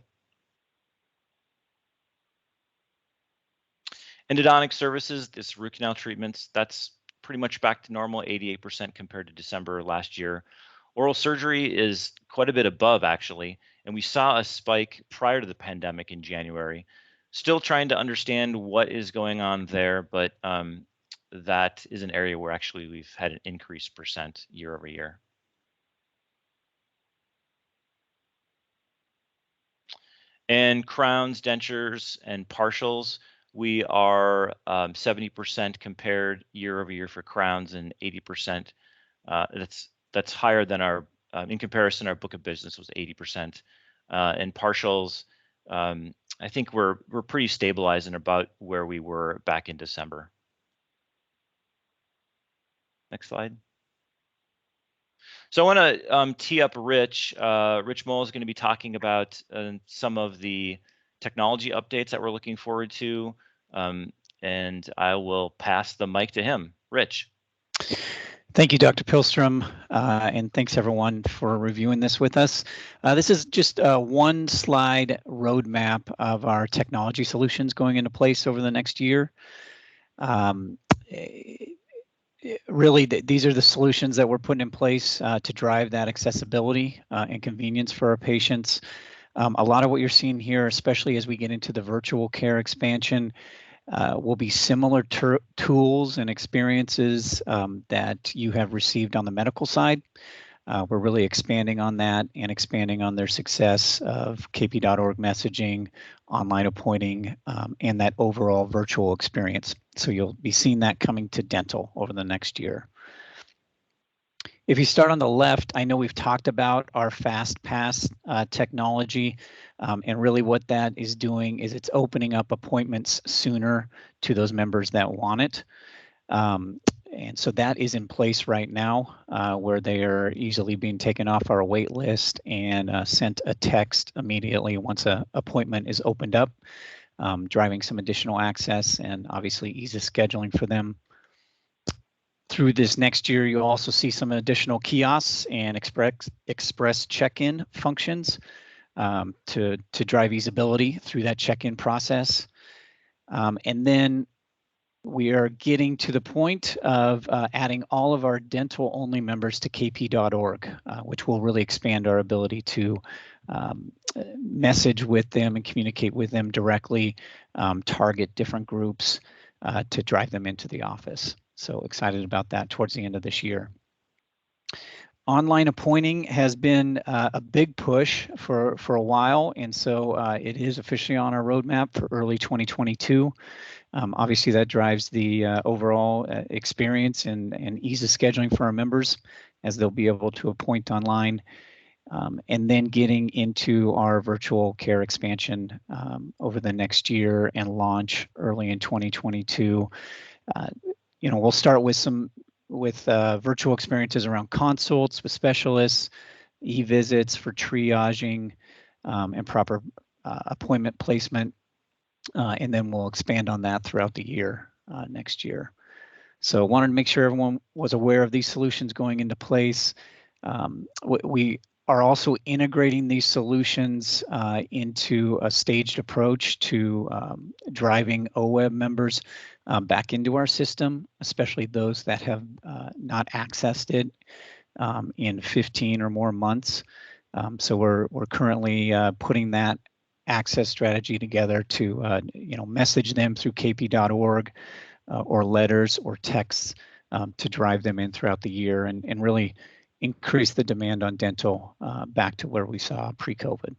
Endodontic services, this root canal treatments, that's pretty much back to normal, 88% compared to December last year. Oral surgery is quite a bit above, actually, and we saw a spike prior to the pandemic in January. Still trying to understand what is going on there, but that is an area where actually we've had an increased percent year over year. And crowns, dentures, and partials, we are 70% compared year over year for crowns and 80%. That's higher than our, in comparison, our book of business was 80%. And partials, I think we're pretty stabilized and about where we were back in December. Next slide. So I want to tee up Rich. Rich Moll is going to be talking about some of the technology updates that we're looking forward to, and I will pass the mic to him. Rich. Thank you, Dr. Pilstrom, and thanks everyone for reviewing this with us. This is just a one slide roadmap of our technology solutions going into place over the next year. Really, these are the solutions that we're putting in place to drive that accessibility and convenience for our patients. A lot of what you're seeing here, especially as we get into the virtual care expansion, will be similar tools and experiences that you have received on the medical side. We're really expanding on that and expanding on their success of kp.org messaging, online appointing, and that overall virtual experience. So you'll be seeing that coming to dental over the next year. If you start on the left, I know we've talked about our FastPass technology, and really what that is doing is it's opening up appointments sooner to those members that want it. And so that is in place right now, where they are easily being taken off our wait list and sent a text immediately once an appointment is opened up, driving some additional access and obviously ease of scheduling for them. Through this next year, you'll also see some additional kiosks and express check-in functions to drive usability through that check-in process. And then we are getting to the point of adding all of our dental-only members to kp.org, which will really expand our ability to message with them and communicate with them directly, target different groups to drive them into the office. So excited about that towards the end of this year. Online appointing has been a big push for a while, and so it is officially on our roadmap for early 2022. Obviously, that drives the overall experience and ease of scheduling for our members, as they'll be able to appoint online. And then getting into our virtual care expansion over the next year and launch early in 2022. We'll start with virtual experiences around consults with specialists, e-visits for triaging and proper appointment placement, and then we'll expand on that throughout the year next year. So wanted to make sure everyone was aware of these solutions going into place. We are also integrating these solutions into a staged approach to driving OWEB members back into our system, especially those that have not accessed it in 15 or more months. So we're currently putting that access strategy together to message them through kp.org or letters or texts to drive them in throughout the year and really increase the demand on dental back to where we saw pre-COVID.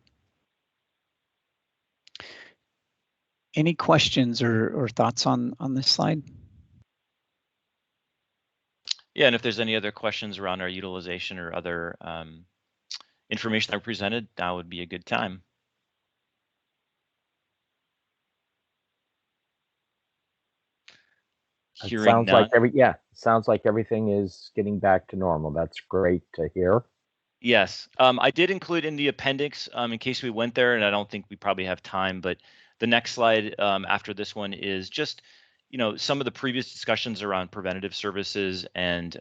Any questions or thoughts on this slide? Yeah, and if there's any other questions around our utilization or other information that I presented, now would be a good time. Sounds like everything is getting back to normal. That's great to hear. Yes, I did include in the appendix in case we went there, and I don't think we probably have time, but the next slide after this one is just, some of the previous discussions around preventative services and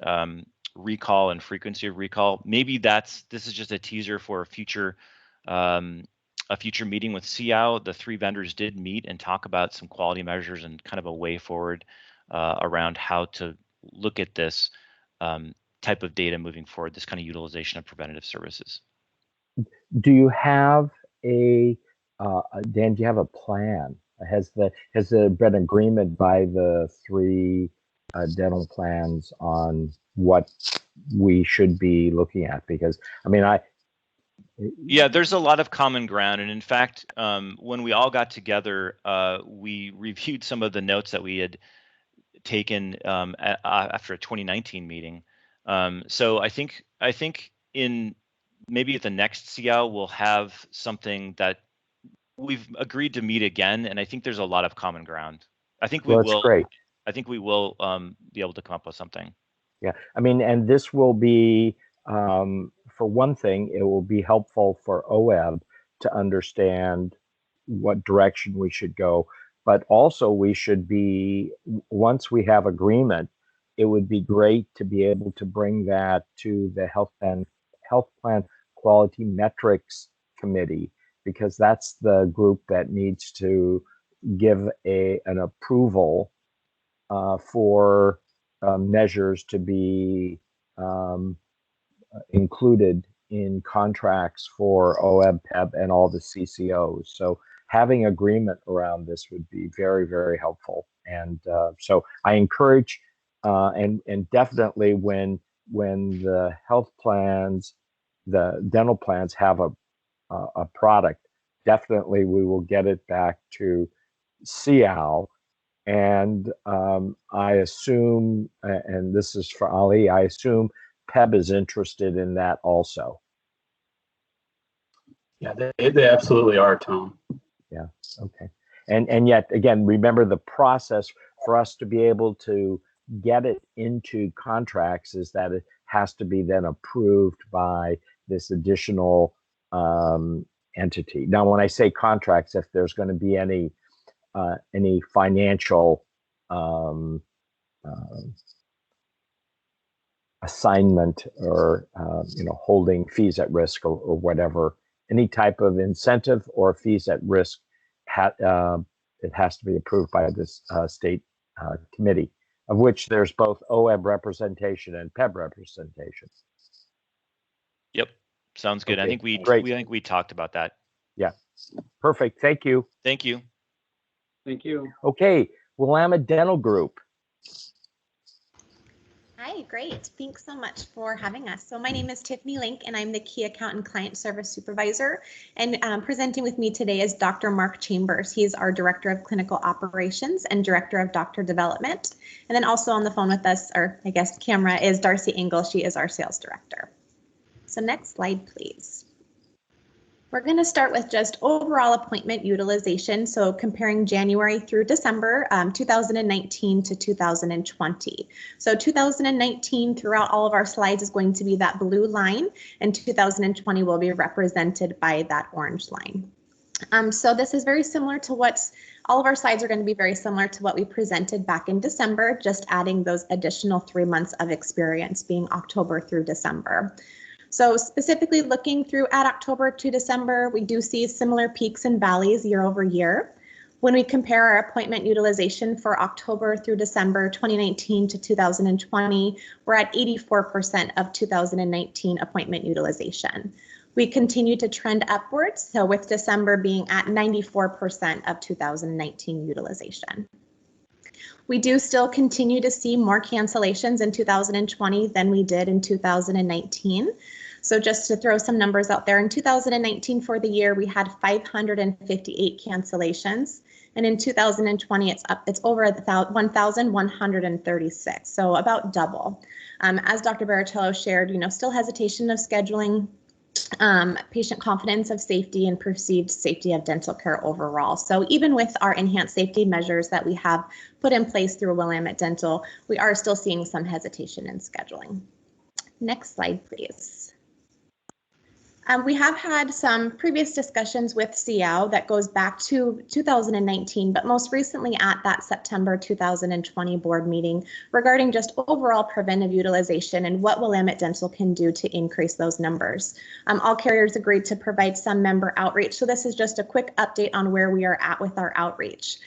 recall and frequency of recall. Maybe this is just a teaser for a future meeting with SEOW. The three vendors did meet and talk about some quality measures and kind of a way forward around how to look at this type of data moving forward, this kind of utilization of preventative services. Do you have Dan, do you have a plan? Has there been agreement by the three dental plans on what we should be looking at? Because, yeah, there's a lot of common ground. And in fact, when we all got together, we reviewed some of the notes that we had taken after a 2019 meeting. So I think in maybe at the next SEOW, we'll have something that we've agreed to meet again, and I think there's a lot of common ground. I think we will. That's great. I think we will be able to come up with something. Yeah, and this will be, for one thing, it will be helpful for OWEB to understand what direction we should go, but also we should be, once we have agreement, it would be great to be able to bring that to the health plan quality metrics committee, because that's the group that needs to give an approval for measures to be included in contracts for OWEB, PEB, and all the CCOs. So having agreement around this would be very, very helpful. And so I encourage, and definitely when the health plans, the dental plans have a product, definitely we will get it back to SEOW. And I assume, and this is for Ali, I assume PEB is interested in that also. Yeah, they absolutely are, Tom. Yeah, okay. And yet, again, remember the process for us to be able to get it into contracts is that it has to be then approved by this additional entity. Now, when I say contracts, if there's going to be any financial assignment or holding fees at risk or whatever, Any type of incentive or fees at risk, it has to be approved by this state committee, of which there's both OEB representation and PEB representation. Yep, sounds good. Okay, I think we talked about that. Yeah, perfect. Thank you. Thank you. Thank you. Okay, Willamette Dental Group. Hi, great. Thanks so much for having us. So my name is Tiffany Link, and I'm the Key Account and Client Service Supervisor. And presenting with me today is Dr. Mark Chambers. He's our Director of Clinical Operations and Director of Doctor Development. And then also on the phone with us, or I guess camera, is Darcy Engel. She is our Sales Director. So next slide, please. We're going to start with just overall appointment utilization, so comparing January through December 2019 to 2020. So 2019 throughout all of our slides is going to be that blue line, and 2020 will be represented by that orange line. So this is very similar to all of our slides are going to be very similar to what we presented back in December, just adding those additional 3 months of experience being October through December. So specifically looking through at October to December, we do see similar peaks and valleys year over year. When we compare our appointment utilization for October through December 2019 to 2020, we're at 84% of 2019 appointment utilization. We continue to trend upwards, so with December being at 94% of 2019 utilization. We do still continue to see more cancellations in 2020 than we did in 2019. So just to throw some numbers out there, in 2019 for the year, we had 558 cancellations. And in 2020, it's over 1,136, so about double. As Dr. Baratello shared, still hesitation of scheduling, patient confidence of safety, and perceived safety of dental care overall. So even with our enhanced safety measures that we have put in place through Willamette Dental, we are still seeing some hesitation in scheduling. Next slide, please. We have had some previous discussions with SEOW that goes back to 2019, but most recently at that September 2020 board meeting regarding just overall preventive utilization and what Willamette Dental can do to increase those numbers. All carriers agreed to provide some member outreach, so this is just a quick update on where we are at with our outreach.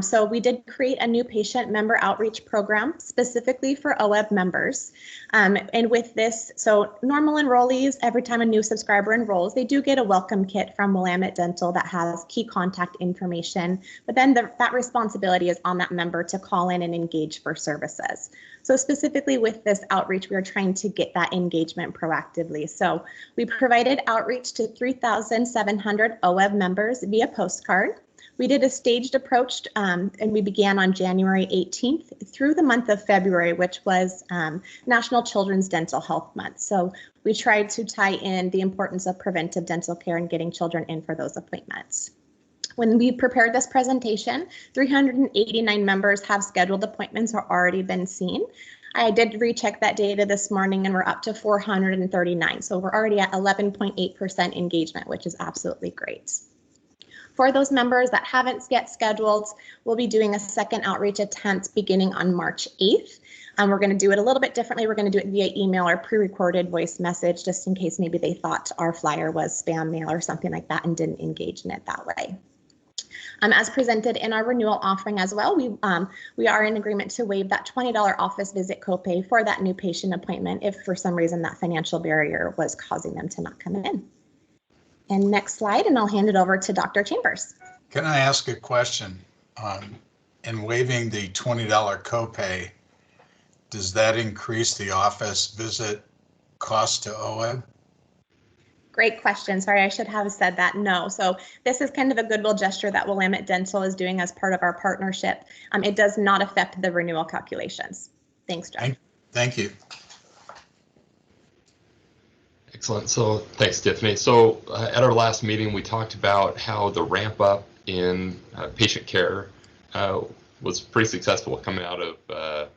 So we did create a new patient member outreach program specifically for OEB members. And with this, so normal enrollees, every time a new subscriber enrolls, they do get a welcome kit from Willamette Dental that has key contact information, but then that responsibility is on that member to call in and engage for services. So specifically with this outreach, we are trying to get that engagement proactively. So we provided outreach to 3,700 OEB members via postcard. We did a staged approach and we began on January 18th through the month of February, which was National Children's Dental Health Month. So we tried to tie in the importance of preventive dental care and getting children in for those appointments. When we prepared this presentation, 389 members have scheduled appointments or already been seen. I did recheck that data this morning and we're up to 439. So we're already at 11.8% engagement, which is absolutely great. For those members that haven't yet scheduled, we'll be doing a second outreach attempt beginning on March 8th. We're going to do it a little bit differently. We're going to do it via email or pre-recorded voice message, just in case maybe they thought our flyer was spam mail or something like that and didn't engage in it that way. As presented in our renewal offering as well, we are in agreement to waive that $20 office visit copay for that new patient appointment if for some reason that financial barrier was causing them to not come in. And next slide, and I'll hand it over to Dr. Chambers. Can I ask a question? In waiving the $20 copay, does that increase the office visit cost to OEB? Great question. Sorry, I should have said that. No. So this is kind of a goodwill gesture that Willamette Dental is doing as part of our partnership. It does not affect the renewal calculations. Thanks, John. Thank you. Excellent. So thanks, Tiffany. So at our last meeting, we talked about how the ramp up in patient care was pretty successful coming out of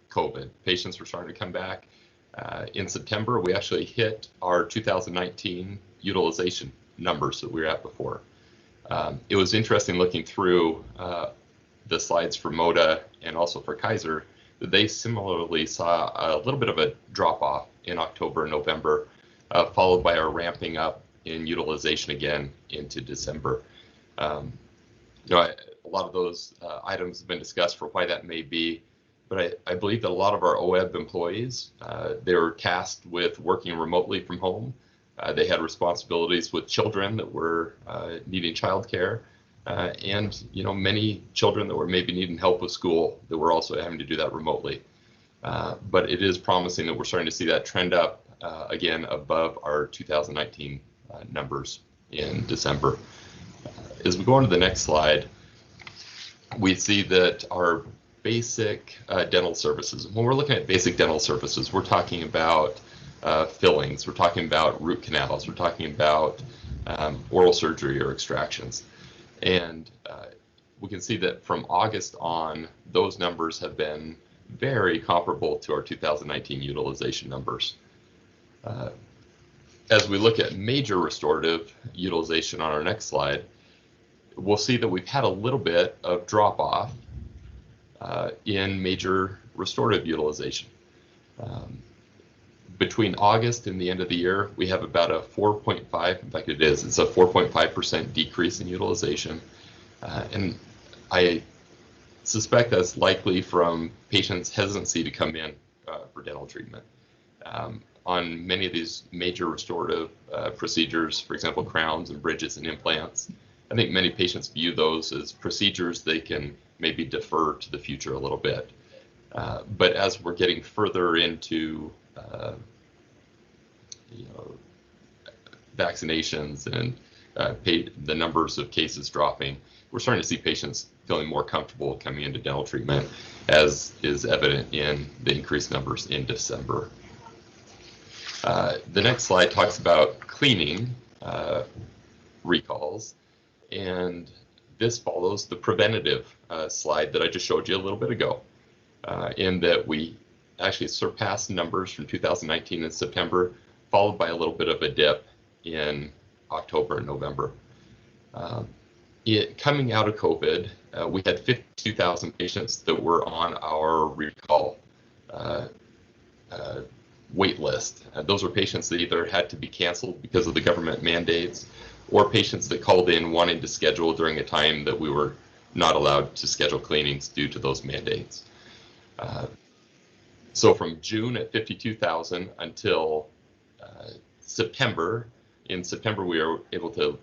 COVID. Patients were starting to come back. In September, we actually hit our 2019 utilization numbers that we were at before. It was interesting looking through the slides for Moda and also for Kaiser that they similarly saw a little bit of a drop off in October and November, followed by our ramping up in utilization again into December. A lot of those items have been discussed for why that may be, but I believe that a lot of our OEB employees, they were tasked with working remotely from home. They had responsibilities with children that were needing childcare, and many children that were maybe needing help with school that were also having to do that remotely. But it is promising that we're starting to see that trend up again above our 2019 numbers in December. As we go on to the next slide, we see that our basic dental services, when we're looking at basic dental services, we're talking about fillings, we're talking about root canals, we're talking about oral surgery or extractions. And we can see that from August on, those numbers have been very comparable to our 2019 utilization numbers. As we look at major restorative utilization on our next slide, we'll see that we've had a little bit of drop off in major restorative utilization. Between August and the end of the year, we have about a 4.5, in fact it's a 4.5% decrease in utilization. And I suspect that's likely from patients' hesitancy to come in for dental treatment. On many of these major restorative procedures, for example, crowns and bridges and implants, I think many patients view those as procedures they can maybe defer to the future a little bit. But as we're getting further into vaccinations and the numbers of cases dropping, we're starting to see patients feeling more comfortable coming into dental treatment, as is evident in the increased numbers in December. The next slide talks about cleaning recalls, and this follows the preventative slide that I just showed you a little bit ago, in that we actually surpassed numbers from 2019 in September, followed by a little bit of a dip in October and November. Coming out of COVID, we had 52,000 patients that were on our recall wait list. Those were patients that either had to be canceled because of the government mandates, or patients that called in wanting to schedule during a time that we were not allowed to schedule cleanings due to those mandates. So from June at 52,000 until September, in September we were able to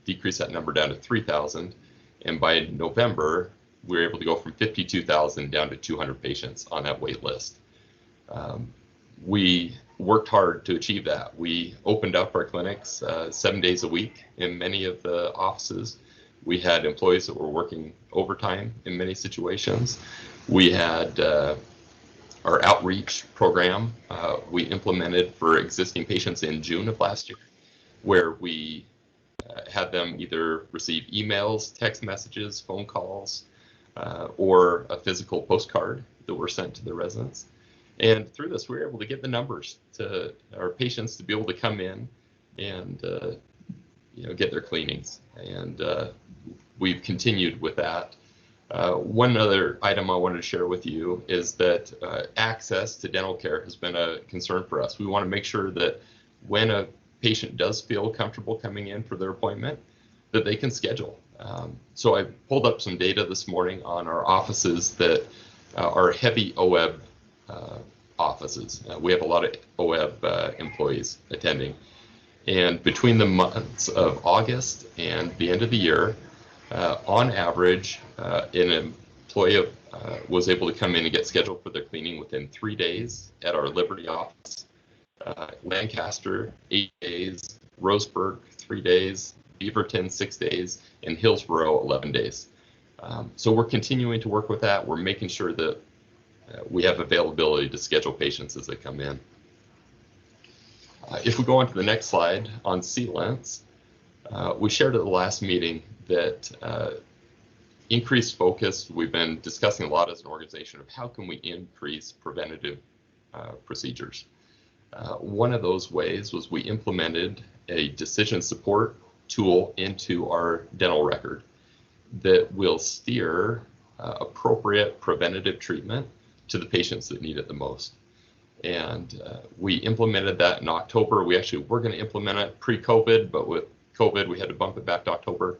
decrease that number down to 3,000, and by November we were able to go from 52,000 down to 200 patients on that wait list. We worked hard to achieve that. We opened up our clinics 7 days a week in many of the offices. We had employees that were working overtime in many situations. We had our outreach program we implemented for existing patients in June of last year, where we had them either receive emails, text messages, phone calls, or a physical postcard that were sent to the residents. And through this, we were able to get the numbers to our patients to be able to come in and get their cleanings. And we've continued with that. One other item I wanted to share with you is that access to dental care has been a concern for us. We want to make sure that when a patient does feel comfortable coming in for their appointment, that they can schedule. So I pulled up some data this morning on our offices that are heavy OEB offices. We have a lot of OEB employees attending. And between the months of August and the end of the year, on average, an employee was able to come in and get scheduled for their cleaning within 3 days at our Liberty office. Lancaster, 8 days, Roseburg, 3 days, Beaverton, 6 days, and Hillsborough, 11 days. So we're continuing to work with that. We're making sure that we have availability to schedule patients as they come in. If we go on to the next slide on sealants, we shared at the last meeting that increased focus, we've been discussing a lot as an organization of how can we increase preventative procedures. One of those ways was we implemented a decision support tool into our dental record that will steer appropriate preventative treatment to the patients that need it the most. And we implemented that in October. We actually were going to implement it pre-COVID, but with COVID, we had to bump it back to October.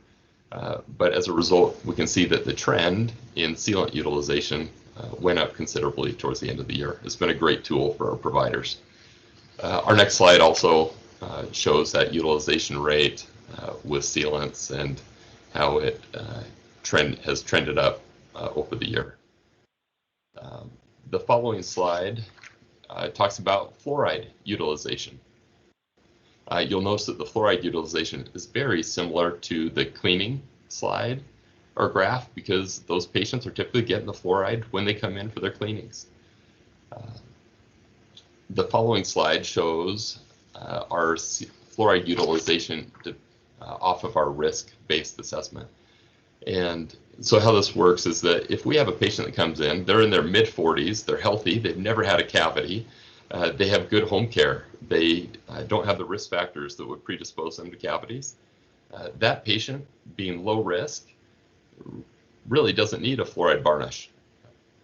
But as a result, we can see that the trend in sealant utilization went up considerably towards the end of the year. It's been a great tool for our providers. Our next slide also shows that utilization rate with sealants and how it has trended up over the year. The following slide talks about fluoride utilization. You'll notice that the fluoride utilization is very similar to the cleaning slide or graph, because those patients are typically getting the fluoride when they come in for their cleanings. The following slide shows our fluoride utilization off of our risk-based assessment. And so how this works is that if we have a patient that comes in, they're in their mid-40s, they're healthy, they've never had a cavity, they have good home care, they don't have the risk factors that would predispose them to cavities. That patient, being low risk, really doesn't need a fluoride varnish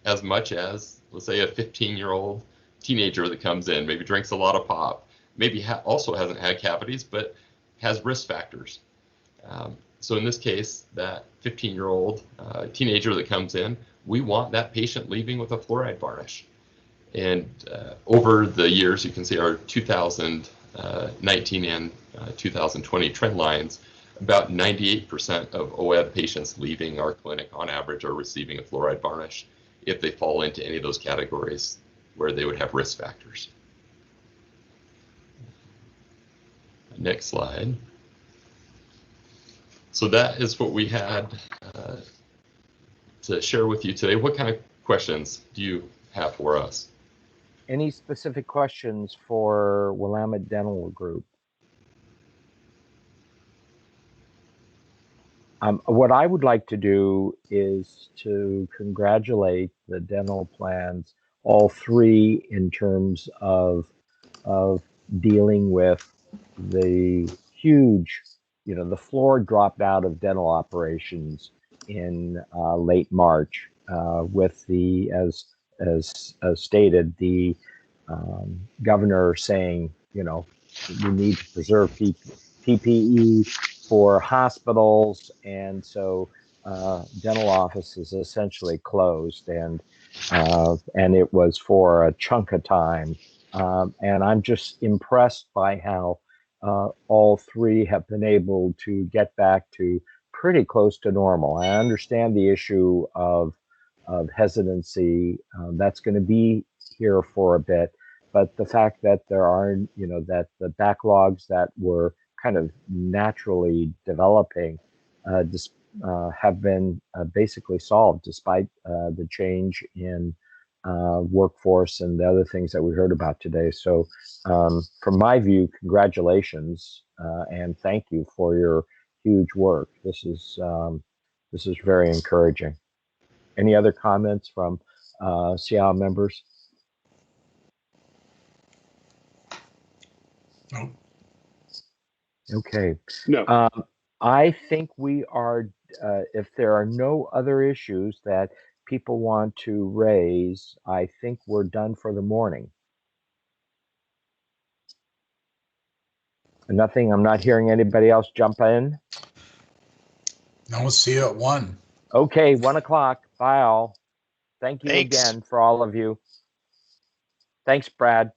as much as, let's say, a 15-year-old teenager that comes in, maybe drinks a lot of pop, maybe also hasn't had cavities, but has risk factors. So in this case, that 15-year-old teenager that comes in, we want that patient leaving with a fluoride varnish. And over the years, you can see our 2019 and 2020 trend lines, about 98% of OEB patients leaving our clinic on average are receiving a fluoride varnish if they fall into any of those categories where they would have risk factors. Next slide. So that is what we had to share with you today. What kind of questions do you have for us? Any specific questions for Willamette Dental Group? What I would like to do is to congratulate the dental plans, all three, in terms of dealing with the huge, the floor dropped out of dental operations in late March with the, as stated, the governor saying, we need to preserve PPE for hospitals, and so dental offices essentially closed, and it was for a chunk of time. And I'm just impressed by how all three have been able to get back to pretty close to normal. I understand the issue of hesitancy that's going to be here for a bit, but the fact that there are, that the backlogs that were kind of naturally developing have been basically solved despite the change in workforce and the other things that we heard about today. So from my view, congratulations and thank you for your huge work. This is very encouraging. Any other comments from SEOW members? No. Okay. No. I think we are, if there are no other issues that people want to raise, I think we're done for the morning. Nothing, I'm not hearing anybody else jump in. No, we'll see you at 1. Okay, 1 o'clock. Bye all. Thank you Thanks. again for all of you. Thanks, Brad.